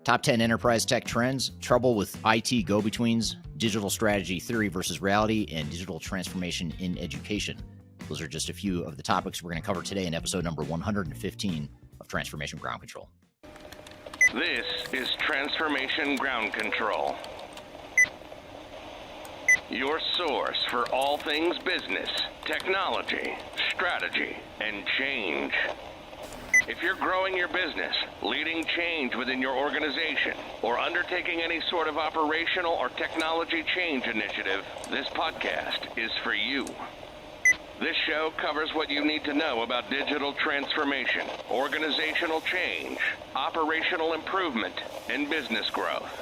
Top 10 enterprise tech trends, trouble with IT go-betweens, digital strategy theory versus reality, and digital transformation in education. Those are just a few of the topics we're going to cover today in episode number 115 of Transformation Ground Control. This is Transformation Ground Control, your source for all things business, technology, strategy, and change. If you're growing your business, leading change within your organization, or undertaking any sort of operational or technology change initiative, this podcast is for you. This show covers what you need to know about digital transformation, organizational change, operational improvement, and business growth.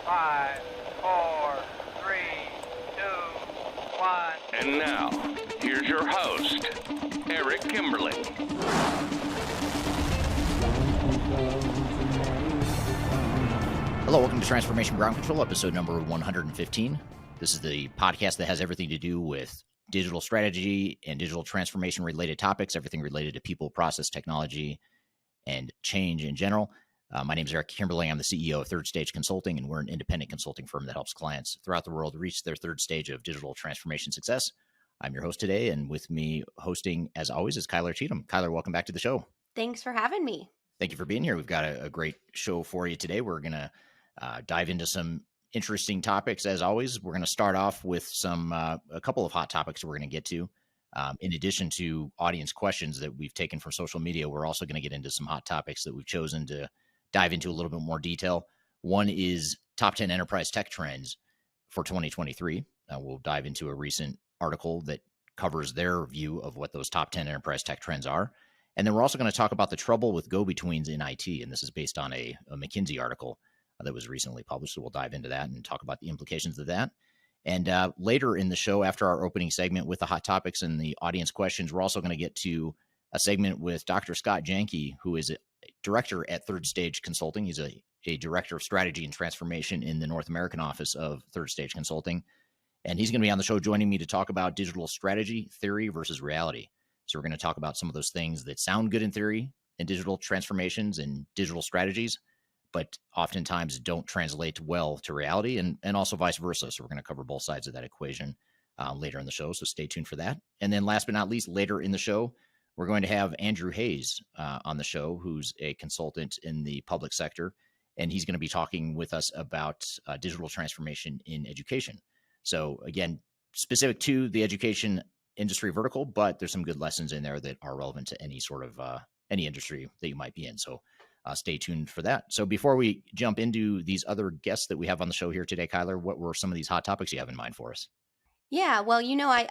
5, 4, 3, 2, 1. And now, here's your host, Eric Kimberling. Hello, welcome to Transformation Ground Control, episode number 115. This is the podcast that has everything to do with digital strategy and digital transformation related topics, everything related to people, process, technology, and change in general. My name is Eric Kimberling. I'm the CEO of Third Stage Consulting, and we're an independent consulting firm that helps clients throughout the world reach their third stage of digital transformation success. I'm your host today, and with me hosting, as always, is Cheatham. Kyler, welcome back to the show. Thanks for having me. Thank you for being here. We've got a great show for you today. We're going to dive into some interesting topics. As always, we're going to start off with a couple of hot topics we're going to get to. In addition to audience questions that we've taken from social media, we're also going to get into some hot topics that we've chosen to dive into a little bit more detail. One is top 10 enterprise tech trends for 2023. We'll dive into a recent article that covers their view of what those top 10 enterprise tech trends are. And then we're also going to talk about the trouble with go-betweens in IT. And this is based on a McKinsey article that was recently published. So we'll dive into that and talk about the implications of that. And later in the show, after our opening segment with the hot topics and the audience questions, we're also going to get to a segment with Dr. Scott Janke, who is a director at Third Stage Consulting. He's a director of strategy and transformation in the North American office of Third Stage Consulting. And he's going to be on the show joining me to talk about digital strategy, theory versus reality. So we're going to talk about some of those things that sound good in theory and digital transformations and digital strategies, but oftentimes don't translate well to reality, and also vice versa. So we're going to cover both sides of that equation later in the show, so stay tuned for that. And then last but not least, later in the show, we're going to have Andrew Hayes on the show, who's a consultant in the public sector, and he's going to be talking with us about digital transformation in education. So again, specific to the education industry vertical, but there's some good lessons in there that are relevant to any sort of any industry that you might be in. So stay tuned for that. So before we jump into these other guests that we have on the show here today, Kyler, what were some of these hot topics you have in mind for us? Yeah, well,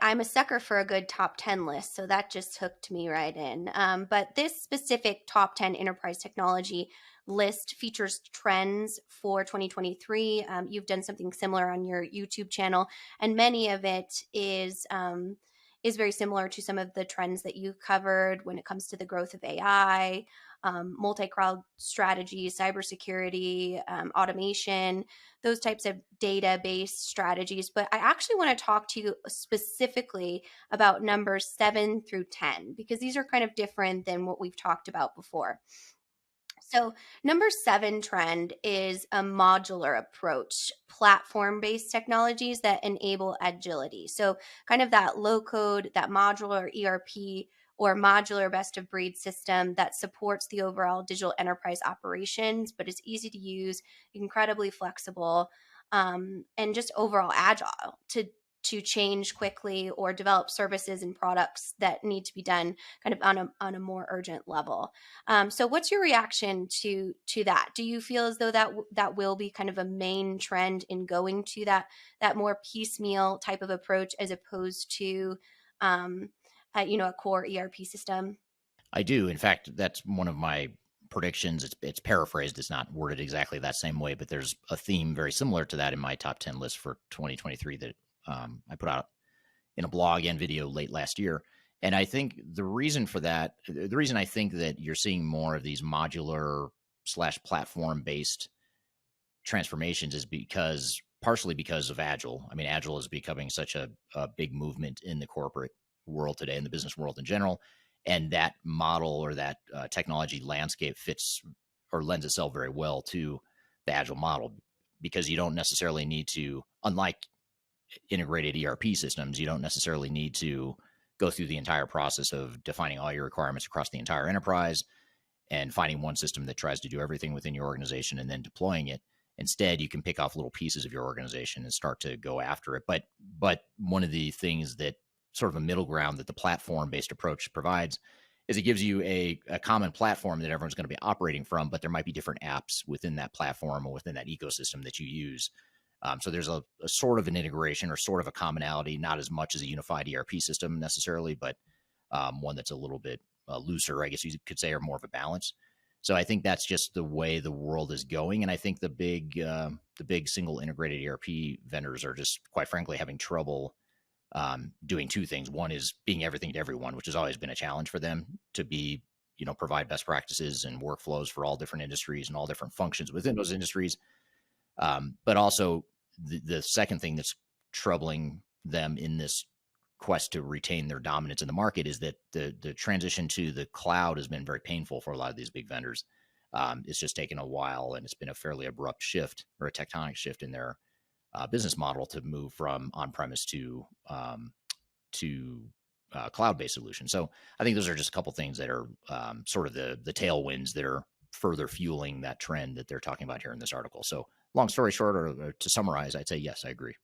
I'm a sucker for a good top 10 list, so that just hooked me right in. But this specific top 10 enterprise technology list features trends for 2023. You've done something similar on your YouTube channel, and many of it is very similar to some of the trends that you covered when it comes to the growth of AI, multi-cloud strategies, cybersecurity, automation, those types of data-based strategies. But I actually want to talk to you specifically about numbers 7 through 10, because these are kind of different than what we've talked about before. So number 7 trend is a modular approach, platform-based technologies that enable agility. So kind of that low code, that modular ERP or modular best of breed system that supports the overall digital enterprise operations, but is easy to use, incredibly flexible, and just overall agile to change quickly or develop services and products that need to be done kind of on a more urgent level. So what's your reaction to that? Do you feel as though that will be kind of a main trend in going to that more piecemeal type of approach as opposed to a core ERP system? I do. In fact, that's one of my predictions. It's paraphrased. It's not worded exactly that same way, but there's a theme very similar to that in my top 10 list for 2023 that I put out in a blog and video late last year. And I think the reason I think that you're seeing more of these modular / platform based transformations is partially because of Agile. I mean, Agile is becoming such a big movement in the corporate world today, in the business world in general. And that model or that technology landscape fits or lends itself very well to the agile model, because you don't necessarily need to, unlike integrated ERP systems, you don't necessarily need to go through the entire process of defining all your requirements across the entire enterprise and finding one system that tries to do everything within your organization and then deploying it. Instead, you can pick off little pieces of your organization and start to go after it. But one of the things that sort of a middle ground that the platform-based approach provides is it gives you a common platform that everyone's going to be operating from, but there might be different apps within that platform or within that ecosystem that you use. So there's a sort of an integration or sort of a commonality, not as much as a unified ERP system necessarily, but one that's a little bit looser, I guess you could say, or more of a balance. So I think that's just the way the world is going. And I think the big single integrated ERP vendors are just, quite frankly, having trouble doing two things. One is being everything to everyone, which has always been a challenge for them to be, provide best practices and workflows for all different industries and all different functions within those industries. But also the second thing that's troubling them in this quest to retain their dominance in the market is that the transition to the cloud has been very painful for a lot of these big vendors. It's just taken a while, and it's been a fairly abrupt shift, or a tectonic shift in their business model, to move from on-premise to cloud-based solutions. So I think those are just a couple things that are sort of the tailwinds that are further fueling that trend that they're talking about here in this article. So long story short, or to summarize, I'd say yes, I agree.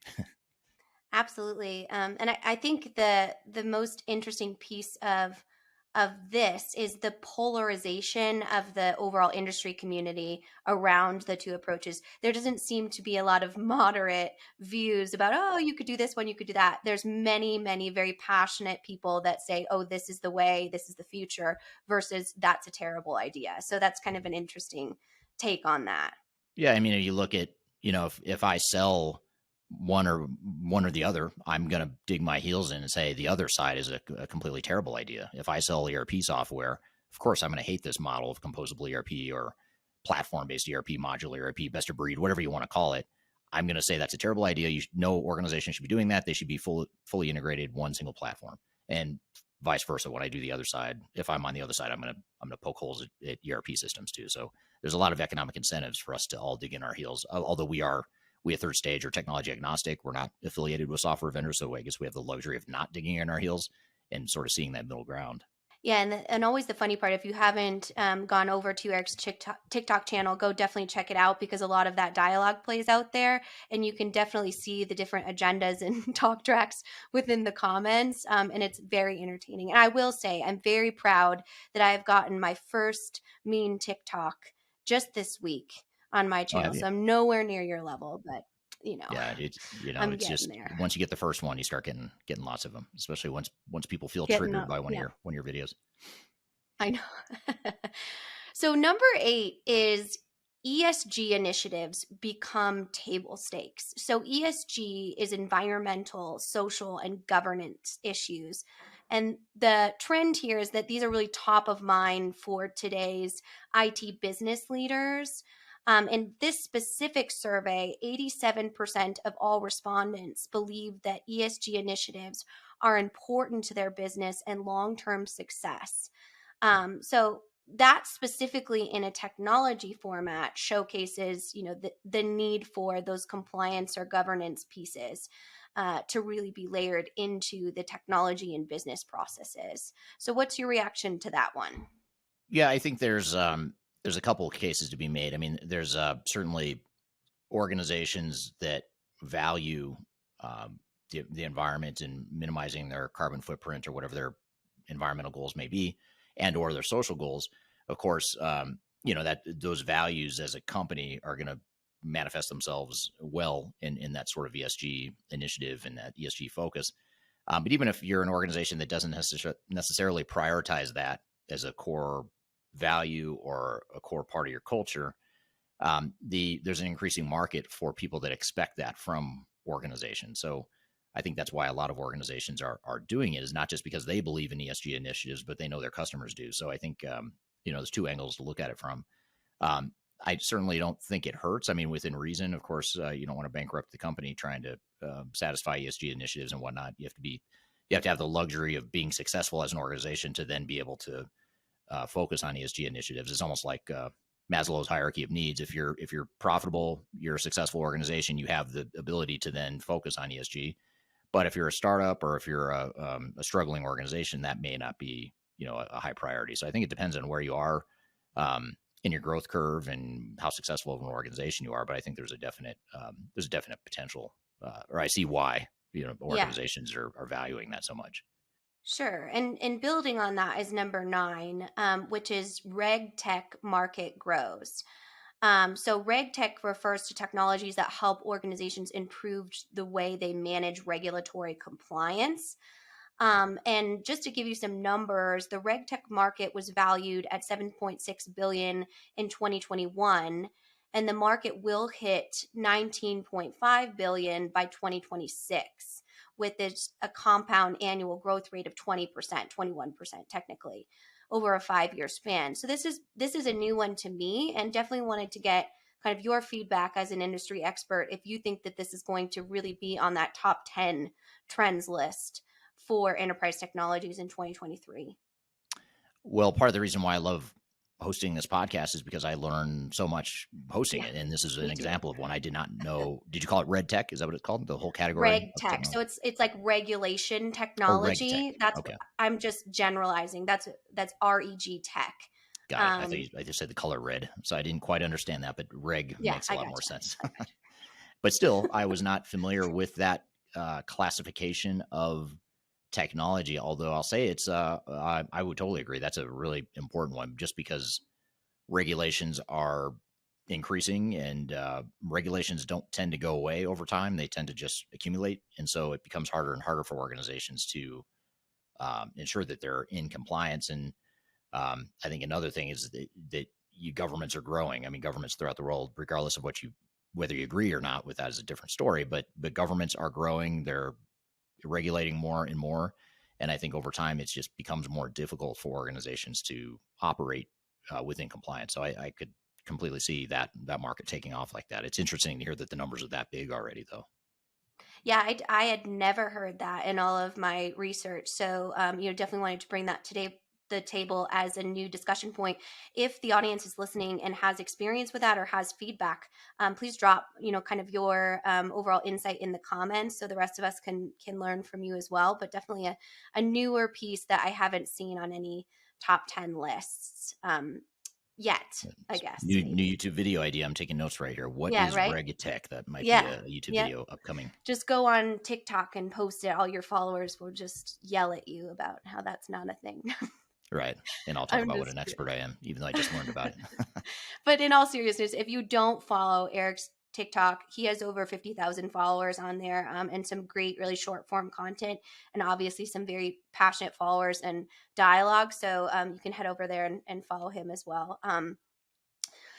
Absolutely. And I think the most interesting piece of this is the polarization of the overall industry community around the two approaches. There doesn't seem to be a lot of moderate views about, oh, you could do this one, you could do that. There's many, many very passionate people that say, oh, this is the way, this is the future, versus that's a terrible idea. So that's kind of an interesting take on that. Yeah, I mean, if you look at, if I sell one or the other, I'm going to dig my heels in and say the other side is a completely terrible idea. If I sell ERP software, of course, I'm going to hate this model of composable ERP or platform-based ERP, modular ERP, best of breed, whatever you want to call it. I'm going to say that's a terrible idea. No organization should be doing that. They should be fully integrated, one single platform, and vice versa. When I do the other side, if I'm on the other side, I'm going to poke holes at ERP systems too. So there's a lot of economic incentives for us to all dig in our heels, although we at Third Stage are technology agnostic. We're not affiliated with software vendors, so I guess we have the luxury of not digging in our heels and sort of seeing that middle ground. Yeah, and always the funny part, if you haven't gone over to Eric's TikTok channel, go definitely check it out, because a lot of that dialogue plays out there, and you can definitely see the different agendas and talk tracks within the comments, and it's very entertaining. And I will say, I'm very proud that I have gotten my first mean TikTok just this week on my channel. So I'm nowhere near your level, but yeah, it's I'm just there. Once you get the first one, you start getting lots of them, especially once people feel triggered by one of your videos. I know. So number 8 is ESG initiatives become table stakes. So ESG is environmental, social, and governance issues. And the trend here is that these are really top of mind for today's IT business leaders. In this specific survey, 87% of all respondents believe that ESG initiatives are important to their business and long-term success. So that specifically in a technology format showcases, the need for those compliance or governance pieces to really be layered into the technology and business processes. So what's your reaction to that one? Yeah, I think there's a couple of cases to be made. I mean, there's certainly organizations that value the environment and minimizing their carbon footprint or whatever their environmental goals may be, and or their social goals. Of course, that those values as a company are going to manifest themselves well in that sort of ESG initiative and that ESG focus. But even if you're an organization that doesn't necessarily prioritize that as a core value or a core part of your culture, there's an increasing market for people that expect that from organizations. So I think that's why a lot of organizations are doing it, is not just because they believe in ESG initiatives, but they know their customers do. So I think there's two angles to look at it from. I certainly don't think it hurts. I mean, within reason, of course, you don't want to bankrupt the company trying to satisfy ESG initiatives and whatnot. You have to have the luxury of being successful as an organization to then be able to focus on ESG initiatives. It's almost like Maslow's hierarchy of needs. If you're profitable, you're a successful organization, you have the ability to then focus on ESG. But if you're a startup or if you're a struggling organization, that may not be, a high priority. So I think it depends on where you are in your growth curve and how successful of an organization you are. But I think there's a definite potential, or I see why Yeah. organizations are valuing that so much. Sure. And building on that is number 9, which is reg tech market grows. So reg tech refers to technologies that help organizations improve the way they manage regulatory compliance. And just to give you some numbers, the reg tech market was valued at 7.6 billion in 2021, and the market will hit 19.5 billion by 2026, with a compound annual growth rate of 20%, 21% technically, over a 5-year span. So this is a new one to me, and definitely wanted to get kind of your feedback as an industry expert if you think that this is going to really be on that top 10 trends list for enterprise technologies in 2023. Well, part of the reason why I love hosting this podcast is because I learn so much hosting Yeah, it. And this is an me too. example of one I did not know. Did you call it red tech? Is that what it's called? The whole category Reg of tech. So technology? it's like regulation Oh, reg tech. technology. That's Okay. I'm just generalizing. That's reg tech. Got it. I just said the color red. So I didn't quite understand that, but reg Yeah, makes a I lot got more you. sense. I got you. But still, I was not familiar with that classification of technology. Although I'll say I would totally agree. That's a really important one just because regulations are increasing and regulations don't tend to go away over time. They tend to just accumulate. And so it becomes harder and harder for organizations to ensure that they're in compliance. And I think another thing is that governments are growing. I mean, governments throughout the world, regardless of whether you agree or not with that is a different story, but governments are growing. They're regulating more and more. And I think over time, it just becomes more difficult for organizations to operate within compliance. So I could completely see that market taking off like that. It's interesting to hear that the numbers are that big already, though. Yeah, I had never heard that in all of my research. So, definitely wanted to bring that today the table as a new discussion point. If the audience is listening and has experience with that or has feedback, please drop, kind of your overall insight in the comments so the rest of us can learn from you as well. But definitely a newer piece that I haven't seen on any top 10 lists yet, I guess, New maybe. YouTube video idea. I'm taking notes right here. What Yeah, is right? Regitech? That might be Yeah. a YouTube Yeah. video upcoming. Just go on TikTok and post it. All your followers will just yell at you about how that's not a thing. Right. And I'll talk I'm about what just an kidding. expert I am, even though I just learned about it. But in all seriousness, if you don't follow Eric's TikTok, he has over 50,000 followers on there, and some great, really short form content, and obviously some very passionate followers and dialogue. So you can head over there and follow him as well.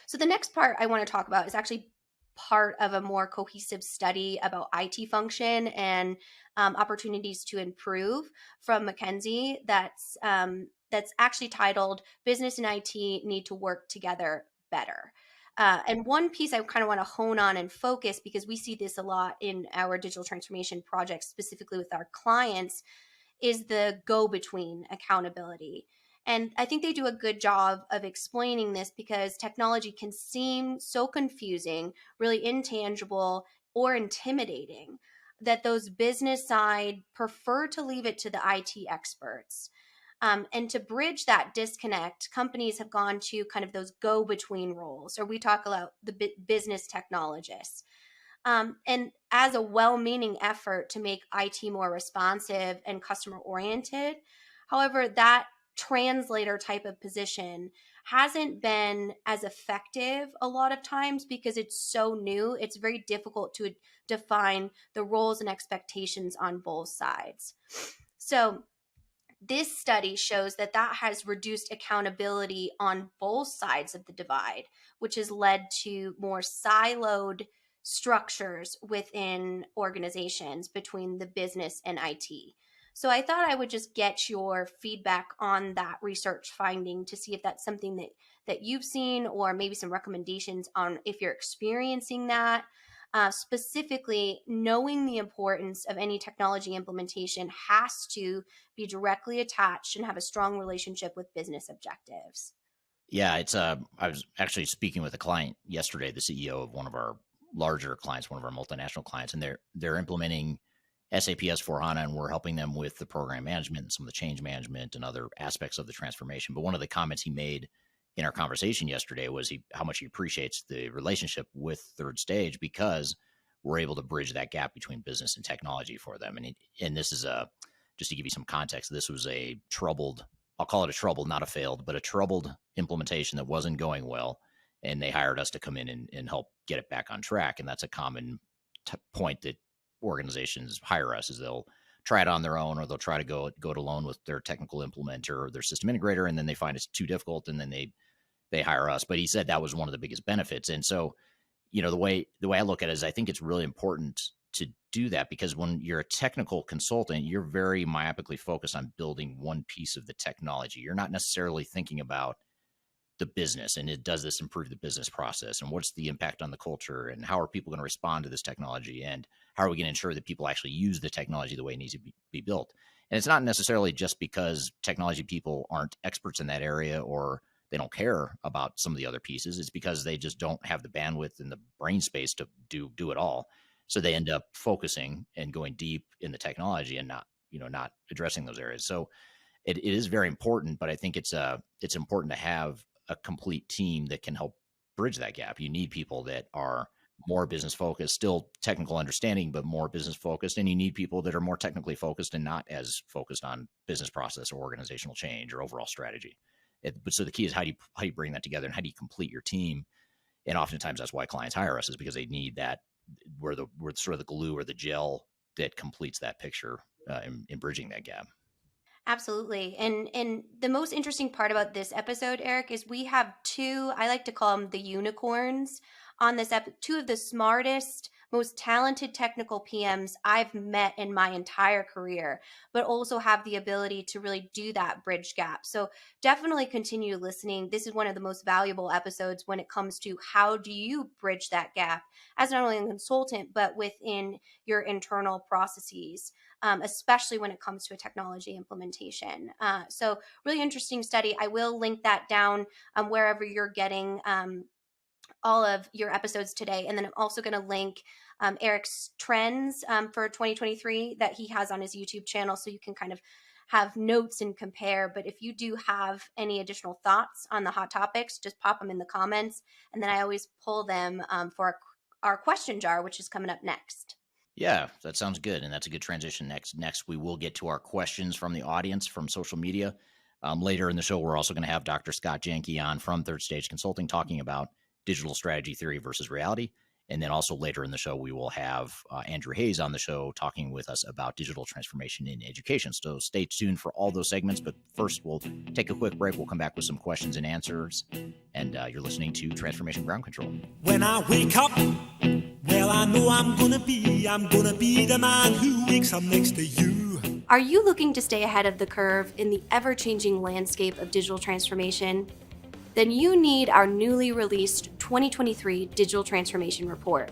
So the next part I want to talk about is actually part of a more cohesive study about IT function and opportunities to improve from McKinsey. That's actually titled "Business and IT Need to Work Together Better." And one piece I kind of want to hone on and focus, because we see this a lot in our digital transformation projects, specifically with our clients, is the go-between accountability. And I think they do a good job of explaining this because technology can seem so confusing, really intangible, or intimidating that those business side prefer to leave it to the IT experts. And to bridge that disconnect, companies have gone to kind of those go between roles, or we talk about the business technologists. And as a well meaning effort to make IT more responsive and customer oriented. However, that translator type of position hasn't been as effective a lot of times because it's so new. It's very difficult to define the roles and expectations on both sides. So, this study shows that has reduced accountability on both sides of the divide, which has led to more siloed structures within organizations between the business and IT. So I thought I would just get your feedback on that research finding to see if that's something that you've seen, or maybe some recommendations on if you're experiencing that. Specifically, knowing the importance of any technology implementation has to be directly attached and have a strong relationship with business objectives. Yeah, it's I was actually speaking with a client yesterday, the CEO of one of our larger clients, one of our multinational clients, and they're implementing SAP S/4HANA, and we're helping them with the program management and some of the change management and other aspects of the transformation. But one of the comments he made in our conversation yesterday was how much he appreciates the relationship with Third Stage because we're able to bridge that gap between business and technology for them. And this is just to give you some context, this was a troubled, I'll call it a troubled, not a failed, but a troubled implementation that wasn't going well. And they hired us to come in and help get it back on track. And that's a common point that organizations hire us is they'll try it on their own, or they'll try to go it alone with their technical implementer or their system integrator, and then they find it's too difficult, and then they hire us. But he said that was one of the biggest benefits. And so, the way I look at it is I think it's really important to do that, because when you're a technical consultant, you're very myopically focused on building one piece of the technology. You're not necessarily thinking about the business and does this improve the business process, and what's the impact on the culture, and how are people going to respond to this technology, and how are we going to ensure that people actually use the technology the way it needs to be built. And it's not necessarily just because technology people aren't experts in that area or they don't care about some of the other pieces. It's because they just don't have the bandwidth and the brain space to do it all. So they end up focusing and going deep in the technology and not addressing those areas. So it is very important, but I think it's important to have a complete team that can help bridge that gap. You need people that are more business focused, still technical understanding, but more business focused. And you need people that are more technically focused and not as focused on business process or organizational change or overall strategy. But so the key is how do you bring that together, and how do you complete your team? And oftentimes that's why clients hire us, is because they need that. We're sort of the glue or the gel that completes that picture in bridging that gap. Absolutely. And the most interesting part about this episode, Eric, is we have two, I like to call them the unicorns on this two of the smartest, most talented technical PMs I've met in my entire career, but also have the ability to really do that bridge gap. So definitely continue listening. This is one of the most valuable episodes when it comes to how do you bridge that gap as not only a consultant, but within your internal processes. Especially when it comes to a technology implementation. So really interesting study. I will link that down wherever you're getting all of your episodes today. And then I'm also going to link Eric's trends for 2023 that he has on his YouTube channel, so you can kind of have notes and compare. But if you do have any additional thoughts on the hot topics, just pop them in the comments. And then I always pull them for our question jar, which is coming up next. Yeah, that sounds good. And that's a good transition. Next, we will get to our questions from the audience from social media. Later in the show, we're also going to have Dr. Scott Janke on from Third Stage Consulting talking about digital strategy theory versus reality. And then also later in the show, we will have Andrew Hayes on the show talking with us about digital transformation in education. So stay tuned for all those segments. But first, we'll take a quick break. We'll come back with some questions and answers. And you're listening to Transformation Ground Control. When I wake up, well, I know I'm gonna be the man who wakes up next to you. Are you looking to stay ahead of the curve in the ever-changing landscape of digital transformation? Then you need our newly released 2023 Digital Transformation Report.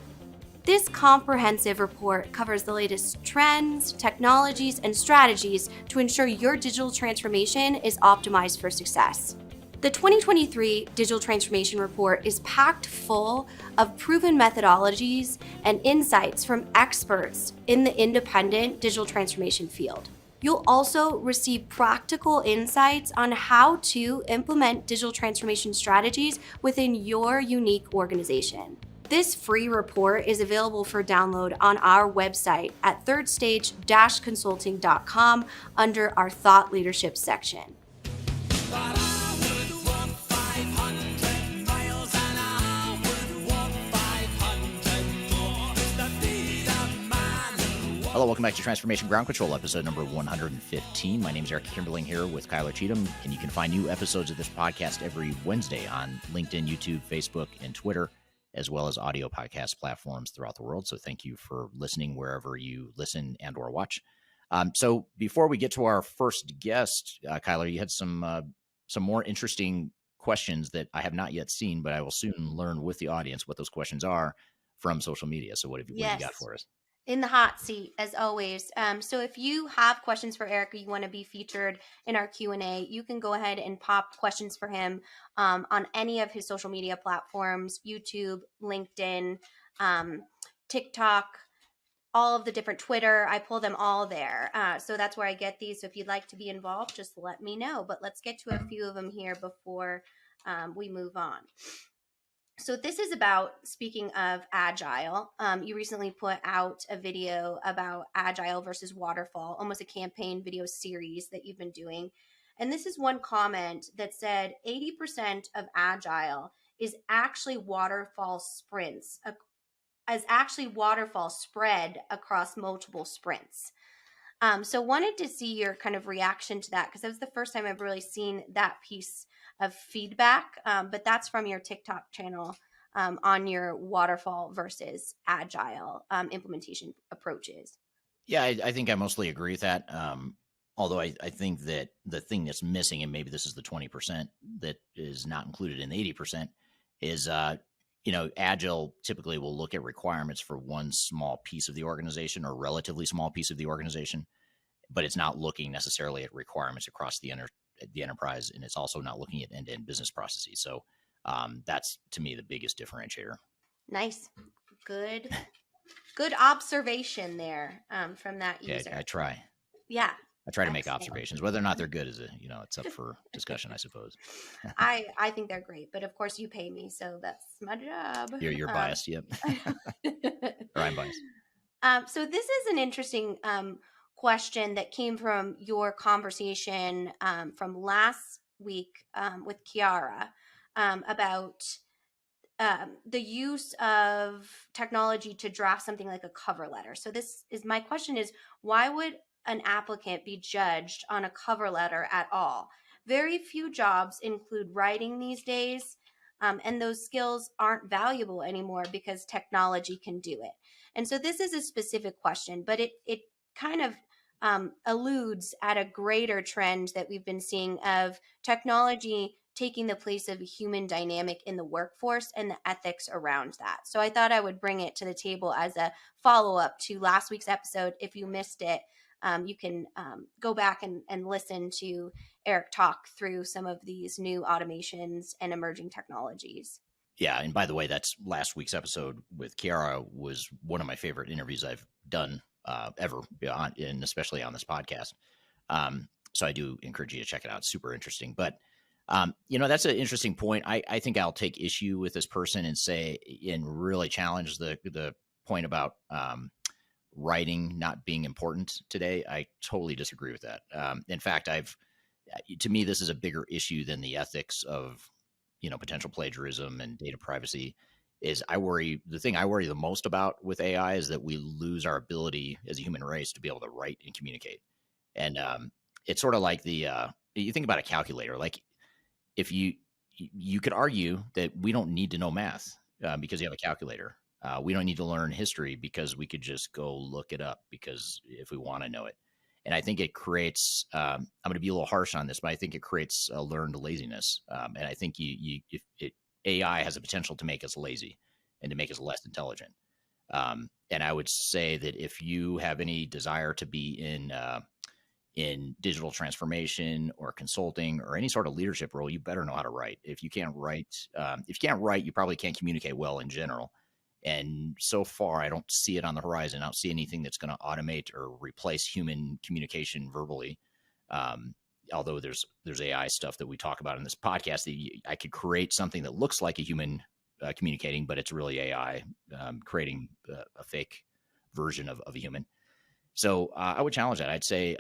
This comprehensive report covers the latest trends, technologies, and strategies to ensure your digital transformation is optimized for success. The 2023 Digital Transformation Report is packed full of proven methodologies and insights from experts in the independent digital transformation field. You'll also receive practical insights on how to implement digital transformation strategies within your unique organization. This free report is available for download on our website at thirdstage-consulting.com under our Thought Leadership section. Hello, welcome back to Transformation Ground Control, episode number 115. My name is Eric Kimberling here with Kyler Cheatham, and you can find new episodes of this podcast every Wednesday on LinkedIn, YouTube, Facebook, and Twitter, as well as audio podcast platforms throughout the world. So thank you for listening wherever you listen and or watch. So before we get to our first guest, Kyler, you had some more interesting questions that I have not yet seen, but I will soon learn with the audience what those questions are from social media. So what have you got for us? in the hot seat as always. So if you have questions for Eric or you want to be featured in our Q&A, you can go ahead and pop questions for him on any of his social media platforms, YouTube, LinkedIn, TikTok, all of the different Twitter. I pull them all there. So that's where I get these. So if you'd like to be involved, just let me know. But let's get to a few of them here before we move on. So this is about, speaking of agile, you recently put out a video about agile versus waterfall, almost a campaign video series that you've been doing. And this is one comment that said 80% of agile is actually waterfall sprints, as actually waterfall spread across multiple sprints. So wanted to see your kind of reaction to that, because that was the first time I've really seen that piece of feedback. But that's from your TikTok channel on your waterfall versus agile implementation approaches. Yeah, I think I mostly agree with that. Although I think that the thing that's missing, and maybe this is the 20% that is not included in the 80%, is Agile typically will look at requirements for one small piece of the organization or relatively small piece of the organization, but it's not looking necessarily at requirements across the enterprise, and it's also not looking at end-to-end business processes. So that's, to me, the biggest differentiator. Nice. Good observation there from that user. Yeah, I try. Yeah. I try to make observations. Whether or not they're good is it's up for discussion, I suppose. I think they're great, but of course you pay me, so that's my job. You're biased, yep. Or I'm biased. So this is an interesting question that came from your conversation from last week with Kiara about the use of technology to draft something like a cover letter. So my question is, why would an applicant be judged on a cover letter at all? Very few jobs include writing these days, and those skills aren't valuable anymore because technology can do it. And so this is a specific question, but it kind of alludes at a greater trend that we've been seeing of technology taking the place of a human dynamic in the workforce and the ethics around that. So I thought I would bring it to the table as a follow-up to last week's episode. If you missed it, you can go back and listen to Eric talk through some of these new automations and emerging technologies. Yeah, and by the way, that's last week's episode with Kiara was one of my favorite interviews I've done ever, and especially on this podcast. So I do encourage you to check it out. Super interesting. But that's an interesting point. I think I'll take issue with this person and really challenge the point about writing not being important today. I totally disagree with that. In fact, to me, this is a bigger issue than the ethics of potential plagiarism and data privacy. The thing I worry the most about with AI is that we lose our ability as a human race to be able to write and communicate. And it's sort of like you think about a calculator. Like, if you could argue that we don't need to know math because you have a calculator. We don't need to learn history because we could just go look it up because if we want to know it. And I think it creates, I'm going to be a little harsh on this, but I think it creates a learned laziness. And I think AI has a potential to make us lazy and to make us less intelligent. And I would say that if you have any desire to be in digital transformation or consulting or any sort of leadership role, you better know how to write. If you can't write, you probably can't communicate well in general. And so far, I don't see it on the horizon. I don't see anything that's going to automate or replace human communication verbally. Although there's AI stuff that we talk about in this podcast that I could create something that looks like a human communicating, but it's really AI creating a fake version of a human. So I would challenge that. I'd say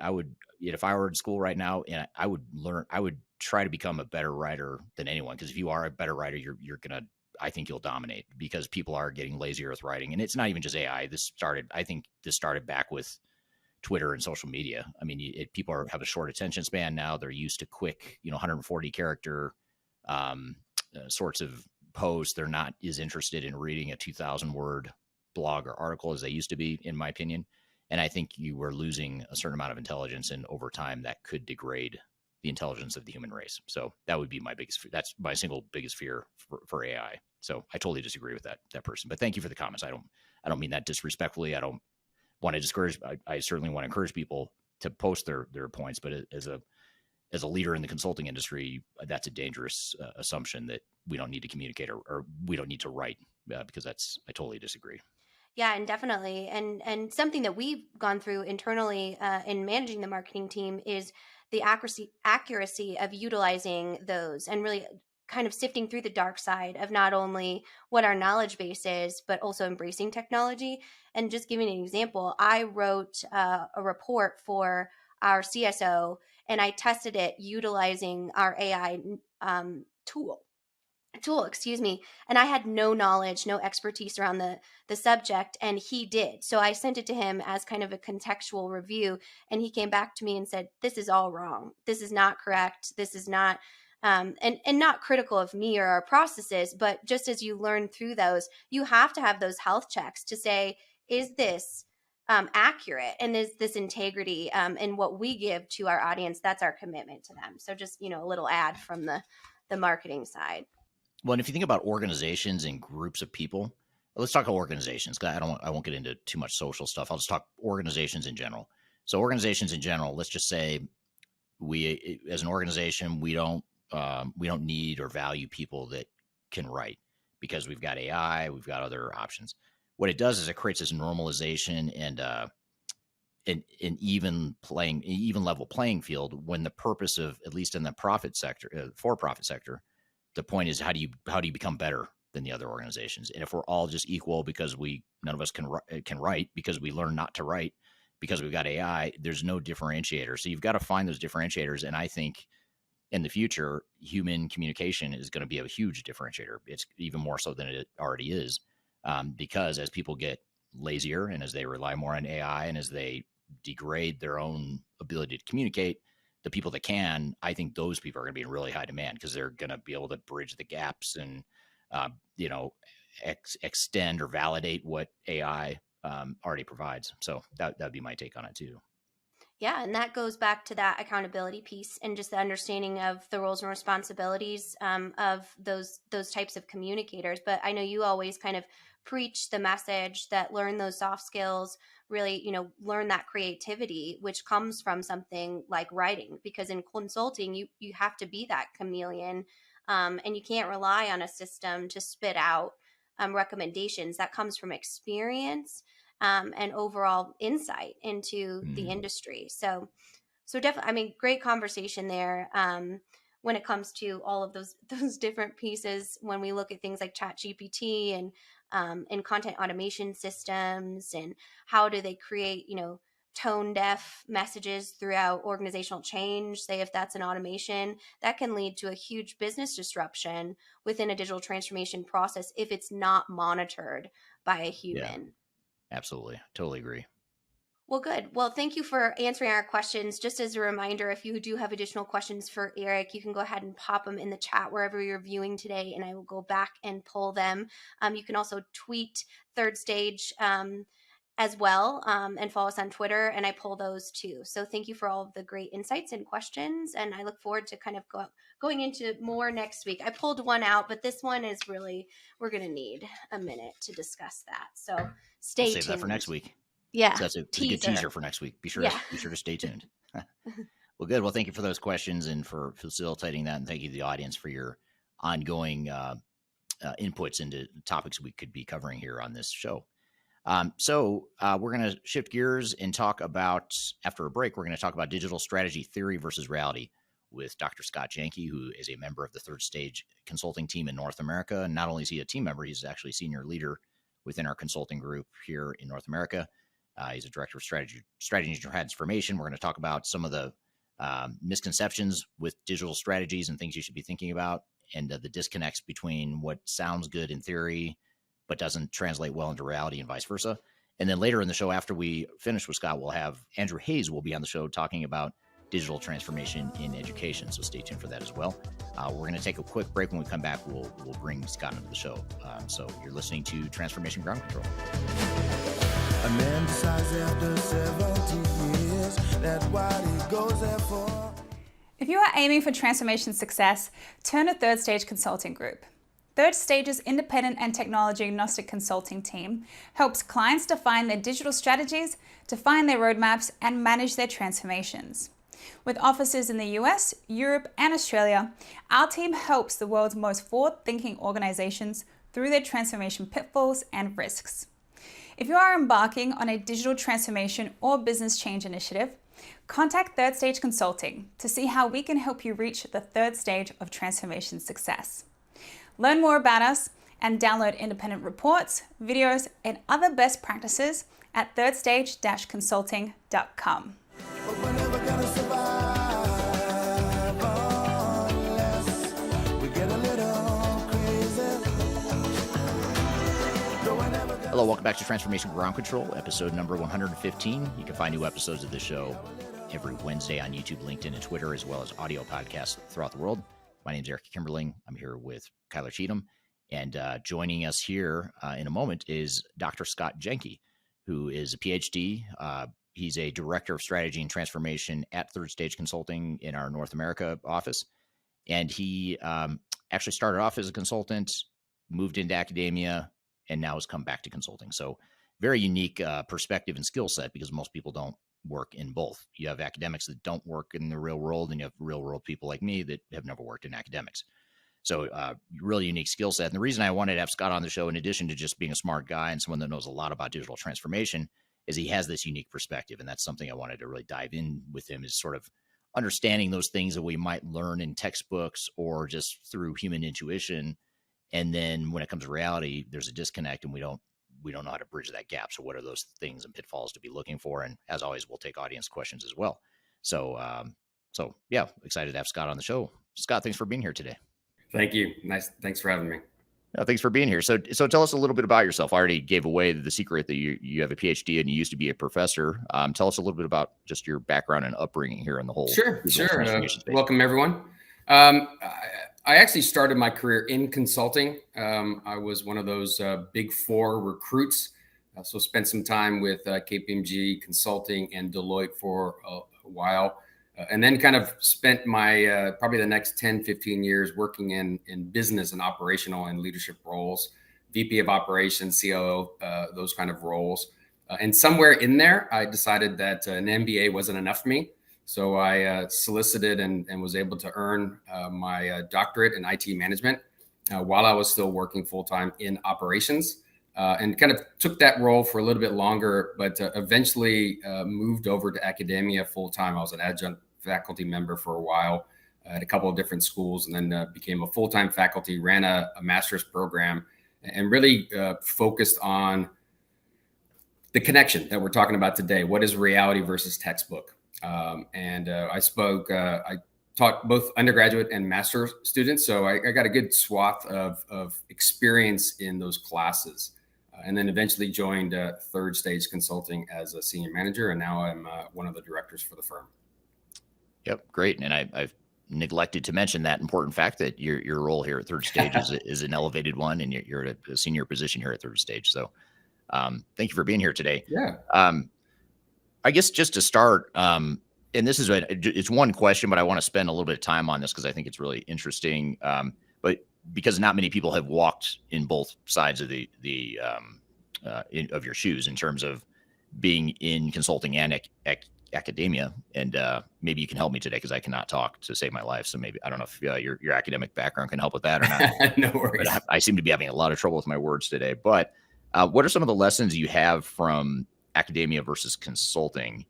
if I were in school right now, and I would try to become a better writer than anyone. Because if you are a better writer, I think you'll dominate because people are getting lazier with writing. And it's not even just AI. I think this started back with Twitter and social media. I mean, people have a short attention span now. They're used to quick, 140 character sorts of posts. They're not as interested in reading a 2,000 word blog or article as they used to be, in my opinion. And I think you were losing a certain amount of intelligence, and over time that could degrade the intelligence of the human race. So that would be that's my single biggest fear for AI. So I totally disagree with that person, but thank you for the comments. I don't mean that disrespectfully. I don't want to discourage. I certainly want to encourage people to post their points, but as a leader in the consulting industry, that's a dangerous assumption that we don't need to communicate or we don't need to write, because I totally disagree. Yeah, and definitely. And something that we've gone through internally in managing the marketing team is the accuracy of utilizing those and really kind of sifting through the dark side of not only what our knowledge base is, but also embracing technology. And just giving an example, I wrote a report for our CSO, and I tested it utilizing our AI tool, and I had no knowledge, no expertise around the subject, and he did. So I sent it to him as kind of a contextual review, and he came back to me and said, this is all wrong, this is not correct, this is not and not critical of me or our processes, but just as you learn through those, you have to have those health checks to say, is this accurate, and is this integrity in what we give to our audience? That's our commitment to them. So just, a little ad from the marketing side. Well, and if you think about organizations and groups of people, let's talk about organizations. 'Cause I won't get into too much social stuff. I'll just talk organizations in general. So organizations in general, let's just say we, as an organization, we don't need or value people that can write, because we've got AI, we've got other options. What it does is it creates this normalization and an even level playing field, when the purpose of, at least in the profit sector, for-profit sector, the point is, how do you become better than the other organizations? And if we're all just equal because none of us can write, because we learn not to write because we've got AI, there's no differentiator. So you've got to find those differentiators. And I think in the future, human communication is going to be a huge differentiator. It's even more so than it already is, because as people get lazier and as they rely more on AI and as they degrade their own ability to communicate, the people that can, I think those people are going to be in really high demand, because they're going to be able to bridge the gaps and, extend or validate what AI already provides. So that'd be my take on it too. Yeah, and that goes back to that accountability piece and just the understanding of the roles and responsibilities of those types of communicators. But I know you always kind of preach the message that learn those soft skills, really, learn that creativity, which comes from something like writing, because in consulting, you have to be that chameleon, and you can't rely on a system to spit out recommendations. That comes from experience and overall insight into the industry. So definitely, great conversation there. When it comes to all of those different pieces, when we look at things like ChatGPT and content automation systems, and how do they create, tone deaf messages throughout organizational change, say if that's an automation, that can lead to a huge business disruption within a digital transformation process if it's not monitored by a human. Yeah, absolutely. Totally agree. Well, good. Well, thank you for answering our questions. Just as a reminder, if you do have additional questions for Eric, you can go ahead and pop them in the chat wherever you're viewing today, and I will go back and pull them. You can also tweet Third Stage as well, and follow us on Twitter, and I pull those too. So thank you for all of the great insights and questions, and I look forward to kind of going into more next week. I pulled one out, but this one is really, we're going to need a minute to discuss that. So stay tuned. Save that for next week. Yeah, so that's a good teaser for next week. Be sure to stay tuned. Well, good. Well, thank you for those questions and for facilitating that, and thank you to the audience for your ongoing inputs into topics we could be covering here on this show. So we're going to shift gears and talk about, after a break, we're going to talk about digital strategy theory versus reality with Dr. Scott Janke, who is a member of the Third Stage consulting team in North America. And not only is he a team member, he's actually a senior leader within our consulting group here in North America. He's a director of strategy and transformation. We're going to talk about some of the misconceptions with digital strategies and things you should be thinking about, and the disconnects between what sounds good in theory but doesn't translate well into reality, and vice versa. And then later in the show, after we finish with Scott, we'll have Andrew Hayes will be on the show talking about digital transformation in education. So stay tuned for that as well. We're going to take a quick break. When we come back, we'll bring Scott into the show. So you're listening to Transformation Ground Control. A man decides after 70 years that what he goes there for. If you are aiming for transformation success, turn to Third Stage Consulting Group. Third Stage's independent and technology agnostic consulting team helps clients define their digital strategies, define their roadmaps, and manage their transformations. With offices in the US, Europe, and Australia, our team helps the world's most forward-thinking organizations through their transformation pitfalls and risks. If you are embarking on a digital transformation or business change initiative, contact Third Stage Consulting to see how we can help you reach the third stage of transformation success. Learn more about us and download independent reports, videos, and other best practices at thirdstage-consulting.com. But we're never gonna survive unless we get a little crazy. No, we're never gonna Hello, welcome back to Transformation Ground Control, episode number 115. You can find new episodes of this show every Wednesday on YouTube, LinkedIn, and Twitter, as well as audio podcasts throughout the world. My name is Eric Kimberling. I'm here with Kyler Cheatham. And joining us here in a moment is Dr. Scott Janke, who is a PhD. He's a director of strategy and transformation at Third Stage Consulting in our North America office. And he actually started off as a consultant, moved into academia, and now has come back to consulting. So very unique perspective and skill set, because most people don't work in both. You have academics that don't work in the real world, and you have real world people like me that have never worked in academics. So really unique skill set. And the reason I wanted to have Scott on the show, in addition to just being a smart guy and someone that knows a lot about digital transformation, is he has this unique perspective. And that's something I wanted to really dive in with him, is sort of understanding those things that we might learn in textbooks or just through human intuition. And then when it comes to reality, there's a disconnect, and we don't know how to bridge that gap. So what are those things and pitfalls to be looking for? And as always, we'll take audience questions as well. So yeah, excited to have Scott on the show. Scott, thanks for being here today. Thank you. Nice. Thanks for having me. Thanks for being here. So tell us a little bit about yourself. I already gave away the secret that you have a PhD and you used to be a professor. Tell us a little bit about just your background and upbringing here in the whole. Sure. Transformation space. Welcome, everyone. I actually started my career in consulting. I was one of those big four recruits. So spent some time with KPMG Consulting and Deloitte for a while. And then kind of spent my probably the next 10, 15 years working in business and operational and leadership roles, VP of operations, COO, those kind of roles. And somewhere in there, I decided that an MBA wasn't enough for me. So I solicited and was able to earn my doctorate in IT management while I was still working full-time in operations. And kind of took that role for a little bit longer, but eventually moved over to academia full-time. I was an adjunct faculty member for a while at a couple of different schools, and then became a full-time faculty, ran a master's program, and really focused on the connection that we're talking about today. What is reality versus textbook? I taught both undergraduate and master's students. So I got a good swath of experience in those classes. And then eventually joined Third Stage Consulting as a senior manager. And now I'm one of the directors for the firm. Yep. Great. And I've neglected to mention that important fact that your role here at Third Stage is an elevated one, and you're at a senior position here at Third Stage. So thank you for being here today. Yeah. I guess just to start, and this is it's one question, but I want to spend a little bit of time on this because I think it's really interesting. But because not many people have walked in both sides of of your shoes in terms of being in consulting and academia, and maybe you can help me today because I cannot talk to save my life. So maybe I don't know if your academic background can help with that or not. No worries. But I seem to be having a lot of trouble with my words today. But what are some of the lessons you have from academia versus consulting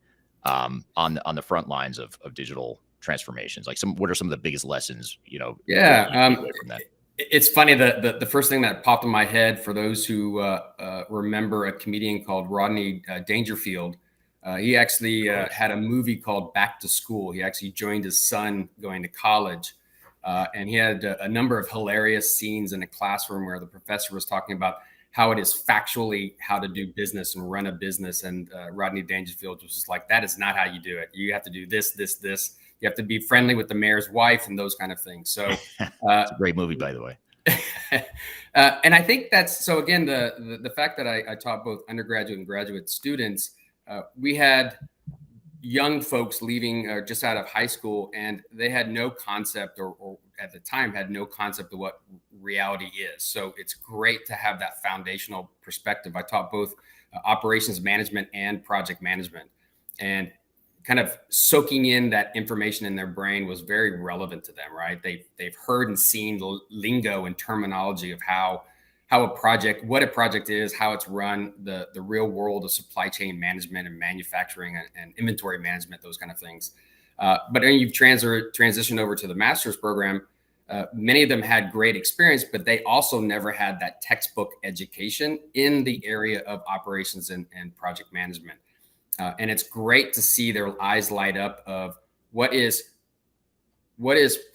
on the front lines of digital transformations? Like what are some of the biggest lessons, Yeah. away from that? It's funny that the first thing that popped in my head, for those who remember a comedian called Rodney Dangerfield, he actually had a movie called Back to School. He actually joined his son going to college. And he had a number of hilarious scenes in a classroom where the professor was talking about how it is factually how to do business and run a business. And Rodney Dangerfield was just like, that is not how you do it. You have to do this, this, this. You have to be friendly with the mayor's wife and those kind of things. So it's a great movie, by the way. And I think that's, so again, the fact that I taught both undergraduate and graduate students, we had young folks leaving just out of high school, and they had no concept, or at the time had no concept of what reality is. So it's great to have that foundational perspective. I taught both operations management and project management, and kind of soaking in that information in their brain was very relevant to them, right? They've heard and seen the lingo and terminology of what a project is, how it's run, the real world of supply chain management and manufacturing and inventory management, those kind of things. But then you've transitioned over to the master's program. Many of them had great experience, but they also never had that textbook education in the area of operations and project management. And it's great to see their eyes light up of what is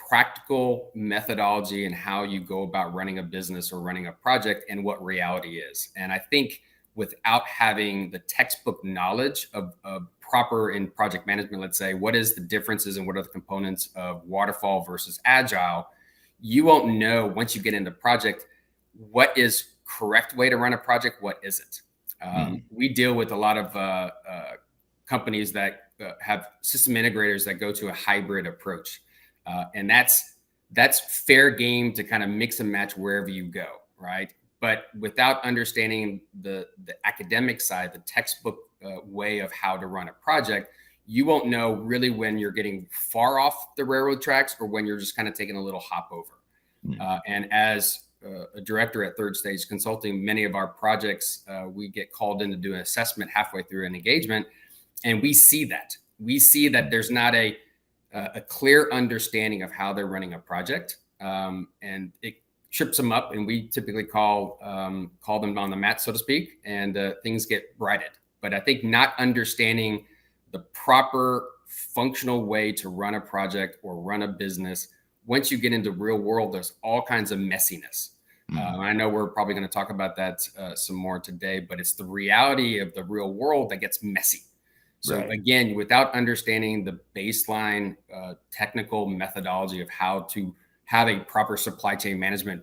practical methodology and how you go about running a business or running a project and what reality is. And I think without having the textbook knowledge of proper in project management, let's say, what is the differences and what are the components of waterfall versus agile, you won't know once you get into project, what is correct way to run a project, what isn't. We deal with a lot of companies that have system integrators that go to a hybrid approach. And that's fair game to kind of mix and match wherever you go, right? But without understanding the academic side, the textbook way of how to run a project, you won't know really when you're getting far off the railroad tracks or when you're just kind of taking a little hop over. And as a director at Third Stage Consulting, many of our projects, we get called in to do an assessment halfway through an engagement. And we see that. We see that there's not a clear understanding of how they're running a project. And it trips them up. And we typically call them on the mat, so to speak, and things get righted. But I think not understanding the proper functional way to run a project or run a business, once you get into real world, there's all kinds of messiness. I know we're probably going to talk about that some more today, but it's the reality of the real world that gets messy. So again, without understanding the baseline technical methodology of how to have a proper supply chain management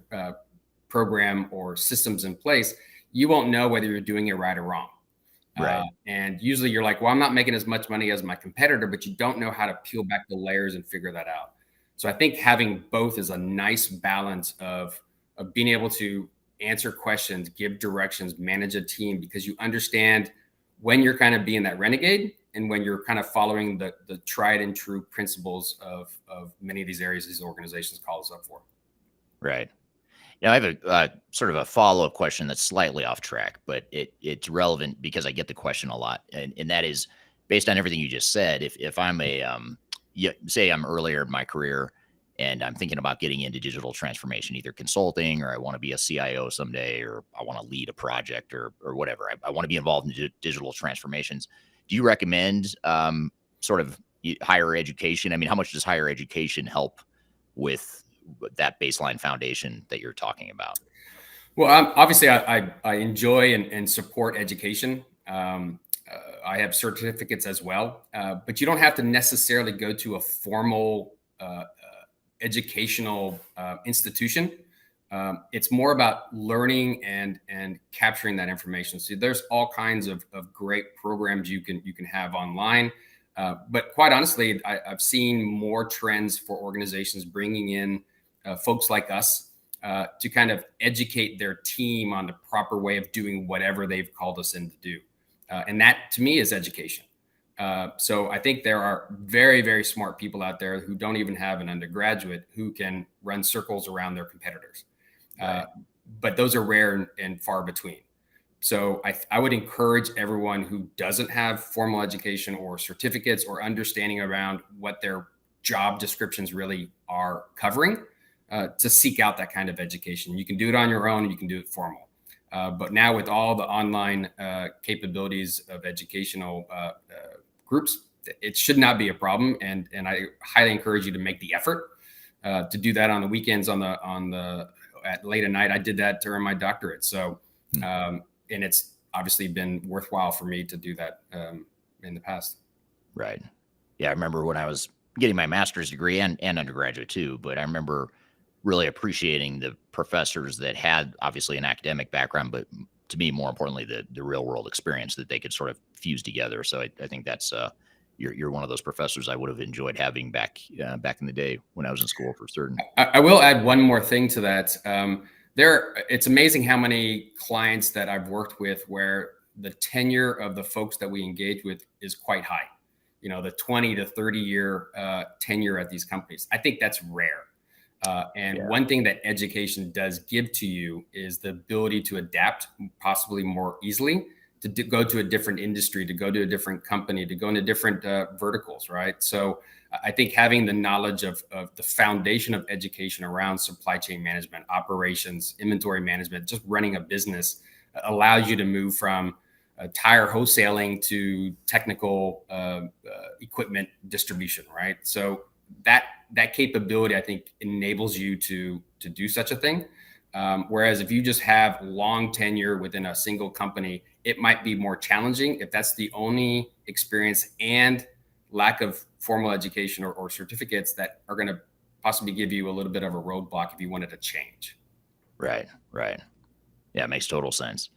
program or systems in place, you won't know whether you're doing it right or wrong. And usually you're like, well, I'm not making as much money as my competitor, but you don't know how to peel back the layers and figure that out. So I think having both is a nice balance of being able to answer questions, give directions, manage a team, because you understand when you're kind of being that renegade and when you're kind of following the tried and true principles of many of these areas these organizations call us up for. Right. Now, I have a sort of a follow-up question that's slightly off track, but it's relevant because I get the question a lot. And that is based on everything you just said. If I'm say I'm earlier in my career and I'm thinking about getting into digital transformation, either consulting, or I want to be a CIO someday, or I want to lead a project or whatever. I want to be involved in digital transformations. Do you recommend sort of higher education? I mean, how much does higher education help with that baseline foundation that you're talking about? Well, obviously, I enjoy and support education. I have certificates as well, but you don't have to necessarily go to a formal educational institution. It's more about learning and capturing that information. So there's all kinds of great programs you can have online. But quite honestly, I've seen more trends for organizations bringing in folks like us to kind of educate their team on the proper way of doing whatever they've called us in to do. And that, to me, is education. So I think there are very, very smart people out there who don't even have an undergraduate who can run circles around their competitors. But those are rare and far between. So I would encourage everyone who doesn't have formal education or certificates or understanding around what their job descriptions really are covering to seek out that kind of education. You can do it on your own. You can do it formal. But now with all the online capabilities of educational groups, it should not be a problem. And I highly encourage you to make the effort to do that on the weekends, at late at night. I did that during my doctorate. So, and it's obviously been worthwhile for me to do that in the past. Right. Yeah. I remember when I was getting my master's degree and undergraduate too, but I remember really appreciating the professors that had obviously an academic background, but to me, more importantly, the real world experience that they could sort of fuse together. So I think that's you're one of those professors I would have enjoyed having back in the day when I was in school, for certain. I will add one more thing to that. It's amazing how many clients that I've worked with where the tenure of the folks that we engage with is quite high. The 20 to 30 year tenure at these companies. I think that's rare. One thing that education does give to you is the ability to adapt possibly more easily, to go to a different industry, to go to a different company, to go into different verticals, right? So I think having the knowledge of the foundation of education around supply chain management, operations, inventory management, just running a business allows you to move from tire wholesaling to technical equipment distribution, right? So that capability, I think, enables you to do such a thing. Whereas if you just have long tenure within a single company, it might be more challenging if that's the only experience and lack of formal education or certificates that are going to possibly give you a little bit of a roadblock if you wanted to change. Right. Yeah, it makes total sense.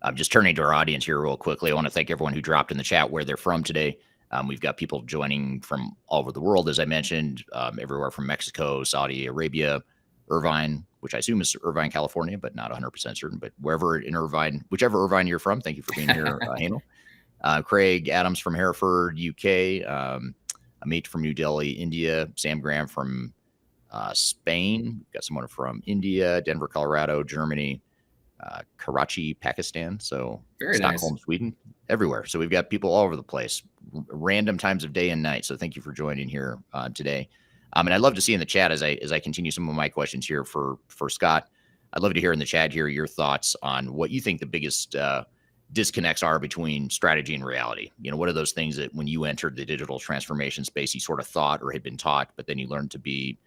I'm just turning to our audience here real quickly. I want to thank everyone who dropped in the chat where they're from today. We've got people joining from all over the world, as I mentioned, everywhere from Mexico, Saudi Arabia, Irvine, which I assume is Irvine, California, but not 100% certain. But wherever in Irvine, whichever Irvine you're from, thank you for being here, Hanel. Craig Adams from Hereford, UK. Amit from New Delhi, India. Sam Graham from Spain. We've got someone from India, Denver, Colorado, Germany. Karachi, Pakistan. So very Stockholm, nice. Sweden, everywhere. So we've got people all over the place, random times of day and night. So thank you for joining here today. And I'd love to see in the chat as I continue some of my questions here for Scott. I'd love to hear in the chat here your thoughts on what you think the biggest disconnects are between strategy and reality. What are those things that when you entered the digital transformation space, you sort of thought or had been taught, but then you learned to be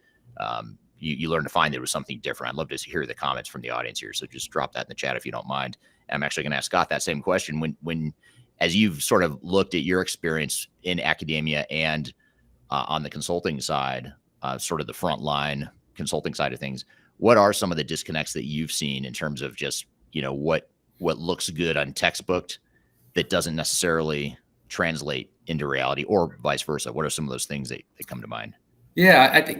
you learn to find there was something different. I'd love to hear the comments from the audience here. So just drop that in the chat if you don't mind. And I'm actually going to ask Scott that same question. When as you've sort of looked at your experience in academia and on the consulting side, sort of the frontline consulting side of things, what are some of the disconnects that you've seen in terms of just, what looks good on textbook that doesn't necessarily translate into reality, or vice versa? What are some of those things that come to mind? Yeah, I think,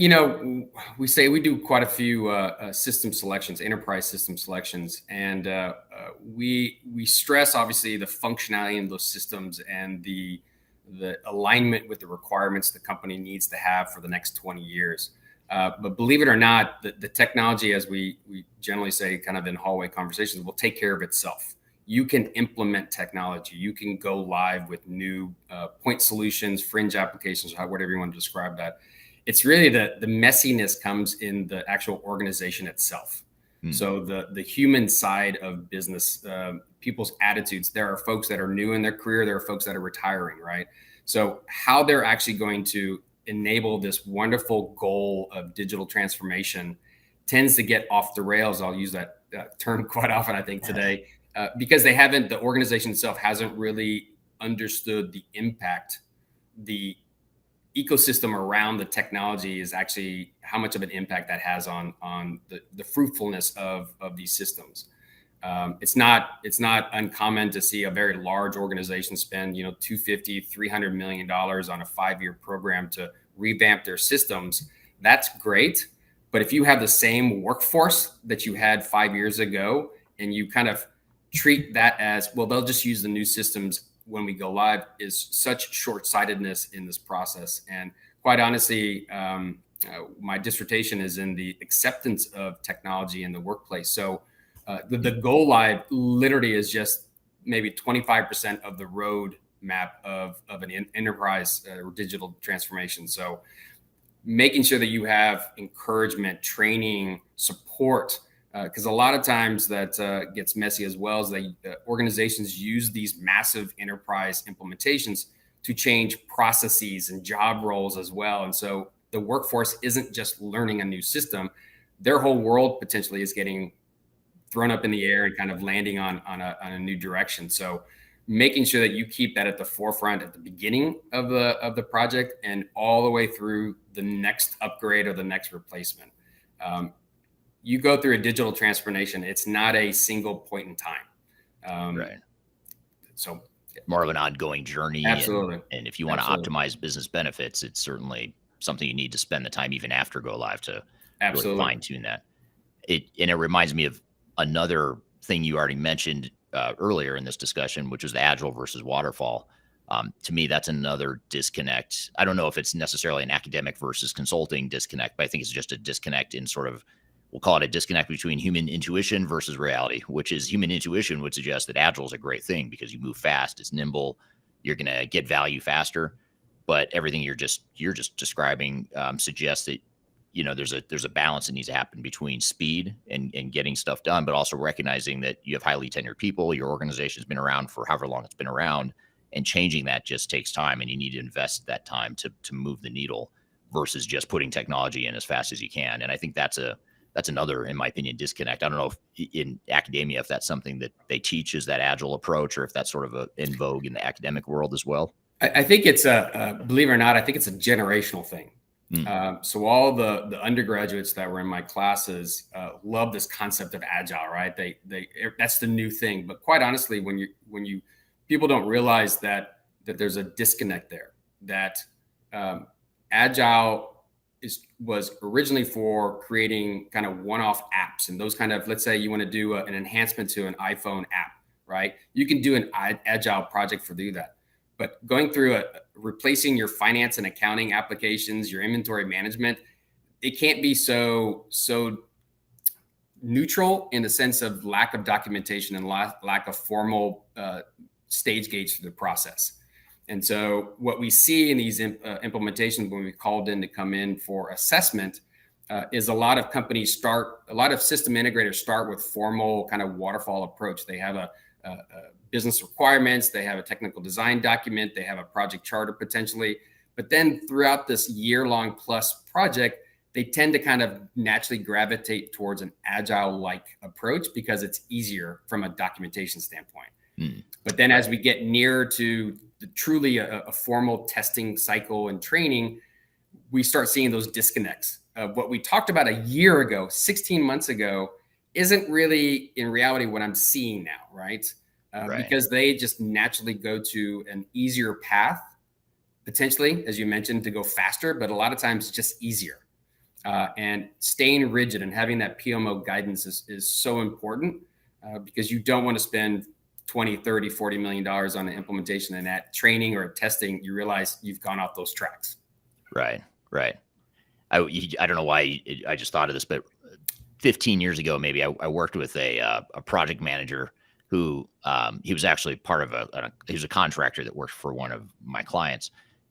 we say we do quite a few system selections, enterprise system selections, and we stress obviously the functionality in those systems and the alignment with the requirements the company needs to have for the next 20 years. But believe it or not, the technology, as we generally say kind of in hallway conversations, will take care of itself. You can implement technology. You can go live with new point solutions, fringe applications, whatever you want to describe that. It's really the messiness comes in the actual organization itself. So the human side of business, people's attitudes. There are folks that are new in their career. There are folks that are retiring, right? So how they're actually going to enable this wonderful goal of digital transformation tends to get off the rails. I'll use that term quite often, I think, today, because the organization itself hasn't really understood the impact, the ecosystem around the technology is actually how much of an impact that has on the fruitfulness of these systems. It's not uncommon to see a very large organization spend, $250, $300 million on a 5-year program to revamp their systems. That's great. But if you have the same workforce that you had 5 years ago and you kind of treat that as, well, they'll just use the new systems when we go live, is such short-sightedness in this process. And quite honestly, my dissertation is in the acceptance of technology in the workplace. So the go live literally is just maybe 25% of the roadmap of an enterprise or digital transformation. So making sure that you have encouragement, training, support, because a lot of times that gets messy as well, as organizations use these massive enterprise implementations to change processes and job roles as well. And so the workforce isn't just learning a new system. Their whole world potentially is getting thrown up in the air and kind of landing on a new direction. So making sure that you keep that at the forefront at the beginning of the project and all the way through the next upgrade or the next replacement. You go through a digital transformation. It's not a single point in time. Right. So more of an ongoing journey. Absolutely. And if you want to optimize business benefits, it's certainly something you need to spend the time even after go live to really fine tune that. And it reminds me of another thing you already mentioned earlier in this discussion, which was the agile versus waterfall. To me, that's another disconnect. I don't know if it's necessarily an academic versus consulting disconnect, but I think it's just a disconnect in sort of, we'll call it a disconnect between human intuition versus reality, which is human intuition would suggest that agile is a great thing because you move fast, it's nimble, you're going to get value faster. But everything you're just describing suggests that, you know, there's a balance that needs to happen between speed and getting stuff done, but also recognizing that you have highly tenured people, your organization's been around for however long it's been around, and changing that just takes time, and you need to invest that time to move the needle versus just putting technology in as fast as you can. And I think that's another, in my opinion, disconnect. I don't know if in academia, if that's something that they teach is that agile approach, or if that's sort of in vogue in the academic world as well. I think it's believe it or not, I think it's a generational thing. So all the undergraduates that were in my classes love this concept of agile, right? They that's the new thing. But quite honestly, when you people don't realize that there's a disconnect there. That agile was originally for creating kind of one-off apps, and those kind of, let's say you want to do an enhancement to an iPhone app, right? You can do an agile project for do that. But going through replacing your finance and accounting applications, your inventory management, it can't be so neutral in the sense of lack of documentation and lack of formal stage gates for the process. And so what we see in these implementations when we called in to come in for assessment is a lot of system integrators start with formal kind of waterfall approach. They have a business requirements, they have a technical design document, they have a project charter potentially. But then throughout this year-long plus project, they tend to kind of naturally gravitate towards an agile-like approach because it's easier from a documentation standpoint. But then as we get near to truly a formal testing cycle and training, we start seeing those disconnects. What we talked about a year ago, 16 months ago, isn't really in reality what I'm seeing now, right? Because they just naturally go to an easier path, potentially, as you mentioned, to go faster, but a lot of times it's just easier. And staying rigid and having that PMO guidance is so important because you don't want to spend 20, 30, $40 million on the implementation, and that training or testing, you realize you've gone off those tracks. Right. I don't know why I just thought of this, but 15 years ago, maybe I worked with a project manager who he was actually part of he was a contractor that worked for one of my clients.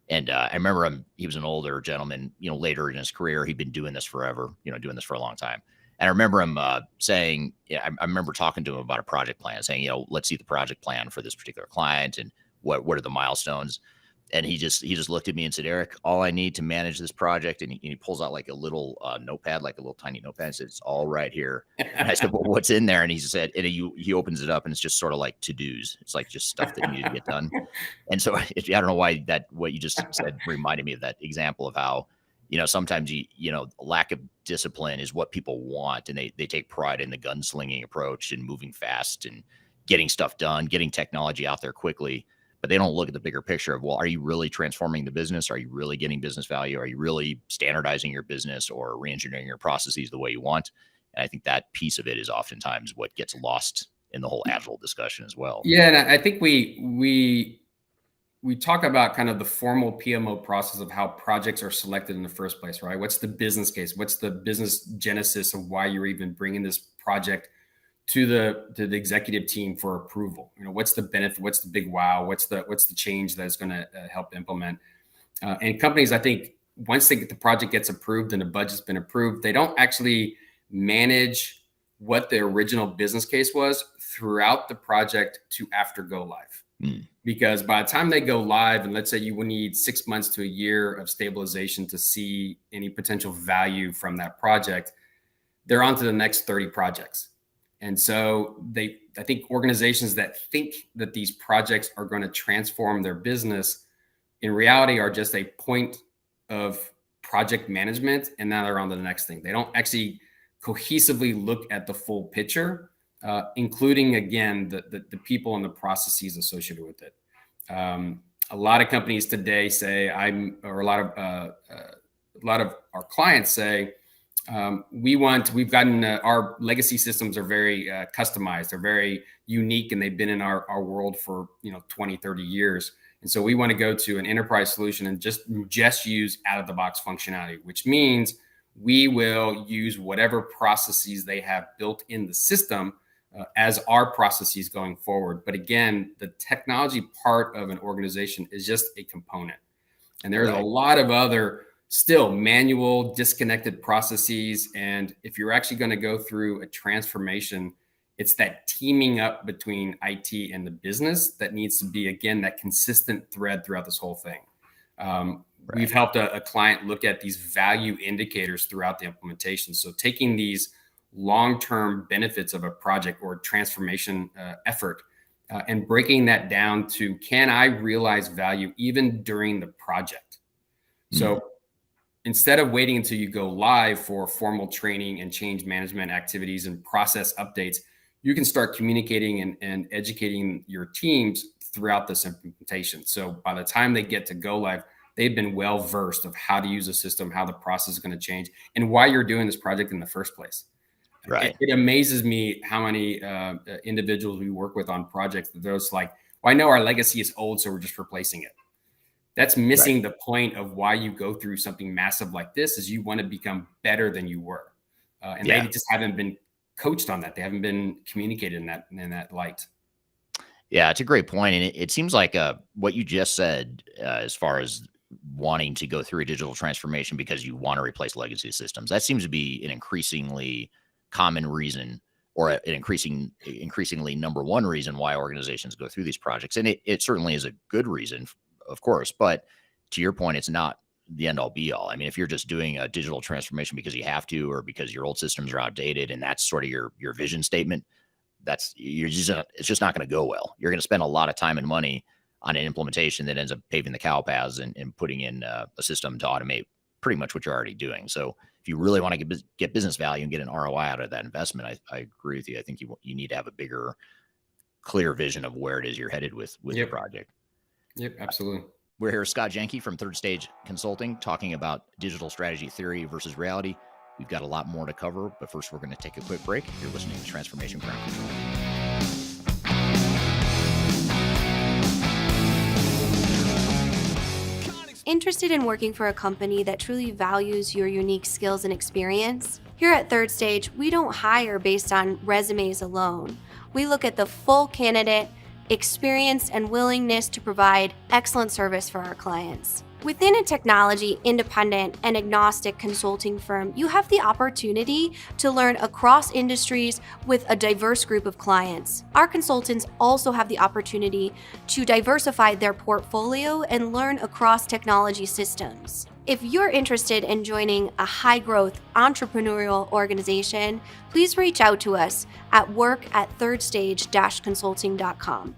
And I remember he was an older gentleman, later in his career, he'd been doing this forever, doing this for a long time. And I remember him saying, I remember talking to him about a project plan, saying, let's see the project plan for this particular client and what are the milestones. And he just looked at me and said, Eric, all I need to manage this project. And he pulls out like a little notepad, like a little tiny notepad, and said, it's all right here. And I said, well, what's in there? And he said, and he opens it up and it's just sort of like to-dos. It's like just stuff that needed to get done. And so I don't know why what you just said reminded me of that example of how, sometimes lack of discipline is what people want. And they take pride in the gunslinging approach and moving fast and getting stuff done, getting technology out there quickly. But they don't look at the bigger picture of, well, are you really transforming the business? Are you really getting business value? Are you really standardizing your business or re-engineering your processes the way you want? And I think that piece of it is oftentimes what gets lost in the whole agile discussion as well. Yeah, and I think we talk about kind of the formal PMO process of how projects are selected in the first place, right? What's the business case? What's the business genesis of why you're even bringing this project to the executive team for approval? What's the benefit? What's the big wow? What's the change that's going to help implement? And companies, I think, once the project gets approved and the budget's been approved, they don't actually manage what the original business case was throughout the project to after go live. Because by the time they go live, and let's say you will need 6 months to a year of stabilization to see any potential value from that project, they're on to the next 30 projects. And so I think organizations that think that these projects are going to transform their business in reality are just a point of project management. And now they're on to the next thing. They don't actually cohesively look at the full picture, including, again, the people and the processes associated with it. A lot of companies today say or a lot of our clients say, we've gotten our legacy systems are very customized. They're very unique, and they've been in our world for 20, 30 years. And so we want to go to an enterprise solution and just use out of the box functionality, which means we will use whatever processes they have built in the system as our processes going forward. But again, the technology part of an organization is just a component. And there's a lot of other still manual, disconnected processes. And if you're actually going to go through a transformation, it's that teaming up between IT and the business that needs to be, again, that consistent thread throughout this whole thing. We've helped a client look at these value indicators throughout the implementation. So taking these long-term benefits of a project or transformation effort and breaking that down to, can I realize value even during the project? So instead of waiting until you go live for formal training and change management activities and process updates, you can start communicating and educating your teams throughout this implementation. So by the time they get to go live, they've been well versed of how to use a system, how the process is going to change, and why you're doing this project in the first place. Right. It amazes me how many individuals we work with on projects that they're just like, well, I know our legacy is old, so we're just replacing it. That's missing the point of why you go through something massive like this, is you want to become better than you were. And they just haven't been coached on that. They haven't been communicated in that light. Yeah, it's a great point. And it seems like what you just said, as far as wanting to go through a digital transformation because you want to replace legacy systems, that seems to be an increasingly common reason, or an increasingly number one reason why organizations go through these projects. And it certainly is a good reason, of course, but to your point, it's not the end all be all. I mean, if you're just doing a digital transformation because you have to, or because your old systems are outdated, and that's sort of your vision statement, it's just not going to go well. You're going to spend a lot of time and money on an implementation that ends up paving the cow paths and putting in a system to automate pretty much what you're already doing. So if you really want to get business value and get an ROI out of that investment, I agree with you. I think you need to have a bigger, clear vision of where it is you're headed with your project. Yep, absolutely. We're here with Scott Janke from Third Stage Consulting, talking about digital strategy theory versus reality. We've got a lot more to cover, but first we're going to take a quick break. You're listening to Transformation Ground Control. Interested in working for a company that truly values your unique skills and experience? Here at Third Stage, we don't hire based on resumes alone. We look at the full candidate, experience, and willingness to provide excellent service for our clients. Within a technology, independent, and agnostic consulting firm, you have the opportunity to learn across industries with a diverse group of clients. Our consultants also have the opportunity to diversify their portfolio and learn across technology systems. If you're interested in joining a high-growth entrepreneurial organization, please reach out to us at work@thirdstage-consulting.com.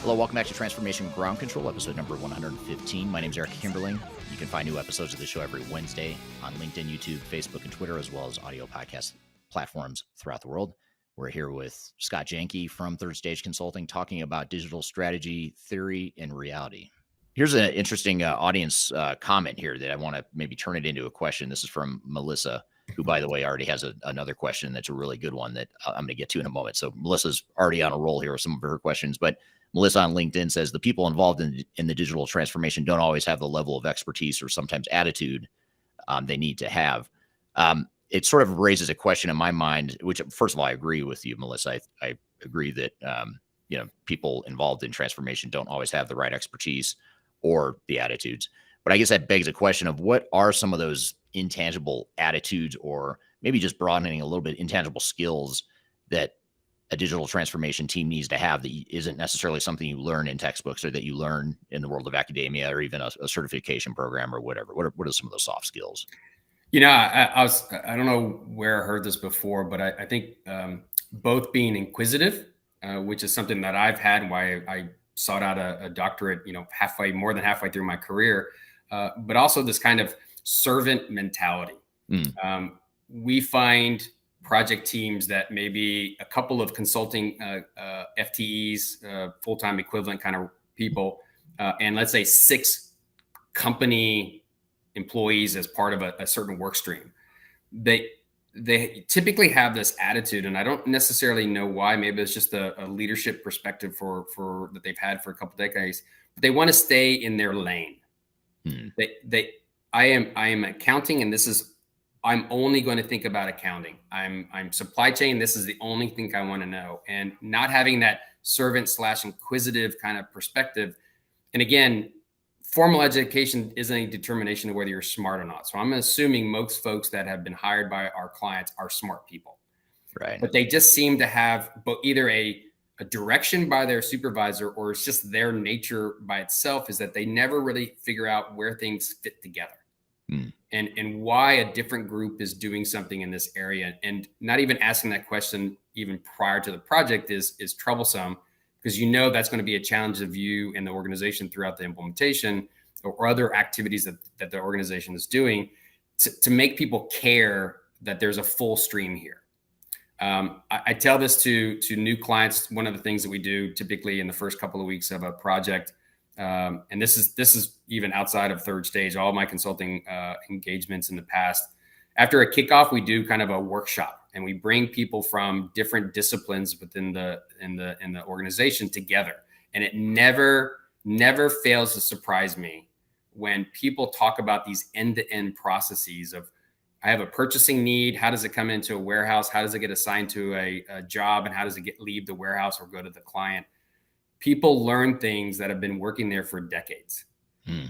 Hello, welcome back to Transformation Ground Control, episode number 115. My name is Eric Kimberling. You can find new episodes of the show every Wednesday on LinkedIn, YouTube, Facebook, and Twitter, as well as audio podcast platforms throughout the world. We're here with Scott Janke from Third Stage Consulting, talking about digital strategy, theory, and reality. Here's an interesting audience comment here that I want to maybe turn it into a question. This is from Melissa, who, by the way, already has another question that's a really good one that I'm going to get to in a moment. So Melissa's already on a roll here with some of her questions, but Melissa on LinkedIn says the people involved in the digital transformation don't always have the level of expertise or sometimes attitude they need to have. It sort of raises a question in my mind, which, first of all, I agree with you, Melissa. I agree that people involved in transformation don't always have the right expertise or the attitudes. But I guess that begs a question of what are some of those intangible attitudes, or maybe just broadening a little bit, intangible skills that a digital transformation team needs to have that isn't necessarily something you learn in textbooks or that you learn in the world of academia or even a certification program or whatever. What are some of those soft skills? I don't know where I heard this before, but I think both being inquisitive, which is something that I've had, why I sought out a doctorate, more than halfway through my career, but also this kind of servant mentality. We find project teams that maybe a couple of consulting FTEs, full-time equivalent kind of people, and let's say 6 company employees as part of a certain work stream. They typically have this attitude, and I don't necessarily know why. Maybe it's just a leadership perspective for that they've had for a couple decades. But they want to stay in their lane. I am accounting, and I'm only going to think about accounting. I'm supply chain. This is the only thing I want to know, and not having that servant / inquisitive kind of perspective. And again, formal education isn't a determination of whether you're smart or not. So I'm assuming most folks that have been hired by our clients are smart people, right? But they just seem to have either a direction by their supervisor, or it's just their nature by itself, is that they never really figure out where things fit together. And why a different group is doing something in this area, and not even asking that question even prior to the project is troublesome, because that's going to be a challenge of you and the organization throughout the implementation or other activities that the organization is doing to make people care that there's a full stream here. I tell this to new clients. One of the things that we do typically in the first couple of weeks of a project, and this is even outside of third stage, all my consulting engagements in the past, after a kickoff, we do kind of a workshop, and we bring people from different disciplines within the organization together. And it never fails to surprise me when people talk about these end-to-end processes of, I have a purchasing need. How does it come into a warehouse? How does it get assigned to a job? And how does it leave the warehouse or go to the client? People learn things that have been working there for decades.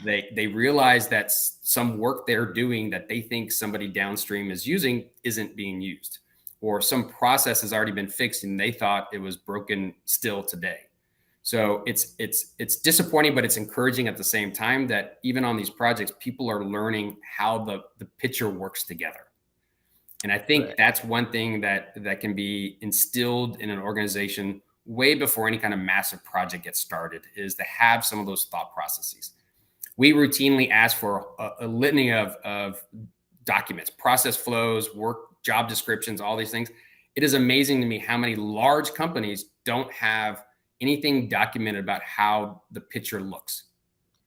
They realize that some work they're doing that they think somebody downstream is using isn't being used, or some process has already been fixed and they thought it was broken still today. So it's disappointing, but it's encouraging at the same time that even on these projects, people are learning how the picture works together. And I think that's one thing that can be instilled in an organization way before any kind of massive project gets started, is to have some of those thought processes. We routinely ask for a litany of documents, process flows, work, job descriptions, all these things. It is amazing to me how many large companies don't have anything documented about how the picture looks.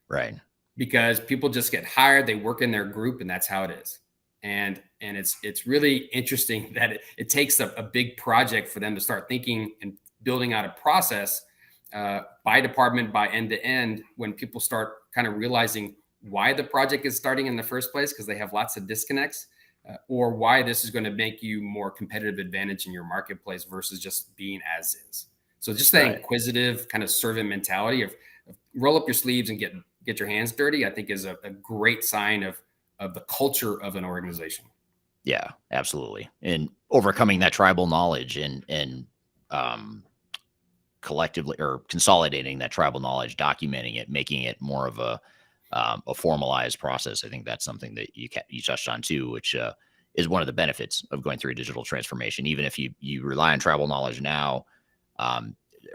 Right. Because people just get hired, they work in their group, and that's how it is. And it's really interesting that it takes a big project for them to start thinking and building out a process by department, by end to end, when people start kind of realizing why the project is starting in the first place, because they have lots of disconnects, or why this is going to make you more competitive advantage in your marketplace versus just being as is. So just that inquisitive kind of servant mentality of roll up your sleeves and get your hands dirty, I think is a great sign of the culture of an organization. Yeah, absolutely. And overcoming that tribal knowledge and collectively or consolidating that tribal knowledge, documenting it, making it more of a formalized process. I think that's something that you touched on too, which is one of the benefits of going through a digital transformation. Even if you rely on tribal knowledge now,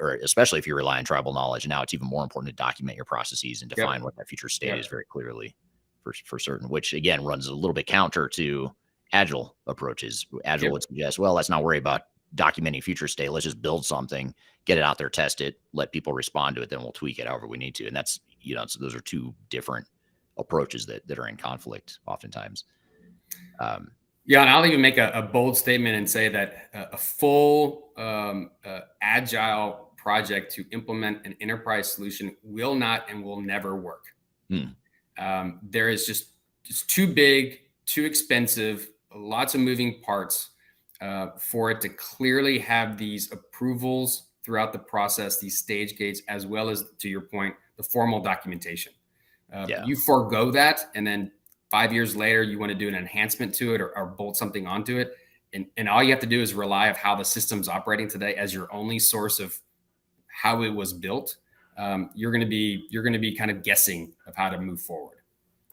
or especially if you rely on tribal knowledge now, it's even more important to document your processes and define what that future state is very clearly for certain, which again runs a little bit counter to agile approaches. Agile would suggest, well, let's not worry about documenting future state. Let's just build something, get it out there, test it, let people respond to it, then we'll tweak it however we need to. And that's, so those are two different approaches that are in conflict oftentimes. And I'll even make a bold statement and say that a full agile project to implement an enterprise solution will not and will never work. There is just too big, too expensive, lots of moving parts for it to clearly have these approvals throughout the process, these stage gates, as well as, to your point, the formal documentation. You forego that, and then 5 years later, you want to do an enhancement to it or bolt something onto it. And all you have to do is rely on how the system's operating today as your only source of how it was built. You're going to be kind of guessing of how to move forward.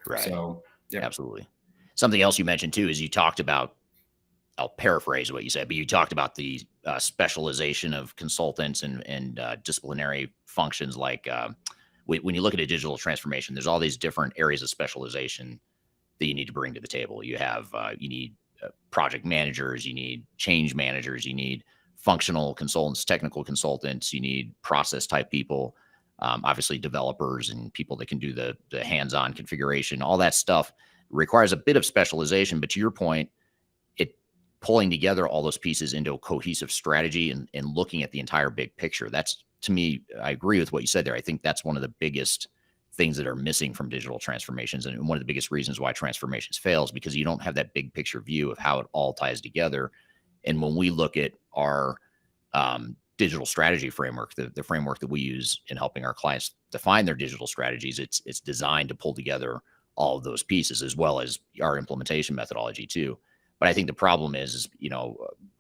Right. So, absolutely. Something else you mentioned too is you talked about, I'll paraphrase what you said, but you talked about the specialization of consultants and disciplinary functions. Like when you look at a digital transformation, there's all these different areas of specialization that you need to bring to the table. You have you need project managers, you need change managers, you need functional consultants, technical consultants, you need process type people, obviously developers and people that can do the hands-on configuration. All that stuff requires a bit of specialization, but to your point, it pulling together all those pieces into a cohesive strategy and looking at the entire big picture. That's, to me, I agree with what you said there. I think that's one of the biggest things that are missing from digital transformations, and one of the biggest reasons why transformations fails, because you don't have that big picture view of how it all ties together. And when we look at our digital strategy framework, the framework that we use in helping our clients define their digital strategies, it's designed to pull together all of those pieces, as well as our implementation methodology too. But I think the problem is,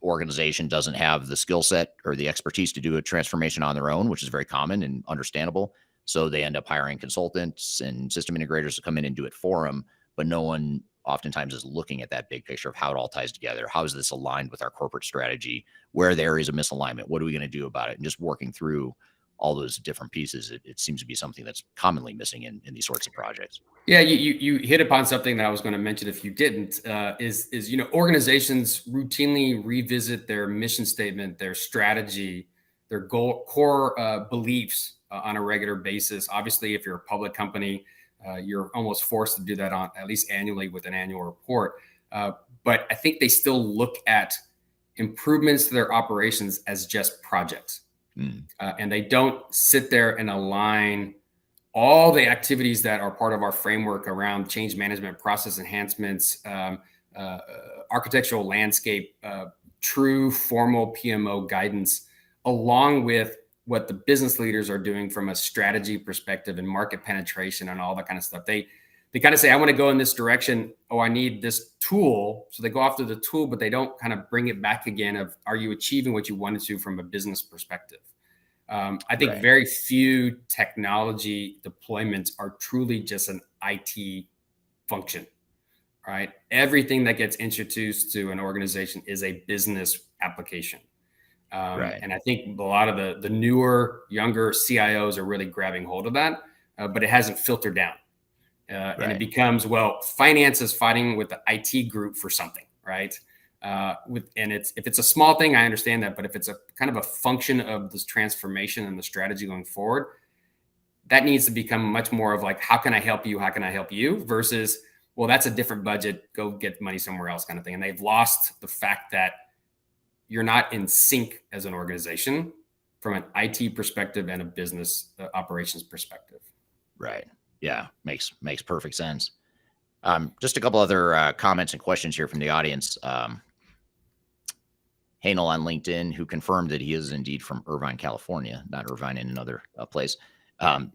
organization doesn't have the skill set or the expertise to do a transformation on their own, which is very common and understandable. So they end up hiring consultants and system integrators to come in and do it for them. But no one oftentimes is looking at that big picture of how it all ties together. How is this aligned with our corporate strategy? Where are the areas of misalignment? What are we going to do about it? And just working through all those different pieces, it seems to be something that's commonly missing in these sorts of projects. Yeah, you hit upon something that I was going to mention if you didn't, is organizations routinely revisit their mission statement, their strategy, their core beliefs on a regular basis. Obviously, if you're a public company, you're almost forced to do that on at least annually with an annual report. But I think they still look at improvements to their operations as just projects. And they don't sit there and align all the activities that are part of our framework around change management, process enhancements, architectural landscape, true formal PMO guidance, along with what the business leaders are doing from a strategy perspective and market penetration and all that kind of stuff. They kind of say, I want to go in this direction. Oh, I need this tool. So they go after the tool, but they don't kind of bring it back again of, are you achieving what you wanted to from a business perspective? I think very few technology deployments are truly just an IT function, right? Everything that gets introduced to an organization is a business application. And I think a lot of the newer, younger CIOs are really grabbing hold of that, but it hasn't filtered down. And it becomes, well, finance is fighting with the IT group for something, right? If it's a small thing, I understand that, but if it's a kind of a function of this transformation and the strategy going forward, that needs to become much more of like, how can I help you? How can I help you? Versus, well, that's a different budget. Go get money somewhere else, kind of thing. And they've lost the fact that you're not in sync as an organization from an IT perspective and a business operations perspective. Right. Yeah. Makes perfect sense. Just a couple other comments and questions here from the audience. Hanel on LinkedIn, who confirmed that he is indeed from Irvine, California, not Irvine in another place.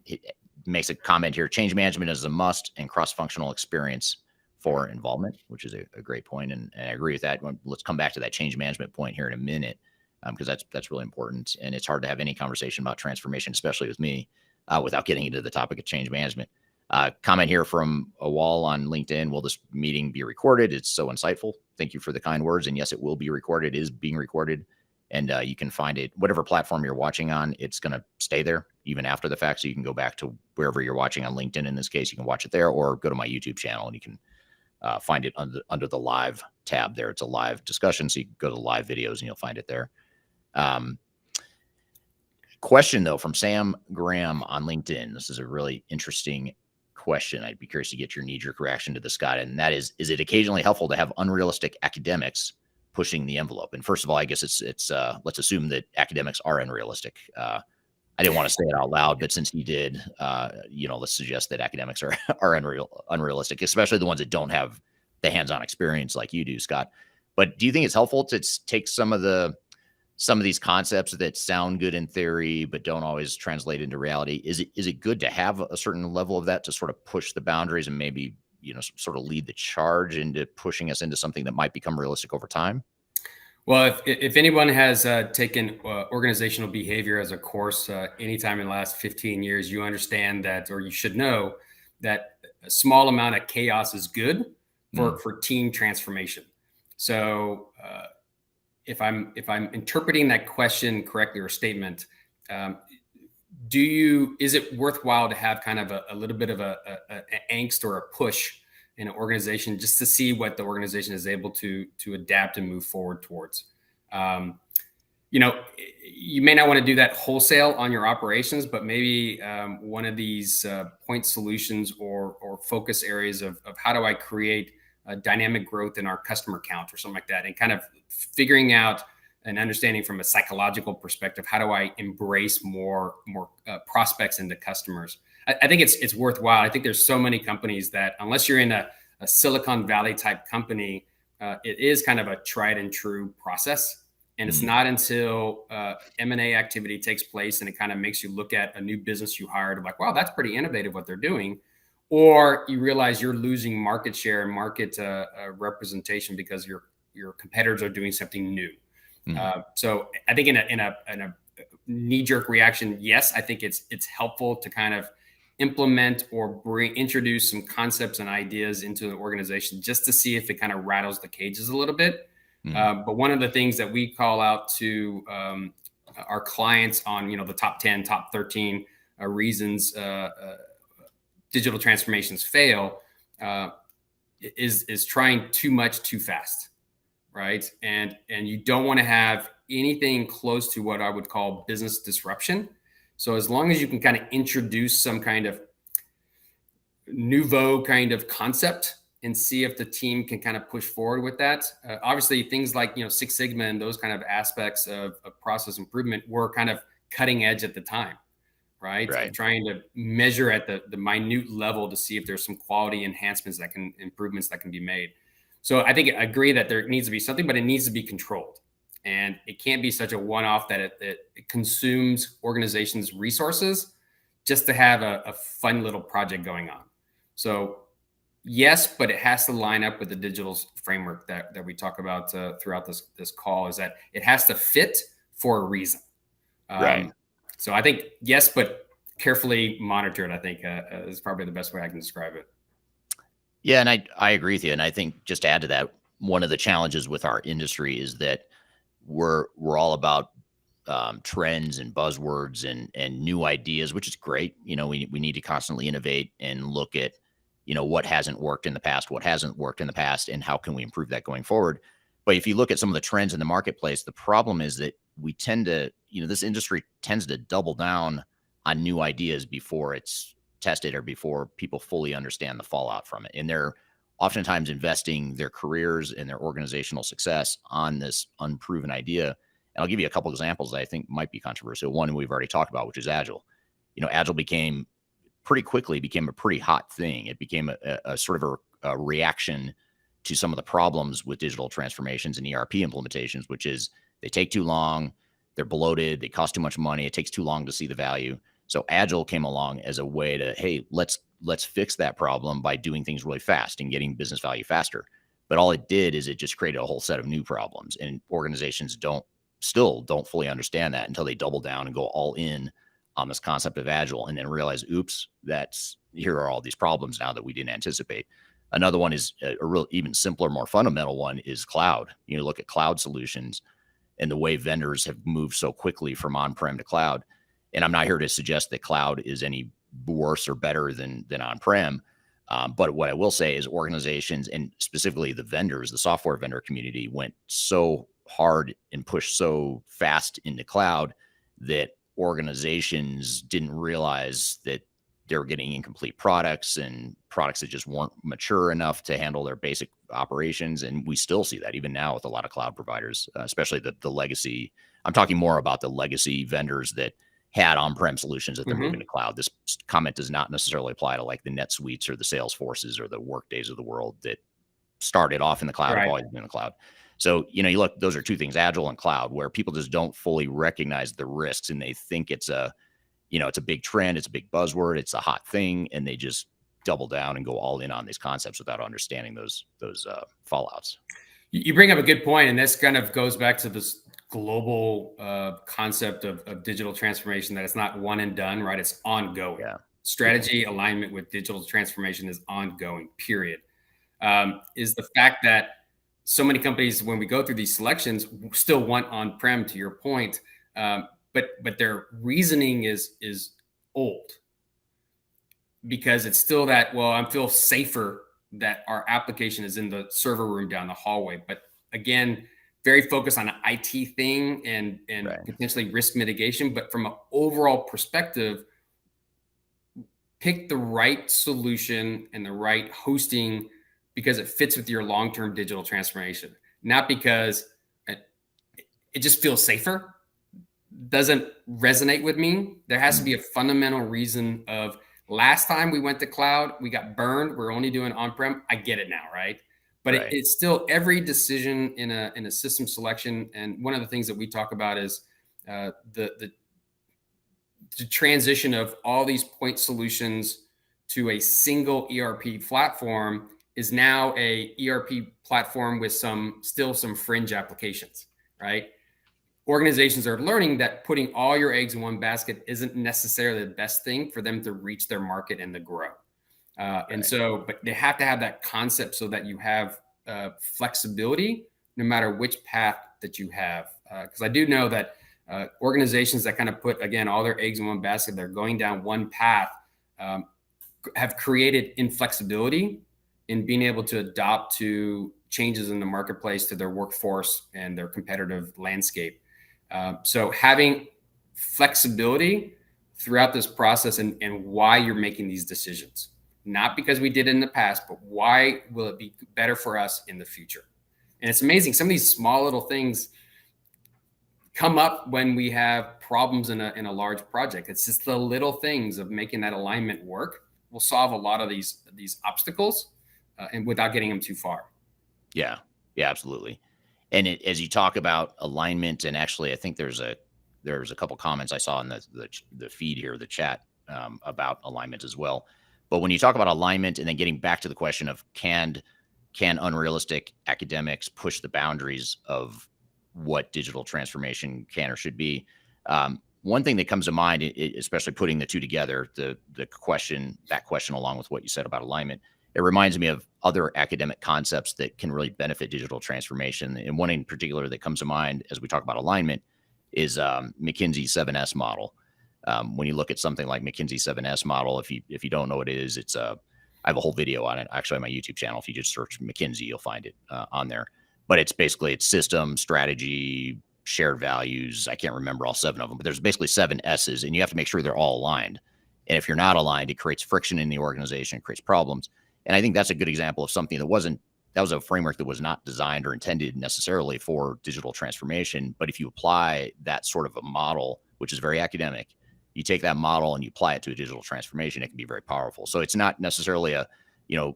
He makes a comment here. Change management is a must and cross-functional experience for involvement, which is a great point. And I agree with that. Let's come back to that change management point here in a minute, because that's really important. And it's hard to have any conversation about transformation, especially with me, without getting into the topic of change management. Comment here from a wall on LinkedIn. Will this meeting be recorded? It's so insightful. Thank you for the kind words. And yes, it will be recorded. It is being recorded. And you can find it, whatever platform you're watching on, it's going to stay there even after the fact. So you can go back to wherever you're watching on LinkedIn. In this case, you can watch it there, or go to my YouTube channel and you can find it under the live tab there. It's a live discussion. So you can go to live videos and you'll find it there. Question though, from Sam Graham on LinkedIn. This is a really interesting question. I'd be curious to get your knee-jerk reaction to this, Scott. And that is it occasionally helpful to have unrealistic academics pushing the envelope? And first of all, I guess it's let's assume that academics are unrealistic. I didn't want to say it out loud, but since you did, let's suggest that academics are unrealistic, especially the ones that don't have the hands-on experience like you do, Scott. But do you think it's helpful to take some of these concepts that sound good in theory but don't always translate into reality? Is it good to have a certain level of that to sort of push the boundaries and maybe sort of lead the charge into pushing us into something that might become realistic over time? Well, if anyone has taken organizational behavior as a course anytime in the last 15 years, you understand that, or you should know that a small amount of chaos is good for team transformation. So if I'm interpreting that question correctly or statement, is it worthwhile to have kind of a little bit of a angst or a push in an organization just to see what the organization is able to adapt and move forward towards. You know, you may not want to do that wholesale on your operations, but maybe one of these point solutions or focus areas of how do I create a dynamic growth in our customer count or something like that, and kind of figuring out and understanding from a psychological perspective, how do I embrace more prospects into customers? I think it's worthwhile. I think there's so many companies that unless you're in a Silicon Valley type company, it is kind of a tried and true process. And it's not until M&A activity takes place and it kind of makes you look at a new business you hired, like, wow, that's pretty innovative what they're doing. Or you realize you're losing market share and market representation because your competitors are doing something new. So I think in a knee-jerk reaction, yes, I think it's helpful to kind of implement or introduce some concepts and ideas into the organization just to see if it kind of rattles the cages a little bit. But one of the things that we call out to our clients on, the top 10, top 13 reasons digital transformations fail is trying too much too fast, right? And you don't want to have anything close to what I would call business disruption. So as long as you can kind of introduce some kind of nouveau kind of concept and see if the team can kind of push forward with that. Obviously, things like Six Sigma and those kind of aspects of process improvement were kind of cutting edge at the time, right? Trying to measure at the minute level to see if there's some quality enhancements improvements that can be made. So I think I agree that there needs to be something, but it needs to be controlled. And it can't be such a one-off that it consumes organizations' resources just to have a fun little project going on. So yes, but it has to line up with the digital framework that we talk about throughout this call, is that it has to fit for a reason. Right. So I think yes, but carefully monitored, I think is probably the best way I can describe it. Yeah, and I agree with you. And I think just to add to that, one of the challenges with our industry is that we're all about trends and buzzwords and new ideas, which is great. We need to constantly innovate and look at what hasn't worked in the past, and how can we improve that going forward. But if you look at some of the trends in the marketplace, the problem is that we tend to, this industry tends to double down on new ideas before it's tested or before people fully understand the fallout from it. And they're oftentimes investing their careers and their organizational success on this unproven idea. And I'll give you a couple examples that I think might be controversial. One we've already talked about, which is Agile. Agile pretty quickly became a pretty hot thing. It became a sort of a reaction to some of the problems with digital transformations and ERP implementations, which is they take too long, they're bloated, they cost too much money, it takes too long to see the value. So Agile came along as a way to, hey, let's fix that problem by doing things really fast and getting business value faster. But all it did is it just created a whole set of new problems, and organizations still don't fully understand that until they double down and go all in on this concept of Agile and then realize, oops, here are all these problems now that we didn't anticipate. Another one is a real, even simpler, more fundamental one is cloud. Look at cloud solutions and the way vendors have moved so quickly from on-prem to cloud. And I'm not here to suggest that cloud is any worse or better than on-prem. But what I will say is organizations, and specifically the vendors, the software vendor community, went so hard and pushed so fast into cloud that organizations didn't realize that they were getting incomplete products and products that just weren't mature enough to handle their basic operations. And we still see that even now with a lot of cloud providers, especially the legacy. I'm talking more about the legacy vendors that had on-prem solutions that they're moving to cloud. This comment does not necessarily apply to like the NetSuites or the Salesforces or the Workdays of the world that started off in the cloud, have always been in the cloud. So, you look, those are two things, Agile and cloud, where people just don't fully recognize the risks, and they think it's a big trend, it's a big buzzword, it's a hot thing, and they just double down and go all in on these concepts without understanding those fallouts. You bring up a good point, and this kind of goes back to this global concept of digital transformation, that it's not one and done, right? It's ongoing. Strategy alignment with digital transformation is ongoing, period. Is the fact that so many companies, when we go through these selections, still want on-prem, to your point, but their reasoning is old, because it's still that, well, I feel safer that our application is in the server room down the hallway. But again, very focused on an IT thing and potentially risk mitigation. But from an overall perspective, pick the right solution and the right hosting because it fits with your long-term digital transformation, not because it just feels safer. Doesn't resonate with me. There has to be a fundamental reason of last time we went to cloud, we got burned. We're only doing on-prem. I get it now, right? But it's still every decision in a system selection. And one of the things that we talk about is the transition of all these point solutions to a single ERP platform is now a ERP platform with still some fringe applications, right? Organizations are learning that putting all your eggs in one basket isn't necessarily the best thing for them to reach their market and to grow. And so, but they have to have that concept so that you have flexibility no matter which path that you have. Because I do know that organizations that kind of put, again, all their eggs in one basket, they're going down one path, have created inflexibility in being able to adapt to changes in the marketplace, to their workforce and their competitive landscape. So having flexibility throughout this process and why you're making these decisions, not because we did it in the past, but why will it be better for us in the future? And it's amazing. Some of these small little things come up when we have problems in a large project. It's just the little things of making that alignment work will solve a lot of these obstacles and without getting them too far. Yeah, absolutely. And as you talk about alignment, and actually, I think there's a couple comments I saw in the feed here, the chat, about alignment as well. But when you talk about alignment, and then getting back to the question of can unrealistic academics push the boundaries of what digital transformation can or should be? One thing that comes to mind, especially putting the two together, that question along with what you said about alignment, it reminds me of other academic concepts that can really benefit digital transformation. And one in particular that comes to mind as we talk about alignment is McKinsey's 7S model. When you look at something like McKinsey 7S model, if you don't know what it is, I have a whole video on it actually on my YouTube channel. If you just search McKinsey, you'll find it on there. But it's system, strategy, shared values. I can't remember all 7 of them, but there's basically 7 S's, and you have to make sure they're all aligned. And if you're not aligned, it creates friction in the organization, it creates problems. And I think that's a good example of something that was a framework that was not designed or intended necessarily for digital transformation. But if you apply that sort of a model, which is very academic, you take that model and you apply it to a digital transformation, it can be very powerful. So it's not necessarily a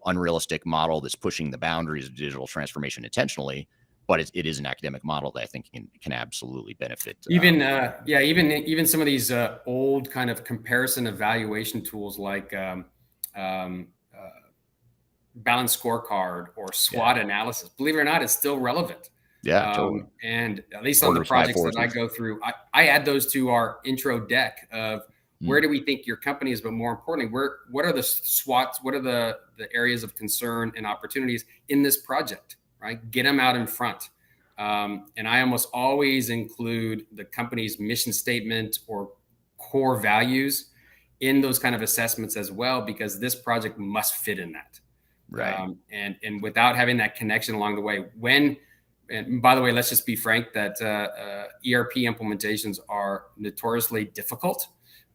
unrealistic model that's pushing the boundaries of digital transformation intentionally, but it is an academic model that I think can absolutely benefit. Even some of these old kind of comparison evaluation tools like balanced scorecard or SWOT analysis, believe it or not, it's still relevant. Yeah, totally. And at least on the projects that I go through, I add those to our intro deck of where do we think your company is, but more importantly, what are the SWOTs? What are the areas of concern and opportunities in this project, right? Get them out in front. And I almost always include the company's mission statement or core values in those kind of assessments as well, because this project must fit in that. Right. And without having that connection along the way, and by the way, let's just be frank that ERP implementations are notoriously difficult.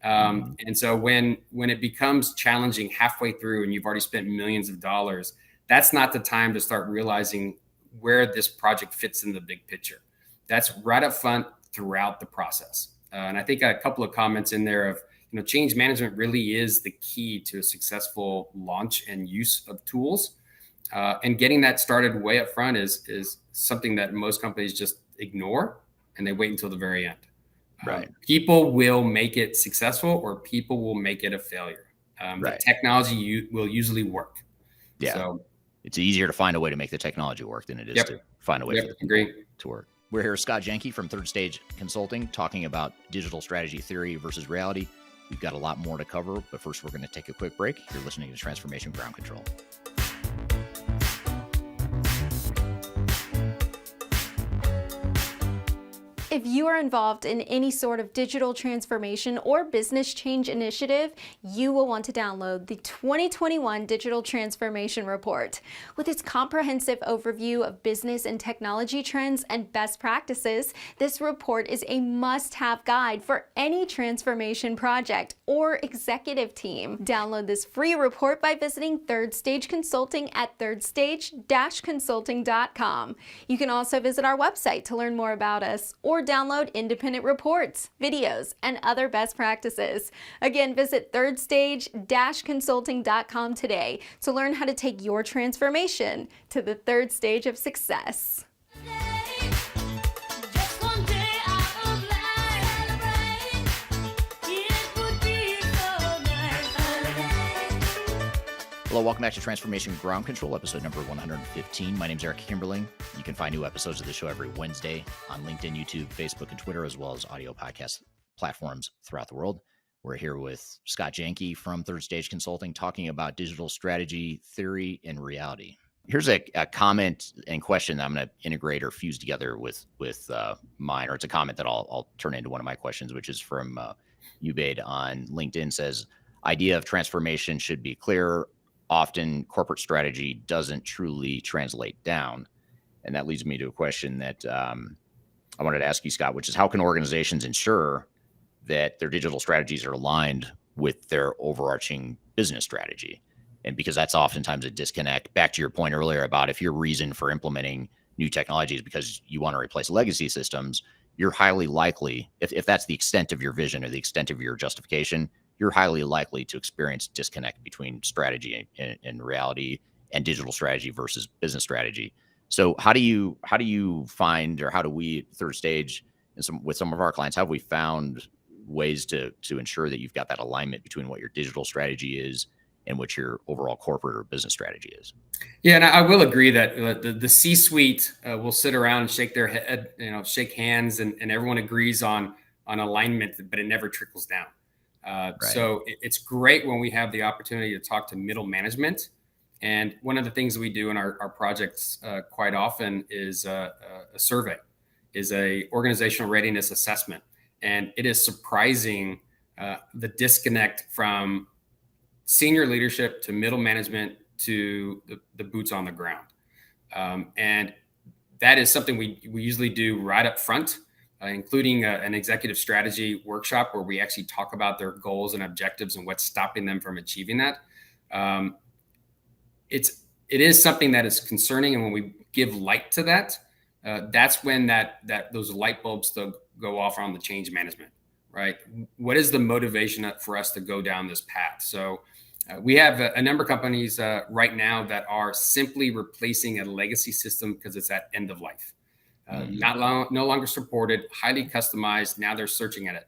And so when it becomes challenging halfway through and you've already spent millions of dollars, that's not the time to start realizing where this project fits in the big picture. That's right up front throughout the process. And I think a couple of comments in there of, change management really is the key to a successful launch and use of tools. And getting that started way up front is something that most companies just ignore and they wait until the very end. Right. People will make it successful or people will make it a failure. The technology will usually work. Yeah. So it's easier to find a way to make the technology work than it is to find a way for it to work. We're here with Scott Janke from Third Stage Consulting talking about digital strategy theory versus reality. We've got a lot more to cover, but first we're going to take a quick break. You're listening to Transformation Ground Control. if you are involved in any sort of digital transformation or business change initiative, you will want to download the 2021 Digital Transformation Report. With its comprehensive overview of business and technology trends and best practices, this report is a must-have guide for any transformation project or executive team. Download this free report by visiting Third Stage Consulting at thirdstage-consulting.com. You can also visit our website to learn more about us or download independent reports, videos, and other best practices. Again, visit thirdstage-consulting.com today to learn how to take your transformation to the third stage of success. Hello, welcome back to Transformation Ground Control, episode number 115. My name is Eric Kimberling. You can find new episodes of the show every Wednesday on LinkedIn, YouTube, Facebook, and Twitter, as well as audio podcast platforms throughout the world. We're here with Scott Janke from Third Stage Consulting, talking about digital strategy, theory, and reality. Here's a comment and question that I'm going to integrate or fuse together with mine, or it's a comment that I'll turn into one of my questions, which is from Ubaid on LinkedIn. Says, idea of transformation should be clear. Often corporate strategy doesn't truly translate down. And that leads me to a question that I wanted to ask you, Scott, which is how can organizations ensure that their digital strategies are aligned with their overarching business strategy? And because that's oftentimes a disconnect. Back to your point earlier about if your reason for implementing new technology is because you want to replace legacy systems, you're highly likely, if that's the extent of your vision or the extent of your justification, you're highly likely to experience disconnect between strategy and reality, and digital strategy versus business strategy. So how do you find, or how do we at Third Stage and with some of our clients, how have we found ways to ensure that you've got that alignment between what your digital strategy is and what your overall corporate or business strategy is? Yeah, and I will agree that the C-suite will sit around and shake their head, shake hands, and everyone agrees on alignment, but it never trickles down. Right. So it's great when we have the opportunity to talk to middle management. And one of the things we do in our projects quite often is a survey, is a organizational readiness assessment. And it is surprising the disconnect from senior leadership to middle management to the boots on the ground. And that is something we usually do right up front. Including an executive strategy workshop where we actually talk about their goals and objectives and what's stopping them from achieving that. It is something that is concerning, and when we give light to that, that's when those light bulbs go off on the change management, right? What is the motivation for us to go down this path? So we have a number of companies right now that are simply replacing a legacy system because it's at end of life. No longer supported, highly customized. Now they're searching at it.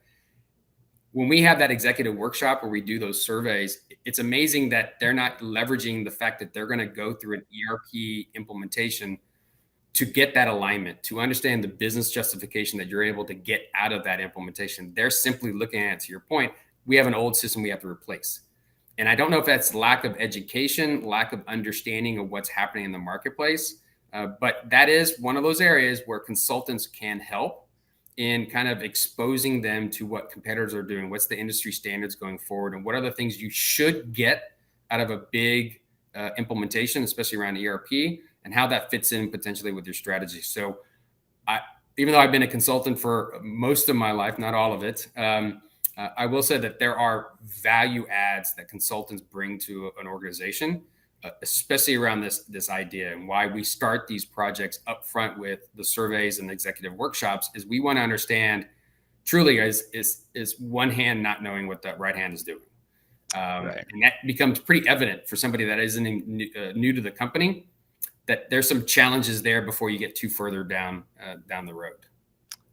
When we have that executive workshop where we do those surveys, it's amazing that they're not leveraging the fact that they're going to go through an ERP implementation to get that alignment, to understand the business justification that you're able to get out of that implementation. They're simply looking at it, to your point, we have an old system we have to replace. And I don't know if that's lack of education, lack of understanding of what's happening in the marketplace. But that is one of those areas where consultants can help in kind of exposing them to what competitors are doing, what's the industry standards going forward, and what are the things you should get out of a big implementation, especially around ERP, and how that fits in potentially with your strategy. So even though I've been a consultant for most of my life, not all of it, I will say that there are value adds that consultants bring to an organization, especially around this idea, and why we start these projects up front with the surveys and the executive workshops is we want to understand truly is one hand not knowing what that right hand is doing. Right. And that becomes pretty evident for somebody that isn't new to the company, that there's some challenges there before you get too further down the road.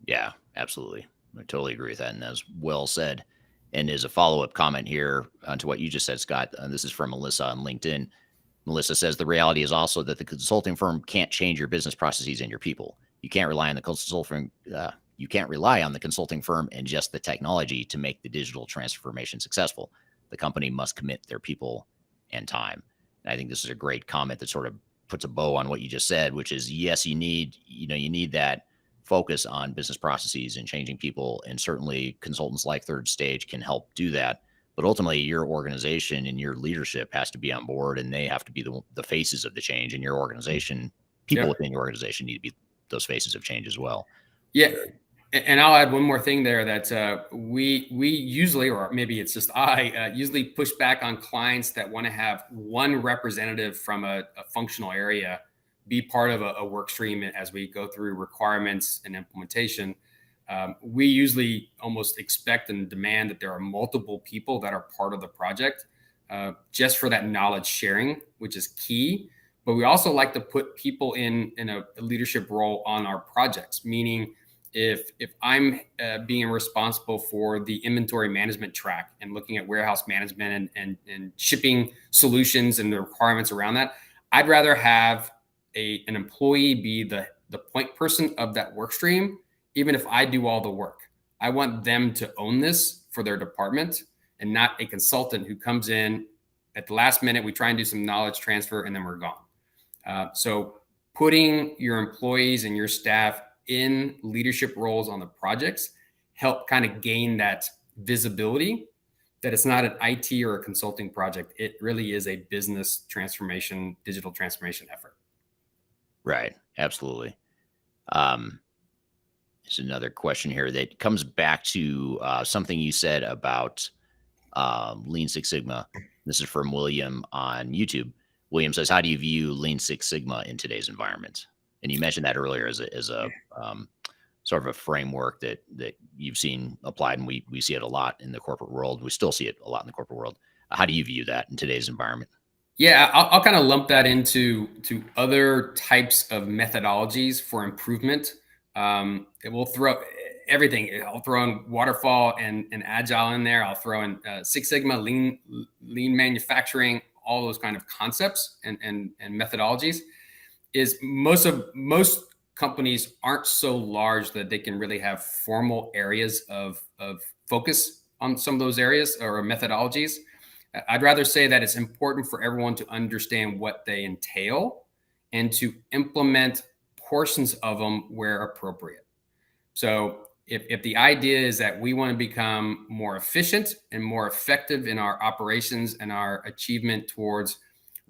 Yeah, absolutely. I totally agree with that. And as well said, and as a follow-up comment here to what you just said, Scott, this is from Melissa on LinkedIn. Melissa says, the reality is also that the consulting firm can't change your business processes and your people. You can't rely on the consulting firm and just the technology to make the digital transformation successful. The company must commit their people and time. And I think this is a great comment that sort of puts a bow on what you just said, which is, yes, you need that focus on business processes and changing people. And certainly consultants like Third Stage can help do that. But ultimately, your organization and your leadership has to be on board, and they have to be the faces of the change. And your organization, people within your organization, need to be those faces of change as well. Yeah. And I'll add one more thing there that we usually, or maybe it's just I usually push back on clients that want to have one representative from a functional area be part of a work stream as we go through requirements and implementation. We usually almost expect and demand that there are multiple people that are part of the project just for that knowledge sharing, which is key. But we also like to put people in a leadership role on our projects, meaning if I'm being responsible for the inventory management track and looking at warehouse management and shipping solutions and the requirements around that, I'd rather have an employee be the point person of that work stream, even if I do all the work. I want them to own this for their department and not a consultant who comes in at the last minute. We try and do some knowledge transfer and then we're gone. So putting your employees and your staff in leadership roles on the projects help kind of gain that visibility that it's not an IT or a consulting project. It really is a business transformation, digital transformation effort. Right. Absolutely. There's another question here that comes back to something you said about Lean Six Sigma. This is from William on YouTube. William says, how do you view Lean Six Sigma in today's environment? And you mentioned that earlier as a sort of a framework that you've seen applied, and we see it a lot in the corporate world. We still see it a lot in the corporate world. How do you view that in today's environment? Yeah, I'll kind of lump that into other types of methodologies for improvement. It will throw everything. I'll throw in waterfall and agile in there. I'll throw in Six Sigma, lean manufacturing, all those kind of concepts and methodologies. Is most companies aren't so large that they can really have formal areas of focus on some of those areas or methodologies. I'd rather say that it's important for everyone to understand what they entail and to implement portions of them where appropriate. So if the idea is that we want to become more efficient and more effective in our operations and our achievement towards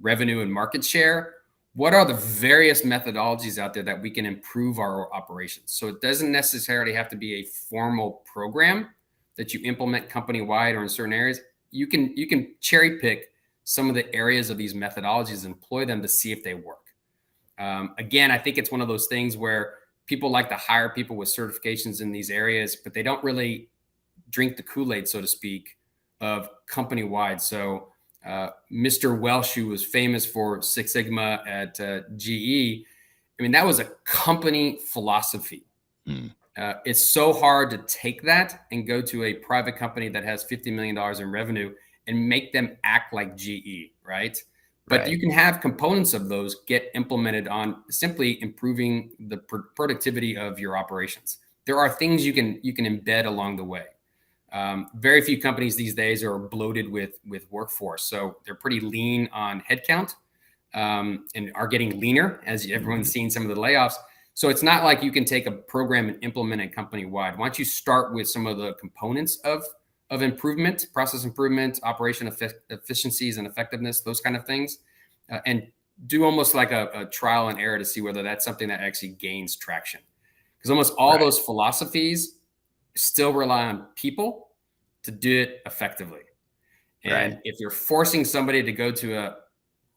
revenue and market share, what are the various methodologies out there that we can improve our operations? So it doesn't necessarily have to be a formal program that you implement company-wide or in certain areas. You can cherry pick some of the areas of these methodologies and employ them to see if they work. Again, I think it's one of those things where people like to hire people with certifications in these areas, but they don't really drink the Kool-Aid, so to speak, of company-wide. So Mr. Welsh, who was famous for Six Sigma at GE, I mean, that was a company philosophy. It's so hard to take that and go to a private company that has $50 million in revenue and make them act like GE, right? But you can have components of those get implemented on simply improving the productivity of your operations. There are things you can embed along the way. Very few companies these days are bloated with workforce, so they're pretty lean on headcount and are getting leaner as everyone's seen some of the layoffs. So it's not like you can take a program and implement it company-wide. Why don't you start with some of the components of improvement, process improvement, operation efficiencies and effectiveness, those kind of things, and do almost like a trial and error to see whether that's something that actually gains traction. Because almost all those philosophies still rely on people to do it effectively. And if you're forcing somebody to go to a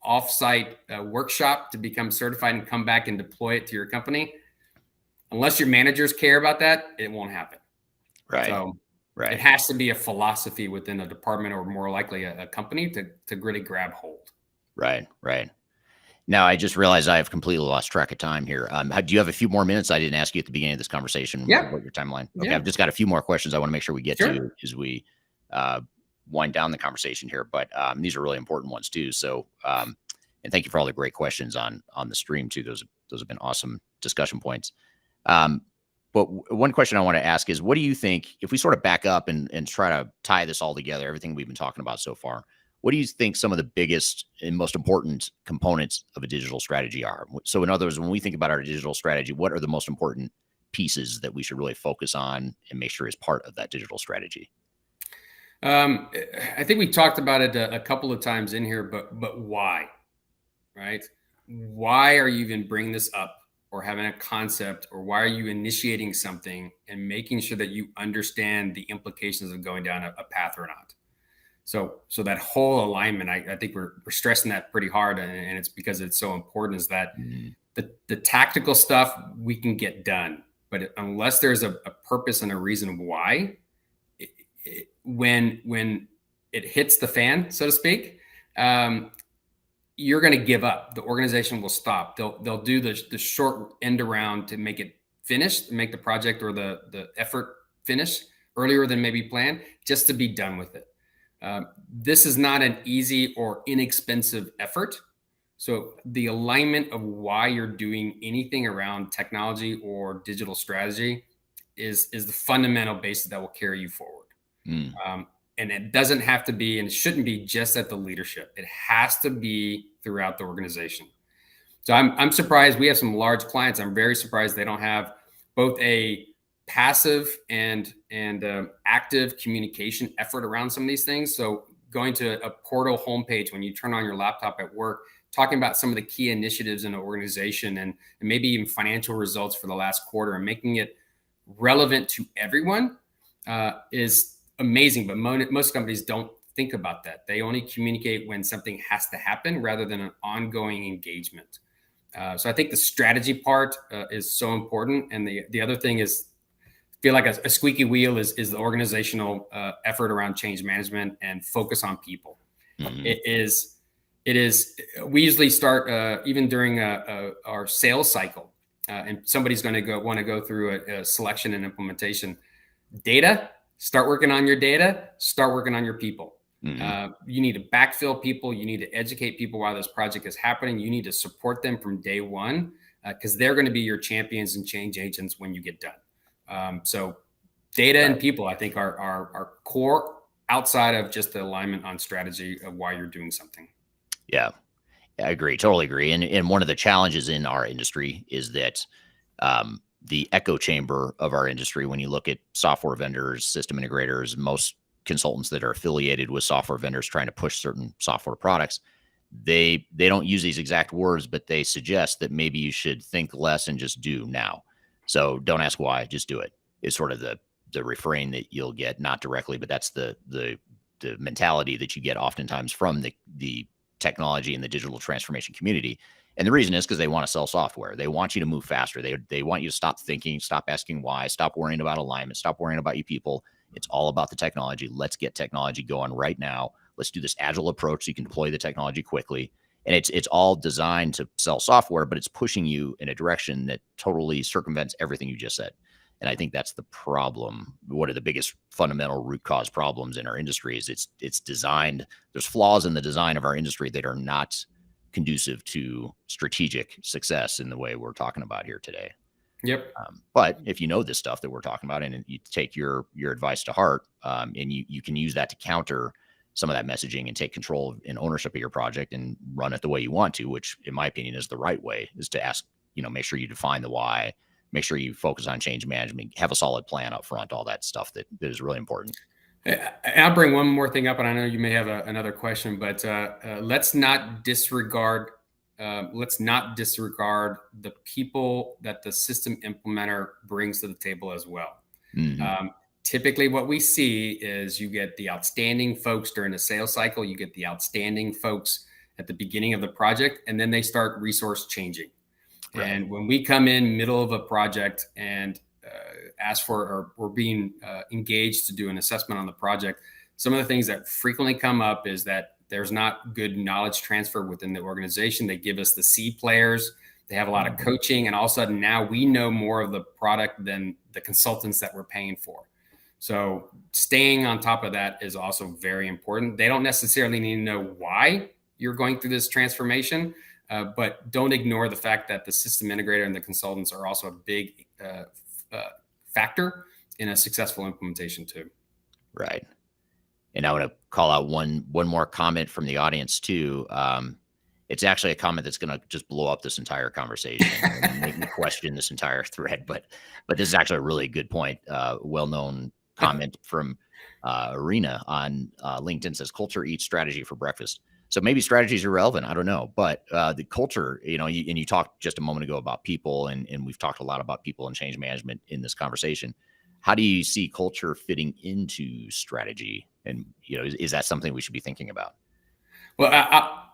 offsite workshop to become certified and come back and deploy it to your company, unless your managers care about that, it won't happen. So it has to be a philosophy within a department or more likely a company to really grab hold. Right. Now, I just realized I have completely lost track of time here. Do you have a few more minutes? I didn't ask you at the beginning of this conversation about your timeline. Okay, I've just got a few more questions I want to make sure we get to as we wind down the conversation here. But these are really important ones too. So, and thank you for all the great questions on the stream too. Those have been awesome discussion points. But one question I want to ask is, what do you think, if we sort of back up and try to tie this all together, everything we've been talking about so far, what do you think some of the biggest and most important components of a digital strategy are? So in other words, when we think about our digital strategy, what are the most important pieces that we should really focus on and make sure is part of that digital strategy? I think we talked about it a couple of times in here, but why, right? Why are you even bringing this up or having a concept, or why are you initiating something and making sure that you understand the implications of going down a path or not? So that whole alignment, I think we're stressing that pretty hard, and it's because it's so important, is that the tactical stuff we can get done, but unless there's a purpose and a reason why, when it hits the fan, so to speak, you're going to give up. The organization will stop. They'll do the short end around to make it finished, make the project or the effort finish earlier than maybe planned, just to be done with it. This is not an easy or inexpensive effort. So the alignment of why you're doing anything around technology or digital strategy is the fundamental basis that will carry you forward. And it doesn't have to be, and it shouldn't be just at the leadership. It has to be throughout the organization. So I'm surprised. We have some large clients. I'm very surprised they don't have both a passive and active communication effort around some of these things. So going to a portal homepage when you turn on your laptop at work, talking about some of the key initiatives in the organization and maybe even financial results for the last quarter, and making it relevant to everyone is amazing. But most companies don't think about that. They only communicate when something has to happen rather than an ongoing engagement. So I think the strategy part is so important. And the other thing is, feel like a squeaky wheel is the organizational effort around change management and focus on people. It is. We usually start even during our sales cycle, and somebody's going to want to go through a selection and implementation. Data. Start working on your data. Start working on your people. You need to backfill people. You need to educate people while this project is happening. You need to support them from day one, because they're going to be your champions and change agents when you get done. So data and people, I think, are core outside of just the alignment on strategy of why you're doing something. Yeah, I agree. Totally agree. And one of the challenges in our industry is that the echo chamber of our industry, when you look at software vendors, system integrators, most consultants that are affiliated with software vendors trying to push certain software products, they don't use these exact words, but they suggest that maybe you should think less and just do now. So don't ask why, just do it, is sort of the refrain that you'll get, not directly, but that's the mentality that you get oftentimes from the technology and the digital transformation community. And the reason is because they want to sell software. They want you to move faster. They want you to stop thinking, stop asking why, stop worrying about alignment, stop worrying about you people. It's all about the technology. Let's get technology going right now. Let's do this agile approach so you can deploy the technology quickly. And it's all designed to sell software, but it's pushing you in a direction that totally circumvents everything you just said. And I think that's the problem. One of the biggest fundamental root cause problems in our industry is it's designed. There's flaws in the design of our industry that are not conducive to strategic success in the way we're talking about here today. Yep. But if you know this stuff that we're talking about and you take your advice to heart, and you can use that to counter some of that messaging and take control and ownership of your project and run it the way you want to, which in my opinion is the right way, is to ask, make sure you define the why, make sure you focus on change management, have a solid plan up front, all that stuff that is really important. I'll bring one more thing up, and I know you may have another question, but let's not disregard the people that the system implementer brings to the table as well. Typically what we see is you get the outstanding folks during the sales cycle, you get the outstanding folks at the beginning of the project, and then they start resource changing. Right. And when we come in middle of a project and ask for or being engaged to do an assessment on the project, some of the things that frequently come up is that there's not good knowledge transfer within the organization. They give us the C players. They have a lot of coaching, and all of a sudden now we know more of the product than the consultants that we're paying for. So staying on top of that is also very important. They don't necessarily need to know why you're going through this transformation, but don't ignore the fact that the system integrator and the consultants are also a big factor in a successful implementation too. Right. And I want to call out one more comment from the audience too. it's actually a comment that's going to just blow up this entire conversation and make me question this entire thread. But this is actually a really good point. Well-known comment from Arena on LinkedIn says, culture eats strategy for breakfast. So maybe strategies are relevant. I don't know. But the culture, and you talked just a moment ago about people, and we've talked a lot about people and change management in this conversation. How do you see culture fitting into strategy? And, is that something we should be thinking about? Well,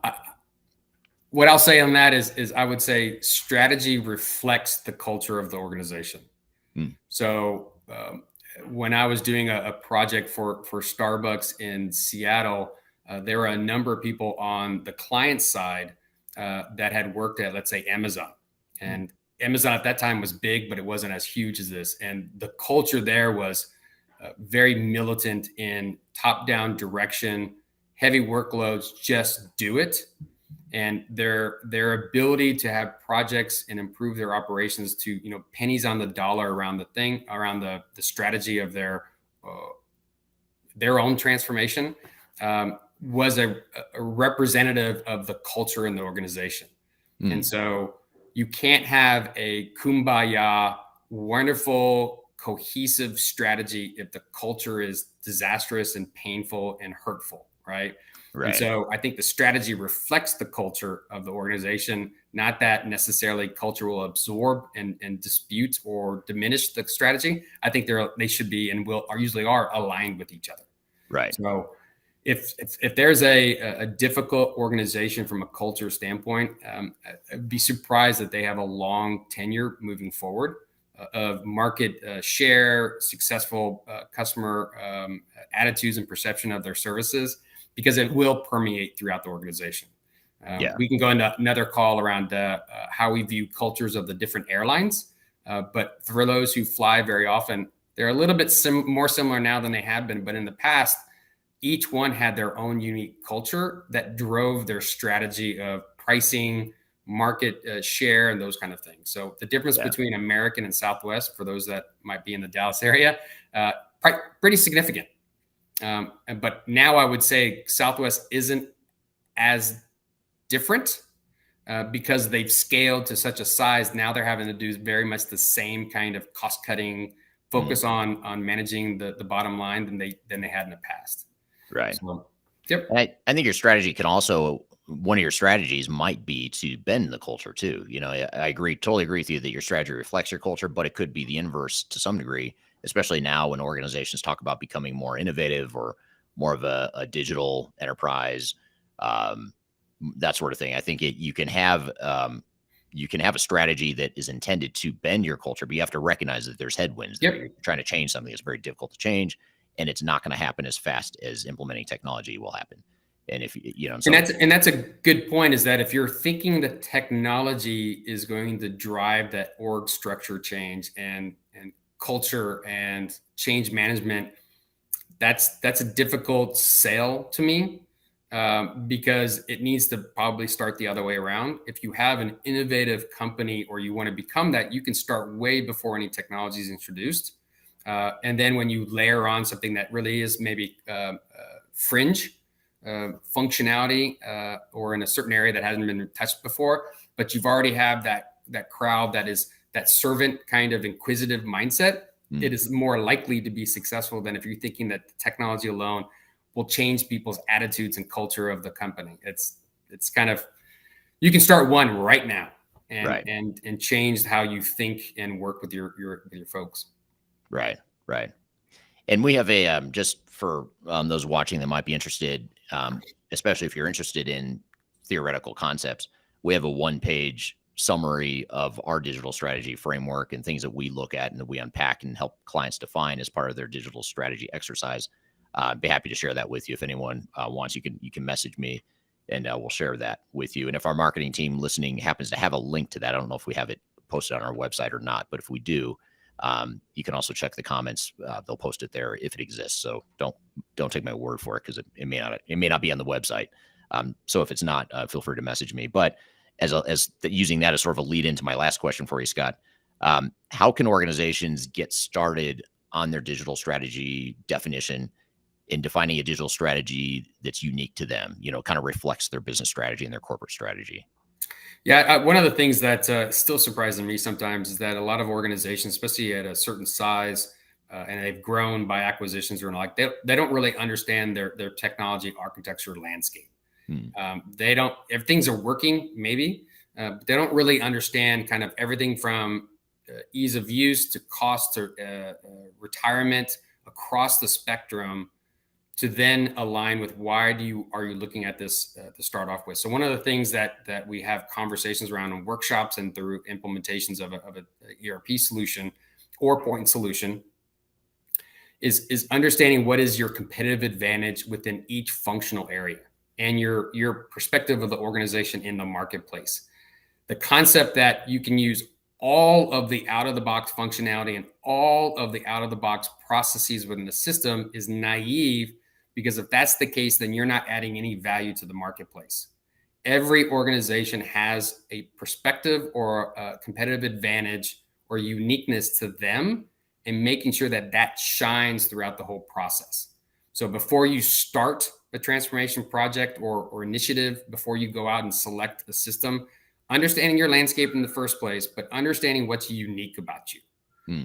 what I'll say on that is I would say strategy reflects the culture of the organization. So when I was doing a project for Starbucks in Seattle, there were a number of people on the client side that had worked at, let's say, Amazon. And Amazon at that time was big, but it wasn't as huge as this. And the culture there was very militant in top-down direction, heavy workloads, just do it. And their ability to have projects and improve their operations to, pennies on the dollar around the strategy of their own transformation was a representative of the culture in the organization. And so you can't have a kumbaya, wonderful, cohesive strategy if the culture is disastrous and painful and hurtful, right? And so I think the strategy reflects the culture of the organization, not that necessarily culture will absorb and dispute or diminish the strategy. I think they should be and usually are aligned with each other. Right. So if there's a difficult organization from a culture standpoint, I'd be surprised that they have a long tenure moving forward of market share, successful customer attitudes and perception of their services, because it will permeate throughout the organization. We can go into another call around how we view cultures of the different airlines. But for those who fly very often, they're a little bit more similar now than they have been. But in the past, each one had their own unique culture that drove their strategy of pricing, market share, and those kind of things. So the difference between American and Southwest, for those that might be in the Dallas area, pretty significant. But now I would say Southwest isn't as different because they've scaled to such a size. Now they're having to do very much the same kind of cost cutting focus on managing the bottom line than they had in the past. Right. So, yep. And I think your strategy can also, one of your strategies might be to bend the culture too. I totally agree with you that your strategy reflects your culture, but it could be the inverse to some degree, especially now when organizations talk about becoming more innovative or more of a digital enterprise, that sort of thing. I think you can have a strategy that is intended to bend your culture, but you have to recognize that there's headwinds. Yep. You're trying to change something that's very difficult to change, and it's not going to happen as fast as implementing technology will happen. And if and that's a good point, is that if you're thinking that technology is going to drive that org structure change and culture and change management, that's a difficult sale to me, because it needs to probably start the other way around. If you have an innovative company or you want to become that, you can start way before any technology is introduced. And then when you layer on something that really is maybe fringe functionality or in a certain area that hasn't been touched before, but you've already have that crowd that is that servant kind of inquisitive mindset, it is more likely to be successful than if you're thinking that the technology alone will change people's attitudes and culture of the company. It's kind of, you can start one right now and change how you think and work with your folks. Right. And we have a, just for those watching that might be interested, especially if you're interested in theoretical concepts, we have a 1-page summary of our digital strategy framework and things that we look at and that we unpack and help clients define as part of their digital strategy exercise. I'd be happy to share that with you. If anyone wants, you can message me and we'll share that with you. And if our marketing team listening happens to have a link to that, I don't know if we have it posted on our website or not, but if we do, you can also check the comments. They'll post it there if it exists. So don't take my word for it, because it may not be on the website. So if it's not, feel free to message me. But using that as sort of a lead into my last question for you, Scott, how can organizations get started on their digital strategy definition in defining a digital strategy that's unique to them, kind of reflects their business strategy and their corporate strategy? Yeah, one of the things that's still surprising me sometimes is that a lot of organizations, especially at a certain size, and they've grown by acquisitions or like, they don't really understand their technology architecture landscape. They don't, if things are working, maybe, but they don't really understand kind of everything from ease of use to cost to retirement across the spectrum, to then align with why are you looking at this to start off with. So one of the things that we have conversations around in workshops and through implementations of a ERP solution or point solution is understanding what is your competitive advantage within each functional area and your perspective of the organization in the marketplace. The concept that you can use all of the out-of-the-box functionality and all of the out-of-the-box processes within the system is naive, because if that's the case, then you're not adding any value to the marketplace. Every organization has a perspective or a competitive advantage or uniqueness to them, and making sure that that shines throughout the whole process. So before you start a transformation project or initiative, before you go out and select a system, understanding your landscape in the first place, but understanding what's unique about you.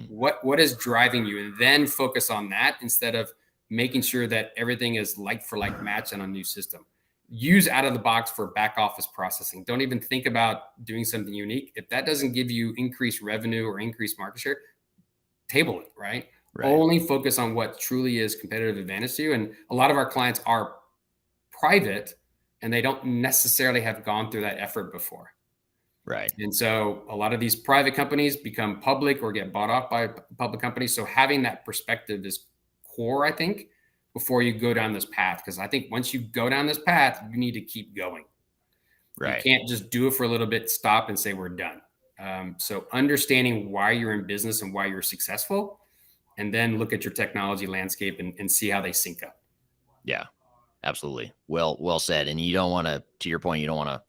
What is driving you, and then focus on that instead of making sure that everything is like for like match on a new system. Use out of the box for back office processing. Don't even think about doing something unique. If that doesn't give you increased revenue or increased market share, table it, right? Only focus on what truly is competitive advantage to you. And a lot of our clients are private and they don't necessarily have gone through that effort before. Right. And so a lot of these private companies become public or get bought off by public companies. So having that perspective is core, I think, before you go down this path. Because I think once you go down this path, you need to keep going. Right. You can't just do it for a little bit, stop and say we're done. So understanding why you're in business and why you're successful, and then look at your technology landscape and see how they sync up. Yeah, absolutely. Well said. And you don't want to your point, you don't want to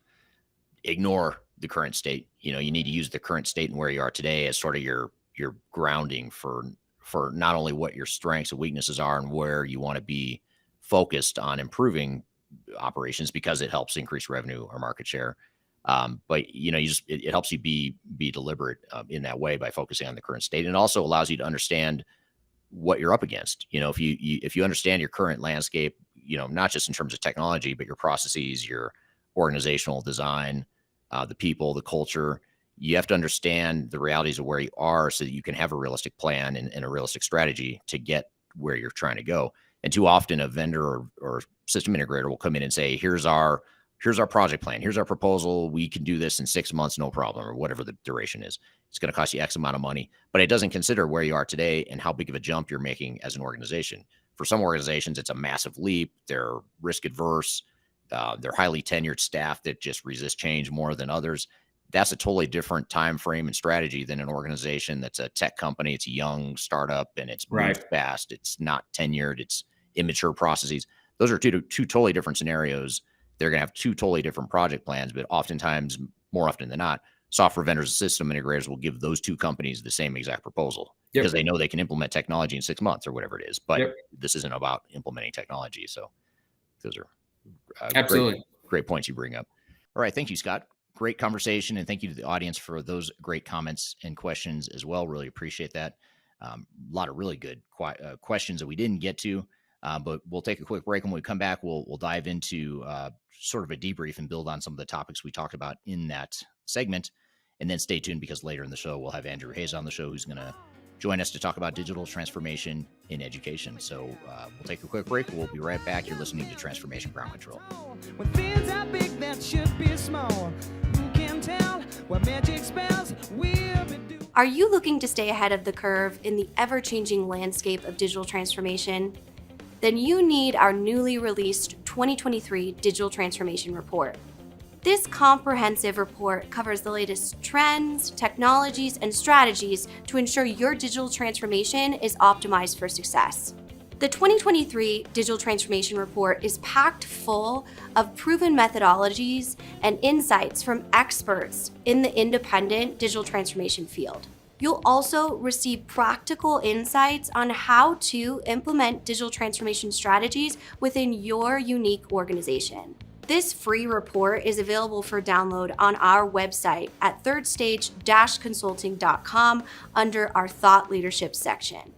ignore the current state. You need to use the current state and where you are today as sort of your grounding for not only what your strengths and weaknesses are and where you want to be focused on improving operations, because it helps increase revenue or market share. But it helps you be deliberate in that way by focusing on the current state. And it also allows you to understand what you're up against. If you understand your current landscape, not just in terms of technology, but your processes, your organizational design, the people, the culture, you have to understand the realities of where you are so that you can have a realistic plan and a realistic strategy to get where you're trying to go. And too often a vendor or system integrator will come in and say, here's our project plan. Here's our proposal. We can do this in 6 months, no problem, or whatever the duration is. It's going to cost you X amount of money, but it doesn't consider where you are today and how big of a jump you're making as an organization. For some organizations, it's a massive leap. They're risk adverse. They're highly tenured staff that just resist change more than others. That's a totally different time frame and strategy than an organization that's a tech company. It's a young startup and it's moved fast. It's not tenured. It's immature processes. Those are two totally different scenarios. They're going to have two totally different project plans, but oftentimes, more often than not, software vendors and system integrators will give those two companies the same exact proposal because they know they can implement technology in 6 months or whatever it is. But this isn't about implementing technology. So those are absolutely great points you bring up. All right. Thank you, Scott. Great conversation. And thank you to the audience for those great comments and questions as well. Really appreciate that. A lot of really good questions that we didn't get to. But we'll take a quick break. And when we come back, we'll dive into sort of a debrief and build on some of the topics we talked about in that segment. And then stay tuned, because later in the show, we'll have Andrew Hayes on the show, who's going to join us to talk about digital transformation in education. So we'll take a quick break. We'll be right back. You're listening to Transformation Ground Control. When things are big that should be small, who can tell what magic spells will be doing? Are you looking to stay ahead of the curve in the ever-changing landscape of digital transformation? Then you need our newly released 2023 Digital Transformation Report. This comprehensive report covers the latest trends, technologies, and strategies to ensure your digital transformation is optimized for success. The 2023 Digital Transformation Report is packed full of proven methodologies and insights from experts in the independent digital transformation field. You'll also receive practical insights on how to implement digital transformation strategies within your unique organization. This free report is available for download on our website at thirdstage-consulting.com under our Thought Leadership section.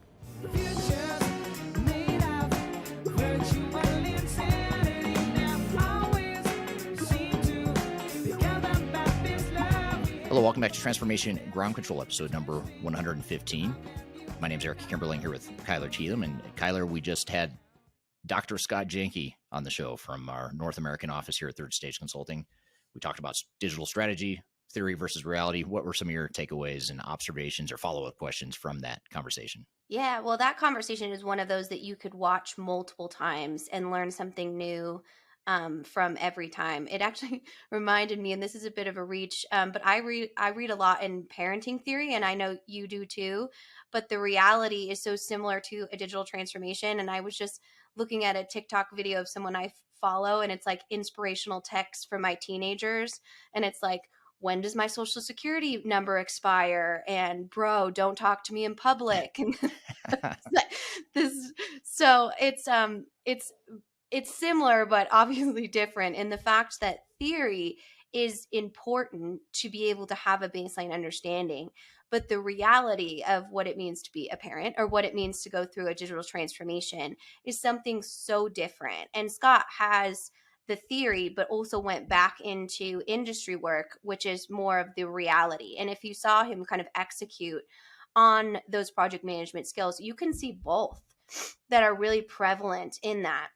Hello, welcome back to Transformation Ground Control, episode number 115. My name is Eric Kimberling here with Kyler Cheatham. And Kyler, we just had Dr. Scott Janke on the show from our North American office here at Third Stage Consulting. We talked about digital strategy, theory versus reality. What were some of your takeaways and observations or follow-up questions from that conversation? Yeah, well, that conversation is one of those that you could watch multiple times and learn something new from every time. It actually reminded me, and this is a bit of a reach, but I read a lot in parenting theory, and I know you do too. But the reality is so similar to a digital transformation. And I was just looking at a TikTok video of someone I follow, and it's like inspirational text for my teenagers, and it's like, when does my social security number expire? And bro, don't talk to me in public. And this, so it's similar, but obviously different in the fact that theory is important to be able to have a baseline understanding. But the reality of what it means to be a parent or what it means to go through a digital transformation is something so different. And Scott has the theory, but also went back into industry work, which is more of the reality. And if you saw him kind of execute on those project management skills, you can see both that are really prevalent in that.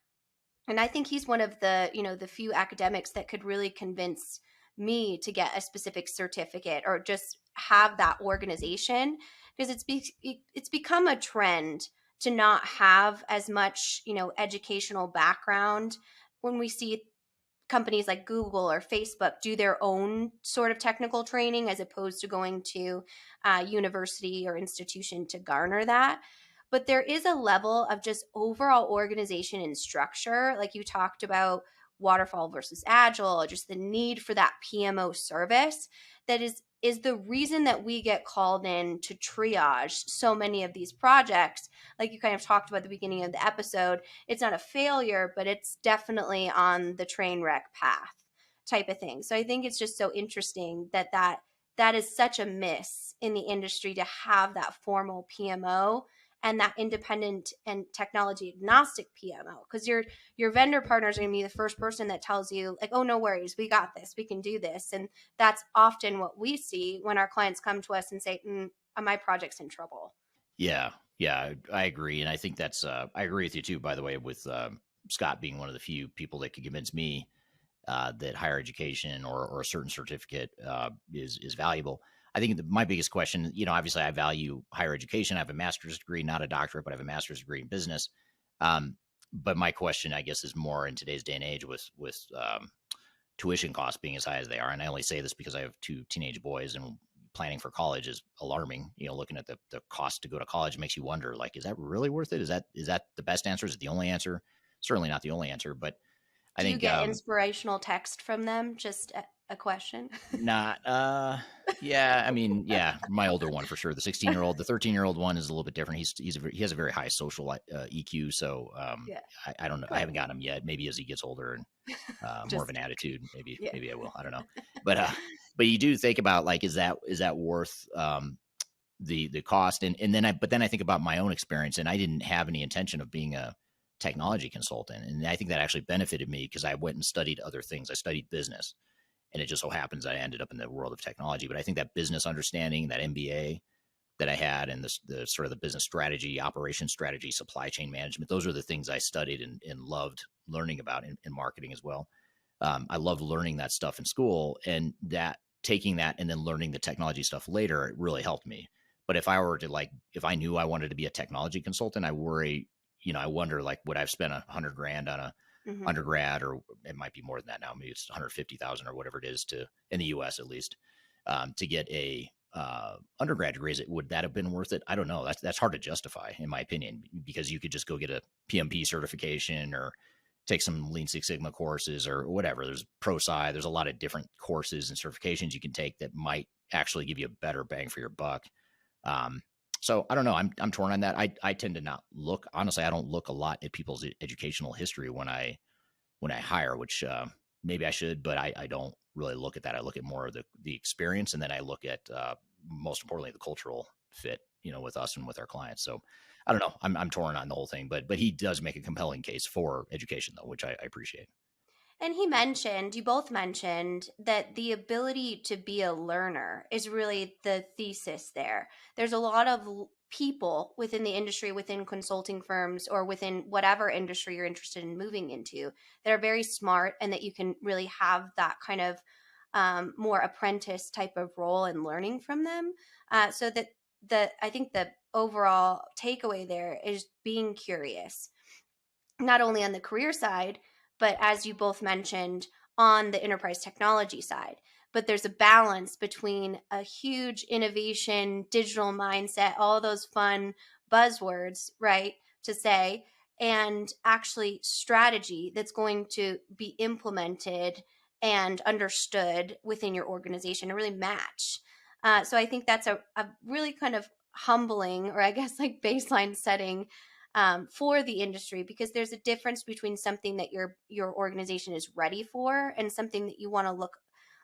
And I think he's one of the, the few academics that could really convince me to get a specific certificate or just have that organization, because it's become a trend to not have as much, educational background. When we see companies like Google or Facebook do their own sort of technical training as opposed to going to a university or institution to garner that. But there is a level of just overall organization and structure, like you talked about waterfall versus agile, just the need for that PMO service that is the reason that we get called in to triage so many of these projects. Like you kind of talked about at the beginning of the episode, it's not a failure, but it's definitely on the train wreck path type of thing. So I think it's just so interesting that is such a miss in the industry, to have that formal PMO and that independent and technology agnostic PMO, because your vendor partners are going to be the first person that tells you like, oh, no worries, we got this, we can do this. And that's often what we see when our clients come to us and say, my project's in trouble. Yeah, I agree. And I think that's, I agree with you too, by the way, with Scott being one of the few people that could convince me that higher education or a certain certificate is valuable. I think my biggest question, obviously I value higher education. I have a master's degree, not a doctorate, but I have a master's degree in business. But my question, I guess, is more in today's day and age with tuition costs being as high as they are. And I only say this because I have two teenage boys, and planning for college is alarming. Looking at the cost to go to college makes you wonder, like, is that really worth it? Is that the best answer? Is it the only answer? Certainly not the only answer, but I think you get inspirational text from them? Just a question. Yeah. I mean, yeah, my older one for sure. The 16-year-old, the 13-year-old one is a little bit different. He has a very high social EQ. So I don't know. I haven't gotten him yet. Maybe as he gets older and more of an attitude, maybe I will. I don't know. But you do think about, like, is that worth the cost? And then I think about my own experience, and I didn't have any intention of being a technology consultant. And I think that actually benefited me because I went and studied other things. I studied business, and it just so happens I ended up in the world of technology. But I think that business understanding, that MBA that I had, and the sort of the business strategy, operation strategy, supply chain management, those are the things I studied and loved learning about in marketing as well. I loved learning that stuff in school, and that taking that and then learning the technology stuff later, it really helped me. But if I were to if I knew I wanted to be a technology consultant, I wonder, like, would I've spent $100,000 on a undergrad, or it might be more than that now. Maybe it's 150,000 or whatever it is in the US at least, to get a undergrad degree. Would that have been worth it? I don't know. That's hard to justify, in my opinion, because you could just go get a PMP certification or take some Lean Six Sigma courses or whatever. There's ProSci. There's a lot of different courses and certifications you can take that might actually give you a better bang for your buck So I don't know. I'm torn on that. I tend to not look, honestly, I don't look a lot at people's educational history when I hire, which maybe I should, but I don't really look at that. I look at more of the experience, and then I look at most importantly the cultural fit, with us and with our clients. So I don't know. I'm torn on the whole thing, but he does make a compelling case for education though, which I appreciate. And you both mentioned that the ability to be a learner is really the thesis there. There's a lot of people within the industry, within consulting firms, or within whatever industry you're interested in moving into, that are very smart and that you can really have that kind of more apprentice type of role and learning from them. So that I think the overall takeaway there is being curious, not only on the career side, but as you both mentioned, on the enterprise technology side. But there's a balance between a huge innovation, digital mindset, all those fun buzzwords, right, to say, and actually strategy that's going to be implemented and understood within your organization to really match. So I think that's a really kind of humbling, or I guess like baseline setting for the industry, because there's a difference between something that your organization is ready for and something that you want to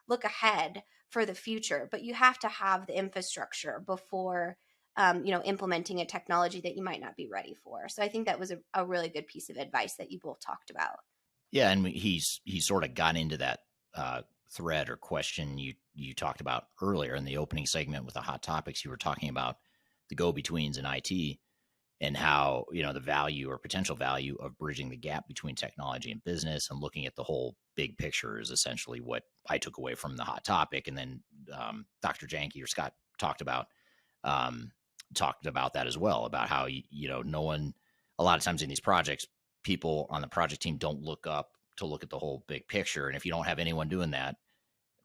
look ahead for the future. But you have to have the infrastructure before implementing a technology that you might not be ready for. So I think that was a really good piece of advice that you both talked about. Yeah, and he's sort of got into that thread or question you talked about earlier in the opening segment with the hot topics. You were talking about the go-betweens in IT, and how, the value or potential value of bridging the gap between technology and business, and looking at the whole big picture is essentially what I took away from the hot topic. And then Dr. Janke or Scott talked about that as well, about how, no one, a lot of times in these projects, people on the project team don't look up to look at the whole big picture. And if you don't have anyone doing that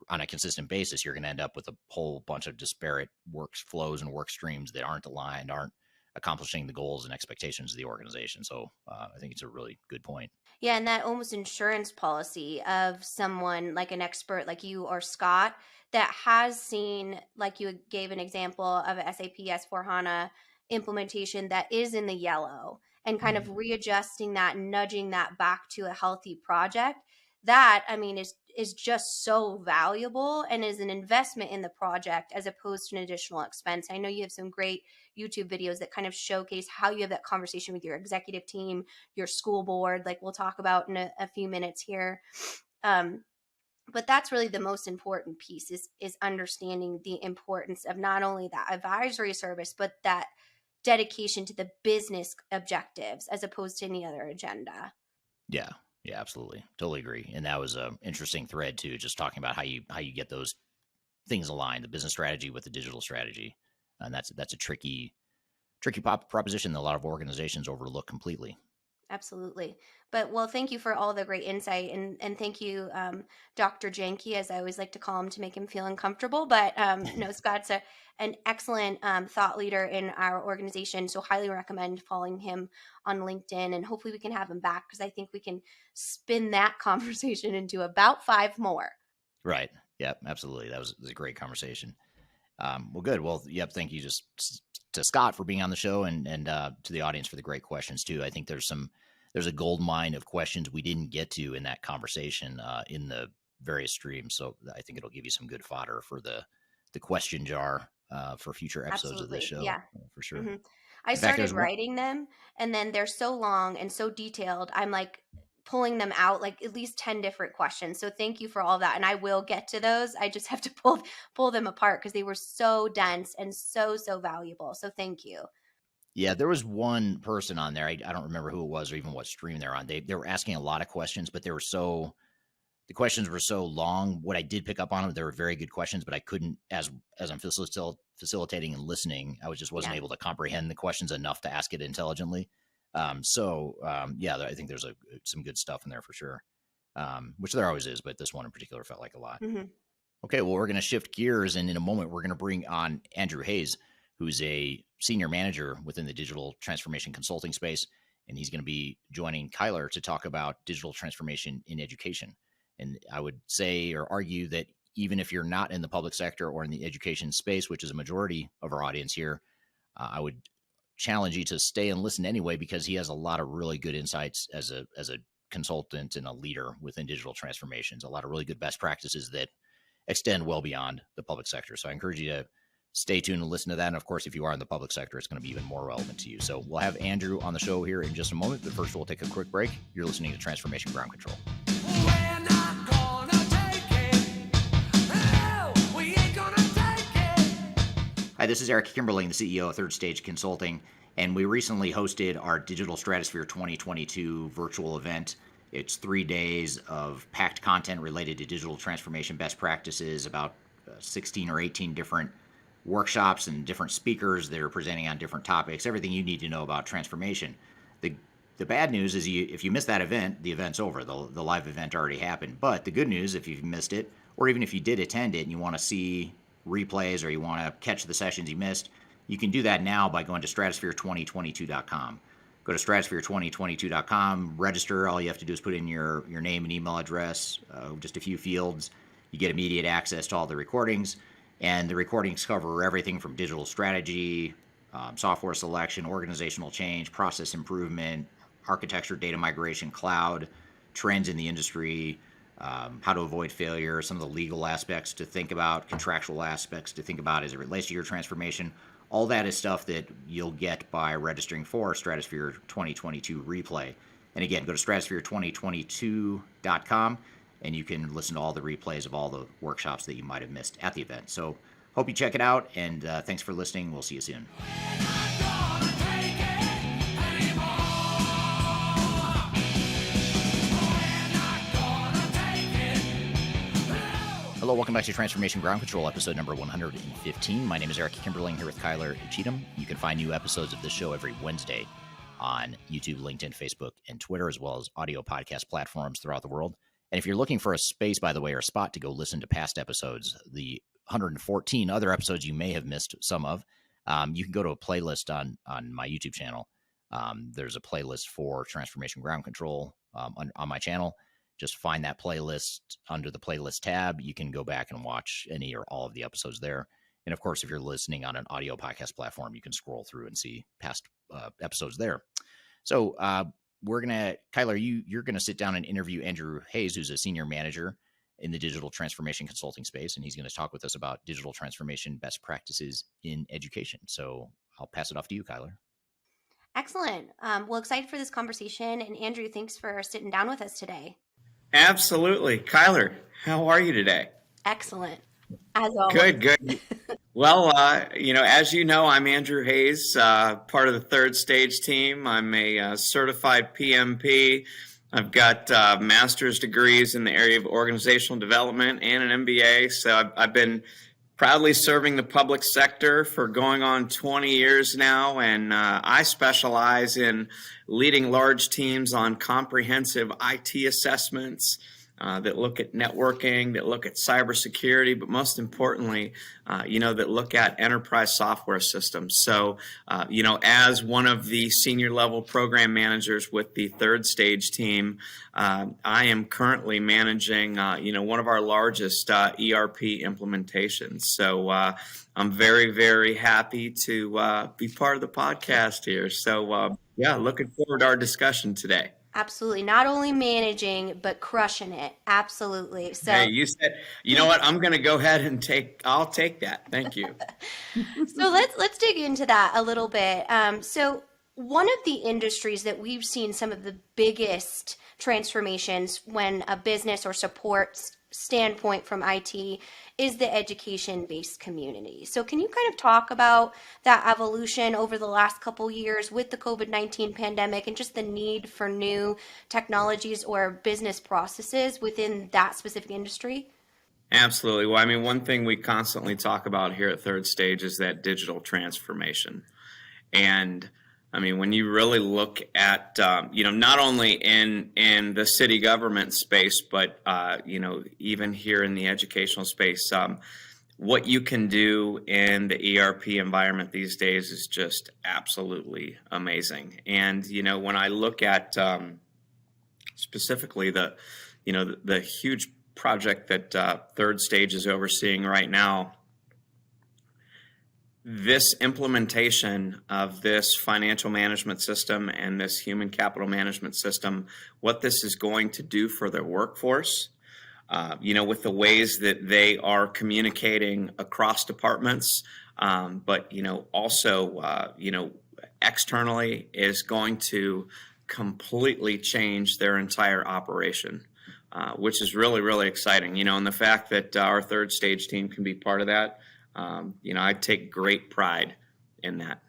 on a consistent basis, you're going to end up with a whole bunch of disparate workflows and work streams that aren't aligned, aren't accomplishing the goals and expectations of the organization. So I think it's a really good point. Yeah, and that almost insurance policy of someone like an expert like you or Scott that has seen, like you gave an example of a SAP S4HANA implementation that is in the yellow, and kind of readjusting that and nudging that back to a healthy project. That, I mean, is just so valuable and is an investment in the project as opposed to an additional expense. I know you have some great YouTube videos that kind of showcase how you have that conversation with your executive team, your school board, like we'll talk about in a few minutes here. But that's really the most important piece is understanding the importance of not only that advisory service, but that dedication to the business objectives as opposed to any other agenda. Yeah, absolutely. Totally agree. And that was an interesting thread too, just talking about how you get those things aligned, the business strategy with the digital strategy. And that's a tricky proposition that a lot of organizations overlook completely. Absolutely. But well, thank you for all the great insight, and thank you, Dr. Janke, as I always like to call him to make him feel uncomfortable. But Scott's an excellent thought leader in our organization, so highly recommend following him on LinkedIn, and hopefully we can have him back, because I think we can spin that conversation into about 5 more. Right. Yep. Absolutely. That was a great conversation. Well, good. Well, yep. Thank you just to Scott for being on the show, and to the audience for the great questions too. I think there's a gold mine of questions we didn't get to in that conversation in the various streams. So I think it'll give you some good fodder for the question jar for future episodes Absolutely. of this show. Yeah, for sure. Mm-hmm. I started writing them, and then they're so long and so detailed. I'm like pulling them out, like at least 10 different questions. So thank you for all that. And I will get to those. I just have to pull them apart because they were so dense and so valuable. So thank you. Yeah, there was one person on there. I don't remember who it was or even what stream they're on. They were asking a lot of questions, but the questions were so long. What I did pick up on them, they were very good questions, but I couldn't, as I'm facilitating and listening, I wasn't able to comprehend the questions enough to ask it intelligently. Yeah, I think there's some good stuff in there for sure, which there always is, but this one in particular felt like a lot. Mm-hmm. Okay, well, we're going to shift gears, and in a moment, we're going to bring on Andrew Hayes, who's a senior manager within the digital transformation consulting space, and he's going to be joining Kyler to talk about digital transformation in education. And I would say or argue that even if you're not in the public sector or in the education space, which is a majority of our audience here, I would challenge you to stay and listen anyway, because he has a lot of really good insights as a consultant and a leader within digital transformations, a lot of really good best practices that extend well beyond the public sector. So I encourage you to stay tuned and listen to that. And of course, if you are in the public sector, it's going to be even more relevant to you. So we'll have Andrew on the show here in just a moment, but first we'll take a quick break. You're listening to Transformation Ground Control. Hi, this is Eric Kimberling, the CEO of Third Stage Consulting, and we recently hosted our Digital Stratosphere 2022 virtual event. It's 3 days of packed content related to digital transformation best practices, about 16 or 18 different workshops and different speakers that are presenting on different topics, everything you need to know about transformation. The bad news is if you miss that event, the event's over. The live event already happened. But the good news, if you've missed it, or even if you did attend it and you want to see replays or you want to catch the sessions you missed, you can do that now by going to stratosphere2022.com. Go to stratosphere2022.com, register. All you have to do is put in your name and email address, just a few fields. You get immediate access to all the recordings, and the recordings cover everything from digital strategy, software selection, organizational change, process improvement, architecture, data migration, cloud, trends in the industry, how to avoid failure, some of the legal aspects to think about, contractual aspects to think about as it relates to your transformation. All that is stuff that you'll get by registering for Stratosphere 2022 replay. And again, go to stratosphere2022.com and you can listen to all the replays of all the workshops that you might have missed at the event. So hope you check it out, and thanks for listening. We'll see you soon. Hello, welcome back to Transformation Ground Control, episode number 115. My name is Eric Kimberling, here with Kyler Cheatham. You can find new episodes of this show every Wednesday on YouTube, LinkedIn, Facebook, and Twitter, as well as audio podcast platforms throughout the world. And if you're looking for a space, by the way, or a spot to go listen to past episodes, the 114 other episodes you may have missed some of, you can go to a playlist on my YouTube channel. There's a playlist for Transformation Ground Control on my channel. Just find that playlist under the playlist tab. You can go back and watch any or all of the episodes there. And of course, if you're listening on an audio podcast platform, you can scroll through and see past episodes there. So Kyler, you're going to sit down and interview Andrew Hayes, who's a senior manager in the digital transformation consulting space. And he's going to talk with us about digital transformation best practices in education. So I'll pass it off to you, Kyler. Excellent. Well, excited for this conversation. And Andrew, thanks for sitting down with us today. Absolutely. Kyler, how are you today? Excellent. As always. Good. Well, as you know, I'm Andrew Hayes, part of the Third Stage team. I'm a certified PMP. I've got master's degrees in the area of organizational development and an MBA. So I've been proudly serving the public sector for going on 20 years now, and I specialize in leading large teams on comprehensive IT assessments that look at networking, that look at cybersecurity, but most importantly, that look at enterprise software systems. So, as one of the senior level program managers with the Third Stage team, I am currently managing, one of our largest ERP implementations. So I'm very, very happy to be part of the podcast here. So, looking forward to our discussion today. Absolutely. Not only managing, but crushing it. Absolutely. So, hey, you said, you know what? I'm going to go ahead and I'll take that. Thank you. So let's dig into that a little bit. So one of the industries that we've seen some of the biggest transformations when a business or support standpoint from IT is the education-based community. So can you kind of talk about that evolution over the last couple years with the COVID-19 pandemic and just the need for new technologies or business processes within that specific industry? Absolutely. Well, I mean, one thing we constantly talk about here at Third Stage is that digital transformation. And I mean, when you really look at, not only in the city government space, but, even here in the educational space, what you can do in the ERP environment these days is just absolutely amazing. And, when I look at specifically the huge project that Third Stage is overseeing right now, this implementation of this financial management system and this human capital management system, what this is going to do for their workforce, with the ways that they are communicating across departments, but, also, externally, is going to completely change their entire operation, which is really, really exciting, and the fact that our Third Stage team can be part of that. I take great pride in that.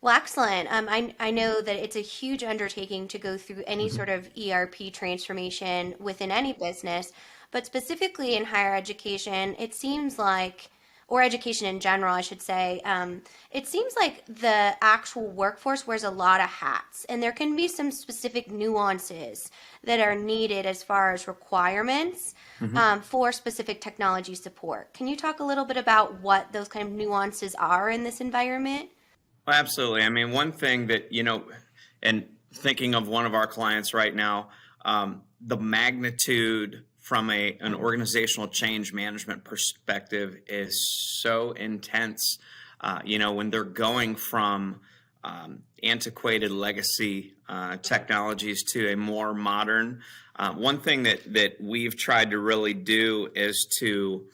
Well, excellent. I know that it's a huge undertaking to go through any sort of ERP transformation within any business, but specifically in higher education, it seems like, or education in general, I should say, it seems like the actual workforce wears a lot of hats, and there can be some specific nuances that are needed as far as requirements for specific technology support. Can you talk a little bit about what those kind of nuances are in this environment? Well, absolutely. I mean, one thing that, and thinking of one of our clients right now, the magnitude from an organizational change management perspective is so intense, when they're going from antiquated legacy technologies to a more modern. One thing that we've tried to really do is to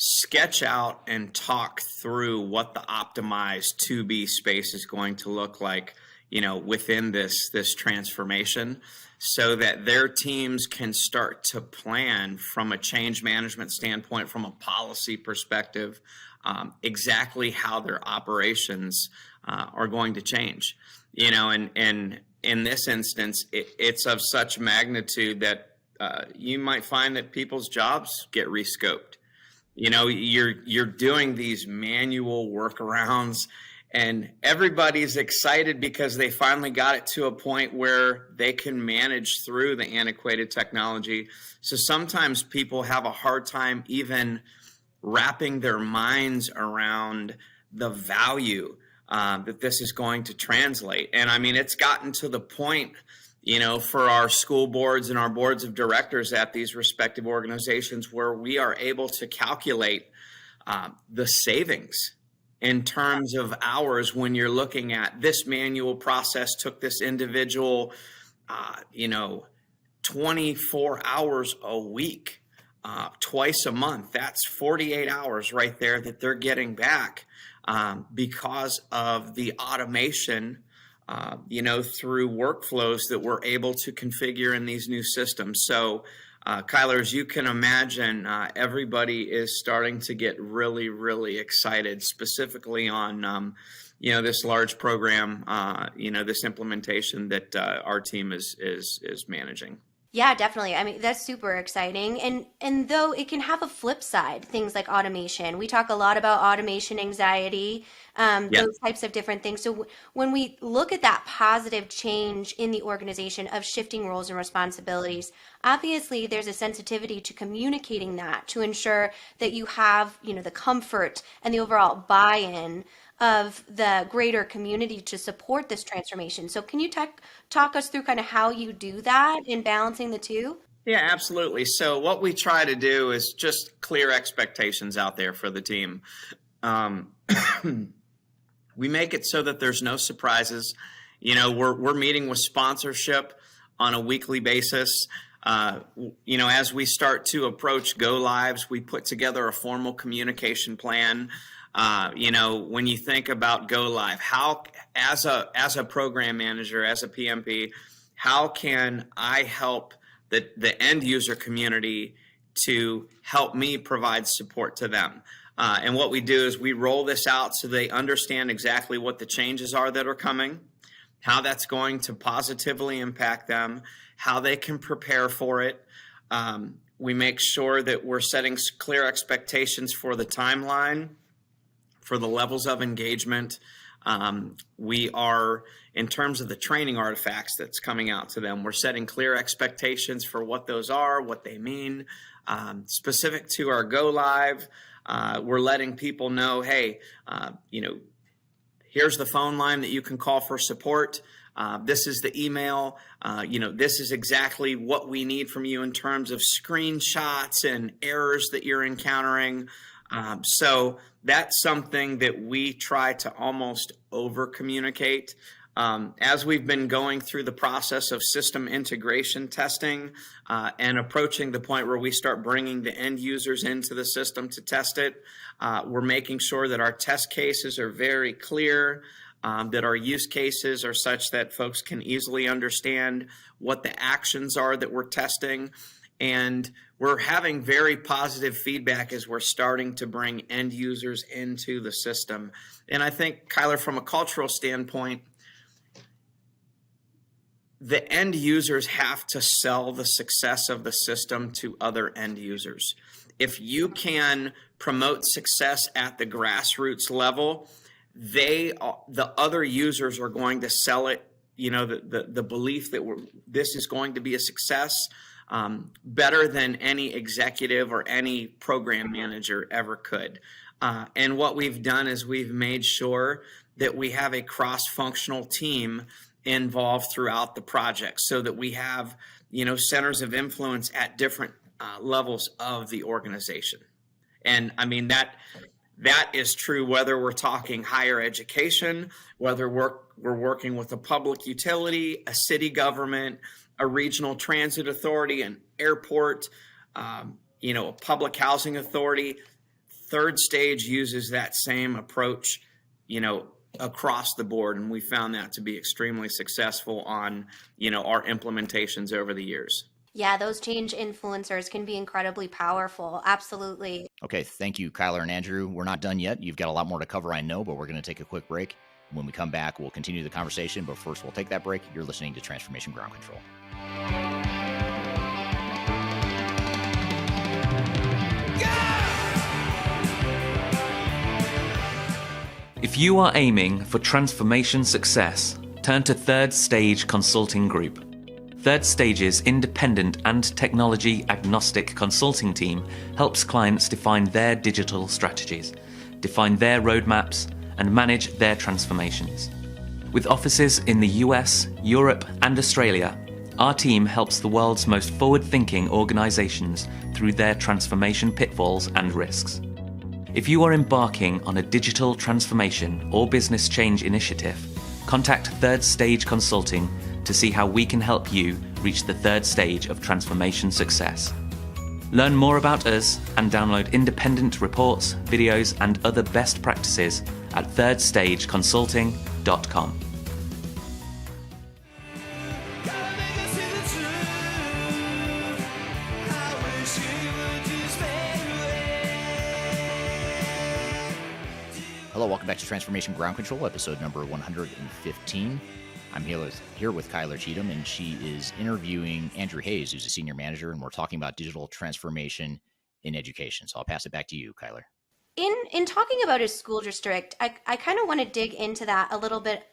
sketch out and talk through what the optimized 2B space is going to look like, within this transformation, so that their teams can start to plan from a change management standpoint, from a policy perspective, exactly how their operations are going to change. And in this instance, it's of such magnitude that you might find that people's jobs get rescoped. You're doing these manual workarounds, and everybody's excited because they finally got it to a point where they can manage through the antiquated technology. So sometimes people have a hard time even wrapping their minds around the value that this is going to translate. And I mean, it's gotten to the point, for our school boards and our boards of directors at these respective organizations, where we are able to calculate the savings in terms of hours when you're looking at this manual process took this individual, 24 hours a week, twice a month. That's 48 hours right there that they're getting back because of the automation, through workflows that we're able to configure in these new systems. So, Kyler, as you can imagine, everybody is starting to get really, really excited, specifically on, this large program, this implementation that our team is managing. Yeah, definitely. I mean, that's super exciting. And though it can have a flip side, things like automation. We talk a lot about automation anxiety, those types of different things. So when we look at that positive change in the organization of shifting roles and responsibilities, obviously there's a sensitivity to communicating that to ensure that you have, the comfort and the overall buy-in of the greater community to support this transformation. So can you talk us through kind of how you do that in balancing the two? Yeah, absolutely. So what we try to do is just clear expectations out there for the team. We make it so that there's no surprises. We're meeting with sponsorship on a weekly basis. As we start to approach go lives, we put together a formal communication plan. When you think about go live, how, as a program manager, as a PMP, how can I help the end user community to help me provide support to them? And what we do is we roll this out so they understand exactly what the changes are that are coming, how that's going to positively impact them, how they can prepare for it. We make sure that we're setting clear expectations for the timeline, for the levels of engagement. We are, in terms of the training artifacts that's coming out to them, we're setting clear expectations for what those are, what they mean. Specific to our go live, we're letting people know, hey, here's the phone line that you can call for support. This is the email. This is exactly what we need from you in terms of screenshots and errors that you're encountering. So that's something that we try to almost over communicate. As we've been going through the process of system integration testing and approaching the point where we start bringing the end users into the system to test it, we're making sure that our test cases are very clear, that our use cases are such that folks can easily understand what the actions are that we're testing. And we're having very positive feedback as we're starting to bring end users into the system. And I think, Kyler, from a cultural standpoint, the end users have to sell the success of the system to other end users. If you can promote success at the grassroots level, the other users are going to sell it, the belief that this is going to be a success better than any executive or any program manager ever could. And what we've done is we've made sure that we have a cross-functional team involved throughout the project so that we have, centers of influence at different levels of the organization. And I mean, that is true whether we're talking higher education, whether we're working with a public utility, a city government, a regional transit authority, an airport, a public housing authority. Third Stage uses that same approach, across the board, and we found that to be extremely successful on, our implementations over the years. Yeah, those change influencers can be incredibly powerful. Absolutely. Okay, thank you, Kyler and Andrew. We're not done yet. You've got a lot more to cover, I know, but we're going to take a quick break. When we come back, we'll continue the conversation, but first we'll take that break. You're listening to Transformation Ground Control. If you are aiming for transformation success, turn to Third Stage Consulting Group. Third Stage's independent and technology agnostic consulting team helps clients define their digital strategies, define their roadmaps, and manage their transformations. With offices in the US, Europe, and Australia, our team helps the world's most forward-thinking organizations through their transformation pitfalls and risks. If you are embarking on a digital transformation or business change initiative, contact Third Stage Consulting to see how we can help you reach the third stage of transformation success. Learn more about us and download independent reports, videos, and other best practices at thirdstageconsulting.com. Hello, welcome back to Transformation Ground Control, episode number 115. I'm here with Kyler Cheatham, and she is interviewing Andrew Hayes, who's a senior manager, and we're talking about digital transformation in education. So I'll pass it back to you, Kyler. In talking about a school district, I kind of want to dig into that a little bit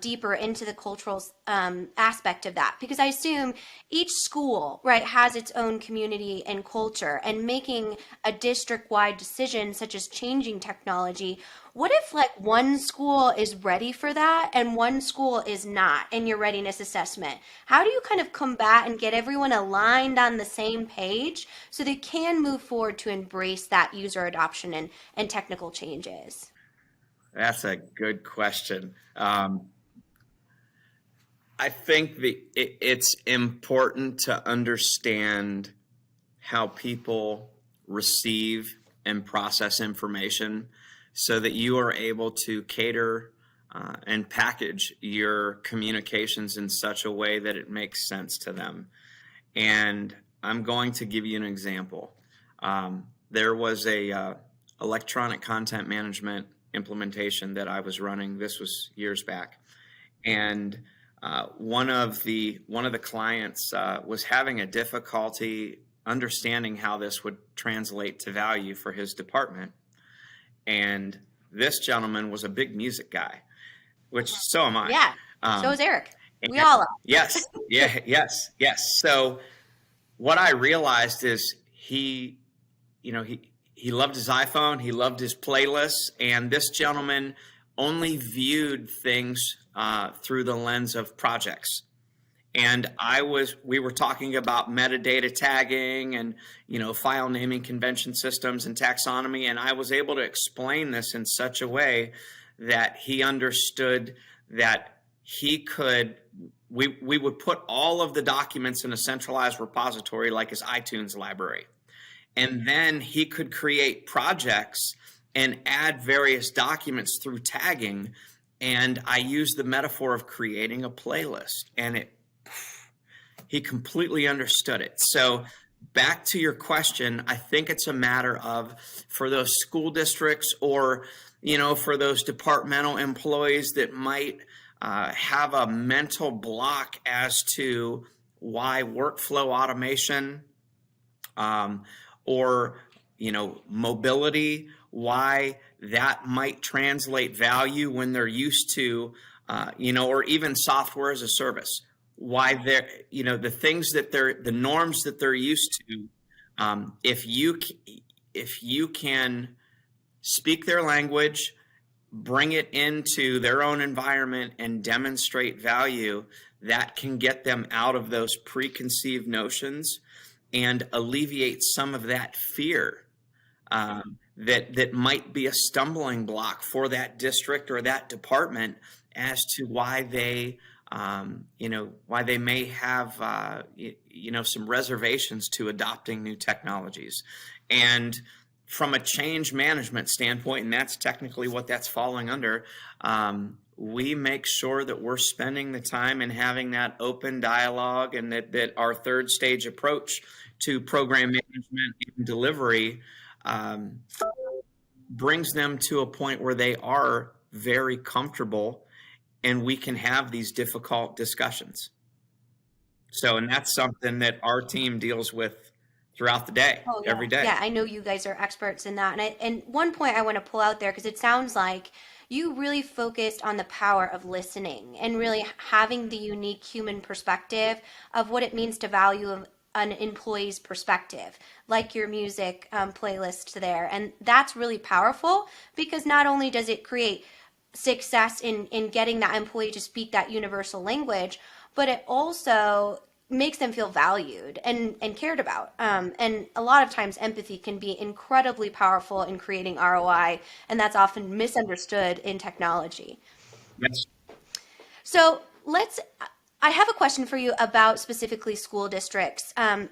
deeper into the cultural aspect of that, because I assume each school, right, has its own community and culture, and making a district-wide decision such as changing technology. What if one school is ready for that and one school is not in your readiness assessment? How do you kind of combat and get everyone aligned on the same page so they can move forward to embrace that user adoption and technical changes? That's a good question. I think it's important to understand how people receive and process information so that you are able to cater and package your communications in such a way that it makes sense to them. And I'm going to give you an example. There was a electronic content management implementation that I was running. This was years back, and one of the clients was having a difficulty understanding how this would translate to value for his department. And this gentleman was a big music guy, which so am I. Yeah, so is Eric. We all are. Yes, yes. So what I realized is he loved his iPhone, he loved his playlists, and this gentleman only viewed things through the lens of projects. And we were talking about metadata tagging and, file naming convention systems and taxonomy. And I was able to explain this in such a way that he understood that we would put all of the documents in a centralized repository like his iTunes library. And then he could create projects and add various documents through tagging. And I used the metaphor of creating a playlist, and he completely understood it. So back to your question, I think it's a matter of, for those school districts or, for those departmental employees that might have a mental block as to why workflow automation or, mobility, why that might translate value when they're used to, or even software as a service. Why they're, the things that the norms that they're used to, if you can speak their language, bring it into their own environment and demonstrate value, that can get them out of those preconceived notions and alleviate some of that fear that might be a stumbling block for that district or that department as to why they why they may have, some reservations to adopting new technologies. And from a change management standpoint, and that's technically what that's falling under, we make sure that we're spending the time and having that open dialogue, and that our third stage approach to program management and delivery brings them to a point where they are very comfortable and we can have these difficult discussions. So, and that's something that our team deals with throughout the day, every day. Yeah, I know you guys are experts in that. And one point I want to pull out there, because it sounds like you really focused on the power of listening and really having the unique human perspective of what it means to value an employee's perspective, like your music playlist there. And that's really powerful, because not only does it create success in getting that employee to speak that universal language, but it also makes them feel valued and cared about. And a lot of times empathy can be incredibly powerful in creating ROI, and that's often misunderstood in technology. Yes. So I have a question for you about specifically school districts. A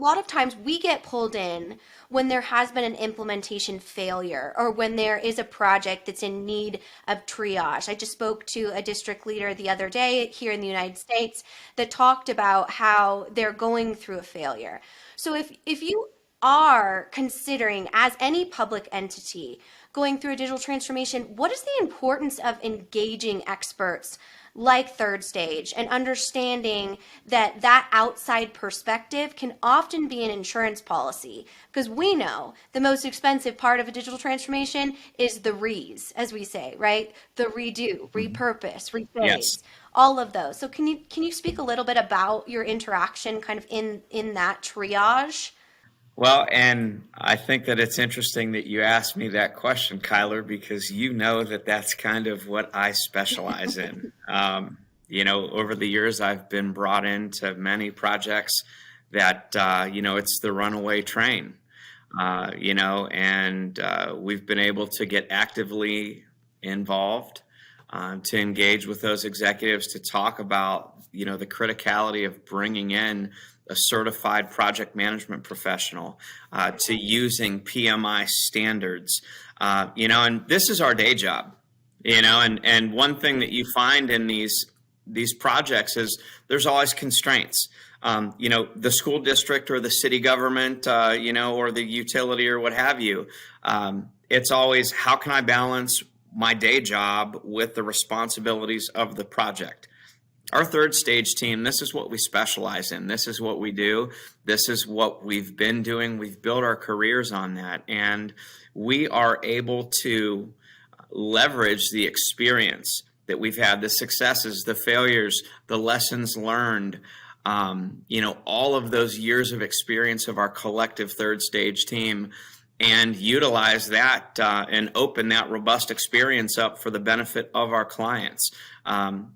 lot of times we get pulled in when there has been an implementation failure or when there is a project that's in need of triage. I just spoke to a district leader the other day here in the United States that talked about how they're going through a failure. So if you are considering, as any public entity, going through a digital transformation, what is the importance of engaging experts like Third Stage and understanding that outside perspective can often be an insurance policy? Because we know the most expensive part of a digital transformation is the re's, as we say, right? The redo, repurpose, rephase, yes. All of those. So can you speak a little bit about your interaction kind of in that triage? Well, and I think that it's interesting that you asked me that question, Kyler, because that's kind of what I specialize in. Over the years, I've been brought into many projects that, it's the runaway train, and we've been able to get actively involved, to engage with those executives to talk about, the criticality of bringing in a certified project management professional, to using PMI standards, and this is our day job, and one thing that you find in these projects is there's always constraints. The school district or the city government, or the utility or what have you, it's always, how can I balance my day job with the responsibilities of the project? Our Third Stage team, this is what we specialize in. This is what we do. This is what we've been doing. We've built our careers on that. And we are able to leverage the experience that we've had, the successes, the failures, the lessons learned, all of those years of experience of our collective Third Stage team, and utilize that and open that robust experience up for the benefit of our clients. On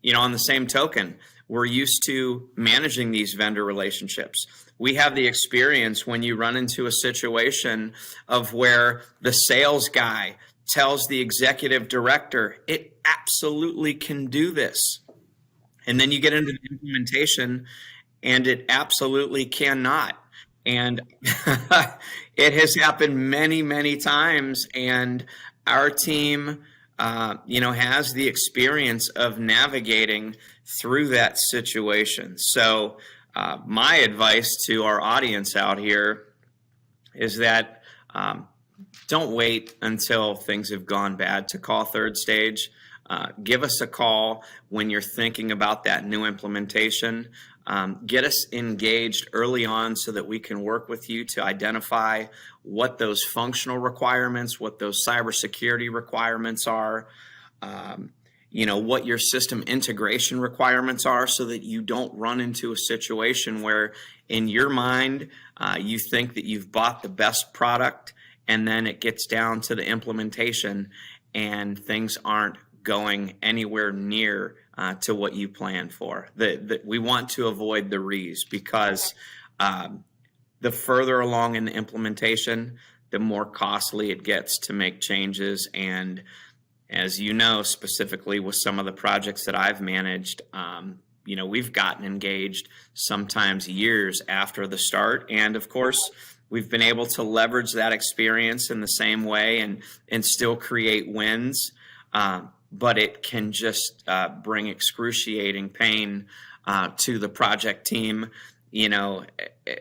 the same token, we're used to managing these vendor relationships. We have the experience when you run into a situation of where the sales guy tells the executive director, it absolutely can do this. And then you get into the implementation and it absolutely cannot. And it has happened many, many times. And our team, has the experience of navigating through that situation. So my advice to our audience out here is that don't wait until things have gone bad to call third stage. Give us a call when you're thinking about that new implementation. Get us engaged early on so that we can work with you to identify what those functional requirements, what those cybersecurity requirements are, what your system integration requirements are, so that you don't run into a situation where in your mind you think that you've bought the best product and then it gets down to the implementation and things aren't going anywhere near to what you planned for. We want to avoid the re's, because the further along in the implementation, the more costly it gets to make changes. And as you know, specifically with some of the projects that I've managed, we've gotten engaged sometimes years after the start. And of course, we've been able to leverage that experience in the same way and still create wins. But it can just bring excruciating pain to the project team,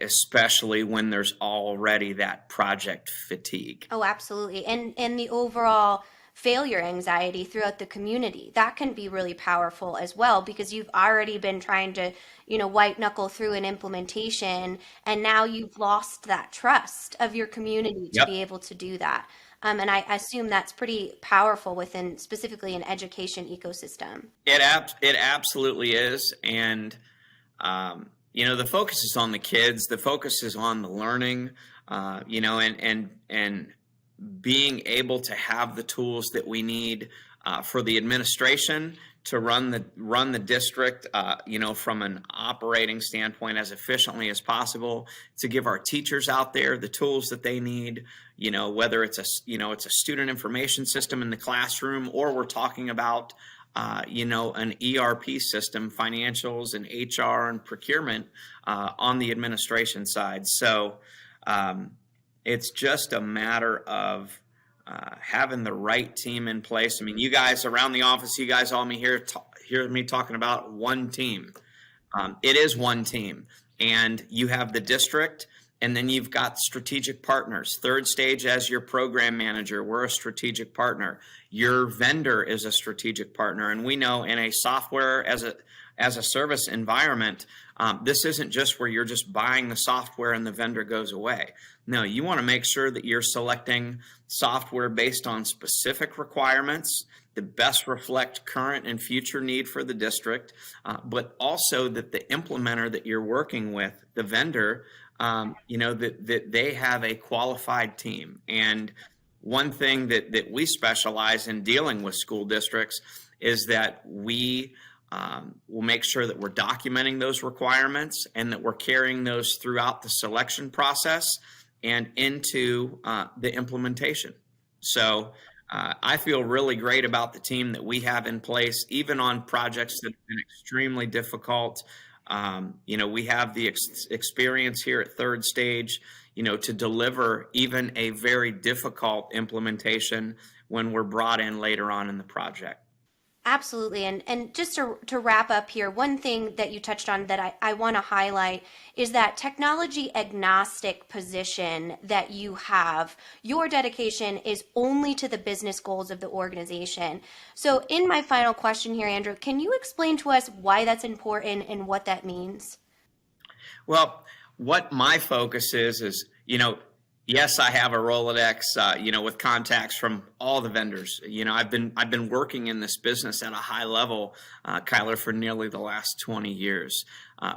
especially when there's already that project fatigue. Oh, absolutely. And the overall failure anxiety throughout the community, that can be really powerful as well, because you've already been trying to, white knuckle through an implementation, and now you've lost that trust of your community to be able to do that. And I assume that's pretty powerful within specifically an education ecosystem. It absolutely is. And, the focus is on the kids. The focus is on the learning, and being able to have the tools that we need for the administration to run the district, from an operating standpoint as efficiently as possible, to give our teachers out there the tools that they need, whether it's a student information system in the classroom, or we're talking about, an ERP system, financials and HR and procurement on the administration side. So it's just a matter of having the right team in place. I mean, you guys around the office, you guys all hear me talking about one team. It is one team, and you have the district, and then you've got strategic partners. Third Stage as your program manager, we're a strategic partner. Your vendor is a strategic partner, and we know in a software as a service environment, this isn't just where you're just buying the software and the vendor goes away. No, you want to make sure that you're selecting software based on specific requirements that best reflect current and future need for the district, but also that the implementer that you're working with, the vendor, that they have a qualified team. And one thing that we specialize in dealing with school districts is that we will make sure that we're documenting those requirements and that we're carrying those throughout the selection process and into the implementation. So I feel really great about the team that we have in place, even on projects that have been extremely difficult. We have the experience here at Third Stage, to deliver even a very difficult implementation when we're brought in later on in the project. Absolutely. And just to wrap up here, one thing that you touched on that I want to highlight is that technology agnostic position that you have. Your dedication is only to the business goals of the organization. So in my final question here, Andrew, can you explain to us why that's important and what that means? Well, what my focus is, yes, I have a Rolodex, with contacts from all the vendors. I've been working in this business at a high level, Kyler, for nearly the last 20 years.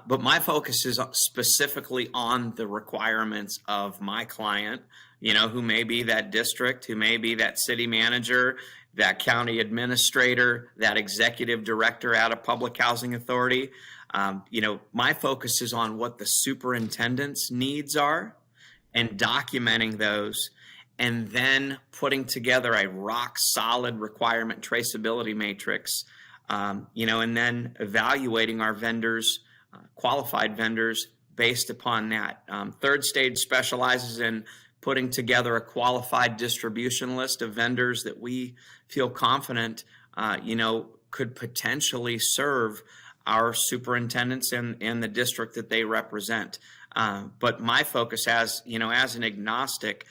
But my focus is specifically on the requirements of my client, who may be that district, who may be that city manager, that county administrator, that executive director at a public housing authority. My focus is on what the superintendent's needs are and documenting those, and then putting together a rock solid requirement traceability matrix, and then evaluating our vendors, qualified vendors, based upon that. Third stage specializes in putting together a qualified distribution list of vendors that we feel confident, could potentially serve our superintendents and the district that they represent. But my focus as an agnostic,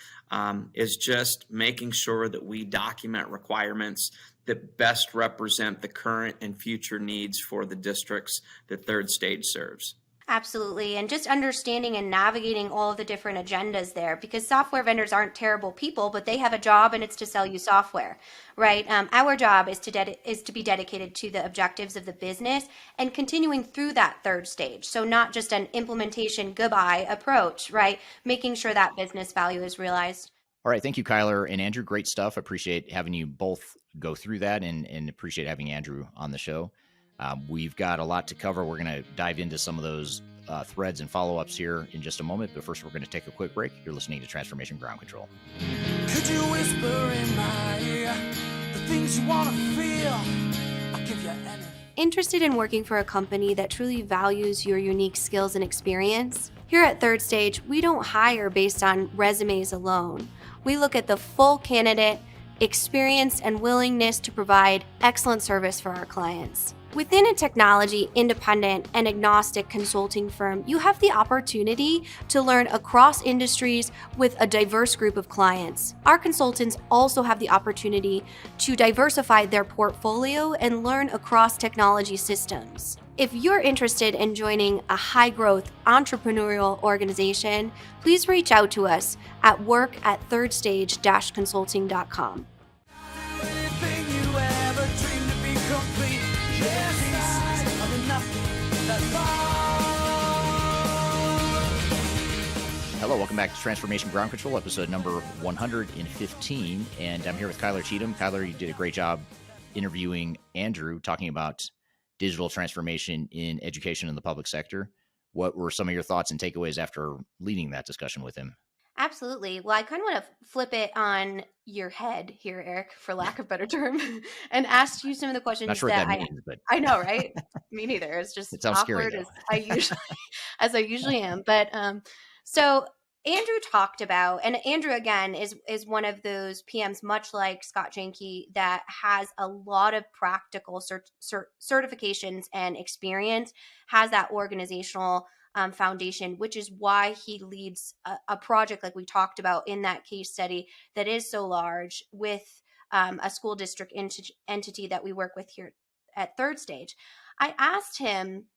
is just making sure that we document requirements that best represent the current and future needs for the districts that third stage serves. Absolutely. And just understanding and navigating all of the different agendas there, because software vendors aren't terrible people, but they have a job, and it's to sell you software, right? Our job is to be dedicated to the objectives of the business and continuing through that third stage. So not just an implementation goodbye approach, right? Making sure that business value is realized. All right. Thank you, Kyler and Andrew. Great stuff. Appreciate having you both go through that, and appreciate having Andrew on the show. We've got a lot to cover. We're going to dive into some of those threads and follow-ups here in just a moment. But first, we're going to take a quick break. You're listening to Transformation Ground Control. Could you whisper in my ear the things you want to feel? I'll give you anything. Interested in working for a company that truly values your unique skills and experience? Here at Third Stage, we don't hire based on resumes alone. We look at the full candidate, experience, and willingness to provide excellent service for our clients. Within a technology, independent, and agnostic consulting firm, you have the opportunity to learn across industries with a diverse group of clients. Our consultants also have the opportunity to diversify their portfolio and learn across technology systems. If you're interested in joining a high-growth entrepreneurial organization, please reach out to us at work@thirdstage-consulting.com. Anything you ever dreamed to be complete. Yes, I'm enough. That's all. Hello, welcome back to Transformation Ground Control, episode number 115. And I'm here with Kyler Cheatham. Kyler, you did a great job interviewing Andrew, talking about digital transformation in education in the public sector. What were some of your thoughts and takeaways after leading that discussion with him? Absolutely. Well, I kind of want to flip it on your head here, Eric, for lack of a better term, and ask you some of the questions Not sure that what that means, but I know, right? Me neither. It's just it sounds awkward scary, as I usually am. But so Andrew talked about, and Andrew again is one of those PMs, much like Scott Janke, that has a lot of practical certifications and experience, has that organizational foundation, which is why he leads a project like we talked about in that case study that is so large with a school district entity that we work with here at Third Stage. I asked him,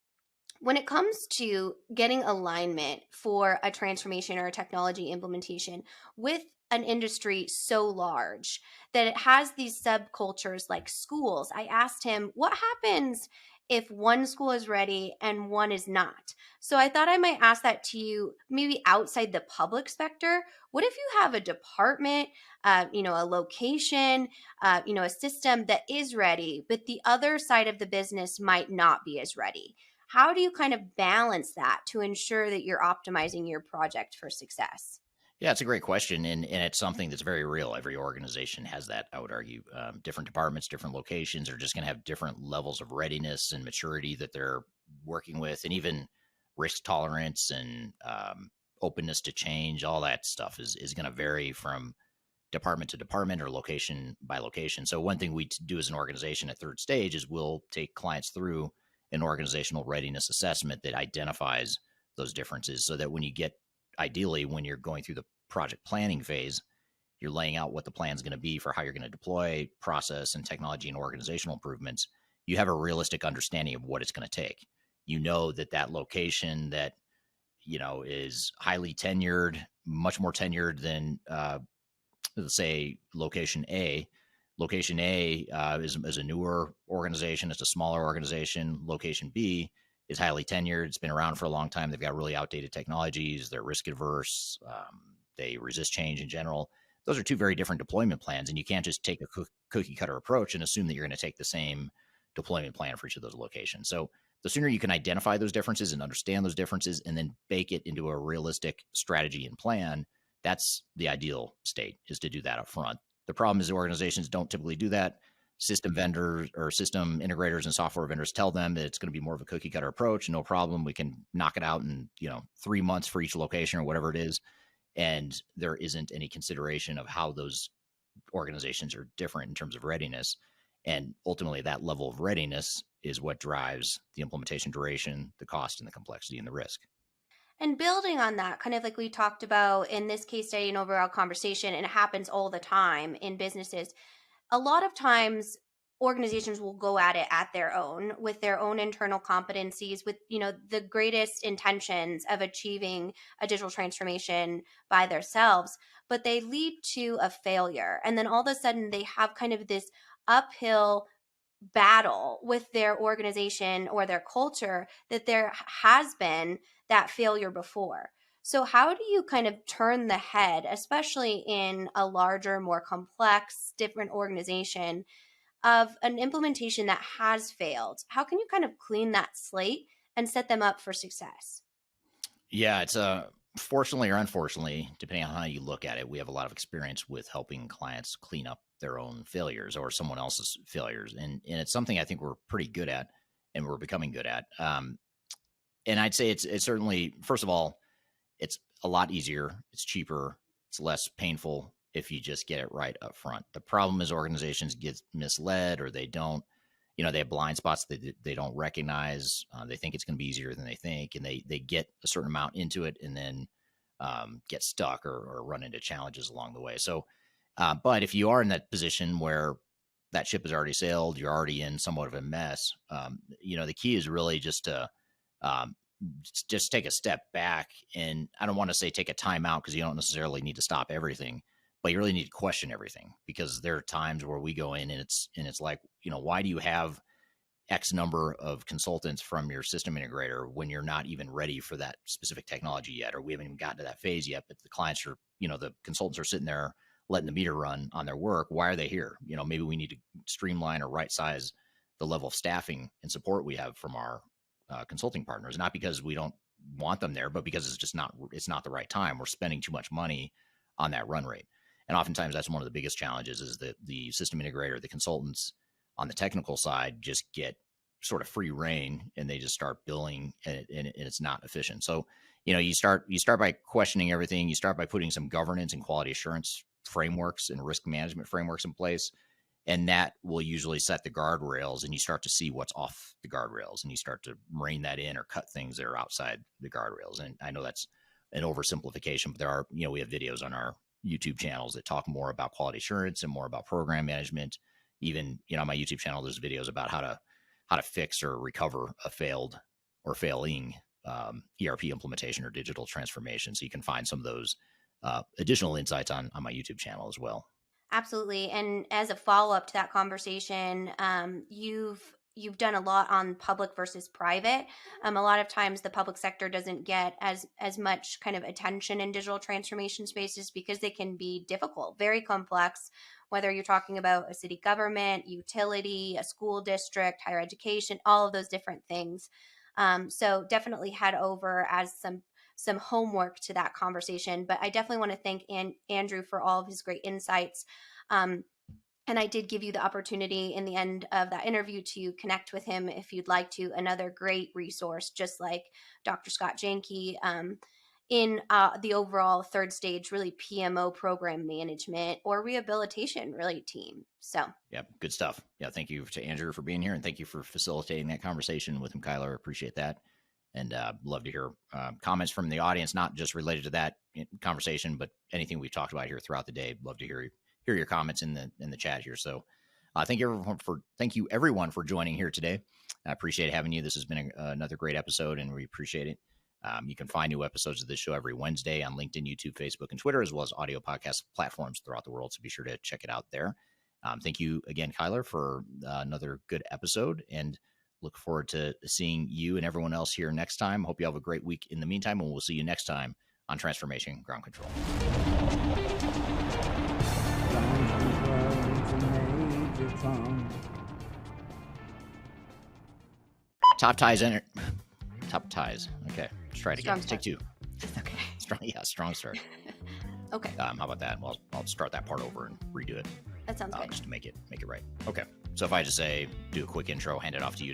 when it comes to getting alignment for a transformation or a technology implementation with an industry so large that it has these subcultures like schools, I asked him, what happens if one school is ready and one is not? So I thought I might ask that to you, maybe outside the public sector. What if you have a department, a location, a system that is ready, but the other side of the business might not be as ready? How do you kind of balance that to ensure that you're optimizing your project for success? Yeah, it's a great question, and it's something that's very real. Every organization has that, I would argue. Different departments, different locations are just going to have different levels of readiness and maturity that they're working with, and even risk tolerance and openness to change. All that stuff is going to vary from department to department or location by location. So one thing we do as an organization at Third Stage is we'll take clients through an organizational readiness assessment that identifies those differences, so that when you're going through the project planning phase, you're laying out what the plan is going to be for how you're going to deploy process and technology and organizational improvements. You have a realistic understanding of what it's going to take. You know that location that, is highly tenured, much more tenured than, let's say, location A. Location A is a newer organization. It's a smaller organization. Location B is highly tenured. It's been around for a long time. They've got really outdated technologies. They're risk adverse. they resist change in general. Those are two very different deployment plans, and you can't just take a cookie cutter approach and assume that you're going to take the same deployment plan for each of those locations. So the sooner you can identify those differences and understand those differences and then bake it into a realistic strategy and plan, that's the ideal state, is to do that up front. The problem is organizations don't typically do that. System vendors or system integrators and software vendors tell them that it's going to be more of a cookie cutter approach. No problem. We can knock it out in 3 months for each location or whatever it is. And there isn't any consideration of how those organizations are different in terms of readiness. And ultimately, that level of readiness is what drives the implementation duration, the cost, and the complexity and the risk. And building on that, kind of like we talked about in this case study and overall conversation, and it happens all the time in businesses, a lot of times organizations will go at it at their own, with their own internal competencies, with the greatest intentions of achieving a digital transformation by themselves, but they lead to a failure. And then all of a sudden they have kind of this uphill battle with their organization or their culture that there has been that failure before. So how do you kind of turn the head, especially in a larger, more complex, different organization, of an implementation that has failed? How can you kind of clean that slate and set them up for success? Yeah, it's fortunately or unfortunately, depending on how you look at it, we have a lot of experience with helping clients clean up their own failures or someone else's failures. And it's something I think we're pretty good at and we're becoming good at. And I'd say it's certainly, first of all, it's a lot easier, it's cheaper, it's less painful if you just get it right up front. The problem is organizations get misled, or they don't, they have blind spots that they don't recognize. They think it's going to be easier than they think, and they get a certain amount into it and then get stuck or run into challenges along the way. So, but if you are in that position where that ship has already sailed, you're already in somewhat of a mess, the key is really just to just take a step back. And I don't want to say take a time out, because you don't necessarily need to stop everything, but you really need to question everything, because there are times where we go in and it's like, why do you have X number of consultants from your system integrator when you're not even ready for that specific technology yet, or we haven't even gotten to that phase yet, but the clients are, the consultants are sitting there letting the meter run on their work. Why are they here? Maybe we need to streamline or right size the level of staffing and support we have from our consulting partners, not because we don't want them there, but because it's not the right time. We're spending too much money on that run rate. And oftentimes that's one of the biggest challenges, is that the system integrator, the consultants on the technical side, just get sort of free reign and they just start billing, and it's not efficient. So, you start by questioning everything. You start by putting some governance and quality assurance frameworks and risk management frameworks in place. And that will usually set the guardrails, and you start to see what's off the guardrails, and you start to rein that in or cut things that are outside the guardrails. And I know that's an oversimplification, but there are, we have videos on our YouTube channels that talk more about quality assurance and more about program management. Even, on my YouTube channel, there's videos about how to fix or recover a failed or failing ERP implementation or digital transformation. So you can find some of those additional insights on my YouTube channel as well. Absolutely. And as a follow-up to that conversation, you've done a lot on public versus private. A lot of times the public sector doesn't get as much kind of attention in digital transformation spaces because they can be difficult, very complex, whether you're talking about a city government, utility, a school district, higher education, all of those different things. So definitely head over as some homework to that conversation. But I definitely want to thank Andrew for all of his great insights. And I did give you the opportunity in the end of that interview to connect with him if you'd like to. Another great resource, just like Dr. Scott Janke, in the overall third stage, really PMO program management or rehabilitation really team. So yeah, good stuff. Yeah, thank you to Andrew for being here, and thank you for facilitating that conversation with him, Kyler. Appreciate that. And love to hear comments from the audience, not just related to that conversation, but anything we've talked about here throughout the day. Love to hear your comments in the chat here. So thank you everyone for joining here today. I appreciate having you. This has been another great episode, and we appreciate it. You can find new episodes of this show every Wednesday on LinkedIn, YouTube, Facebook, and Twitter, as well as audio podcast platforms throughout the world. So be sure to check it out there. Thank you again, Kyler, for another good episode, and look forward to seeing you and everyone else here next time. Hope you have a great week in the meantime, and we'll see you next time on Transformation Ground Control. Top ties. Okay, let's try it again. Take two. Okay. Strong start. Okay. How about that? Well, I'll start that part over and redo it. That sounds good. Just to make it right. Okay. So if I just say, do a quick intro, hand it off to you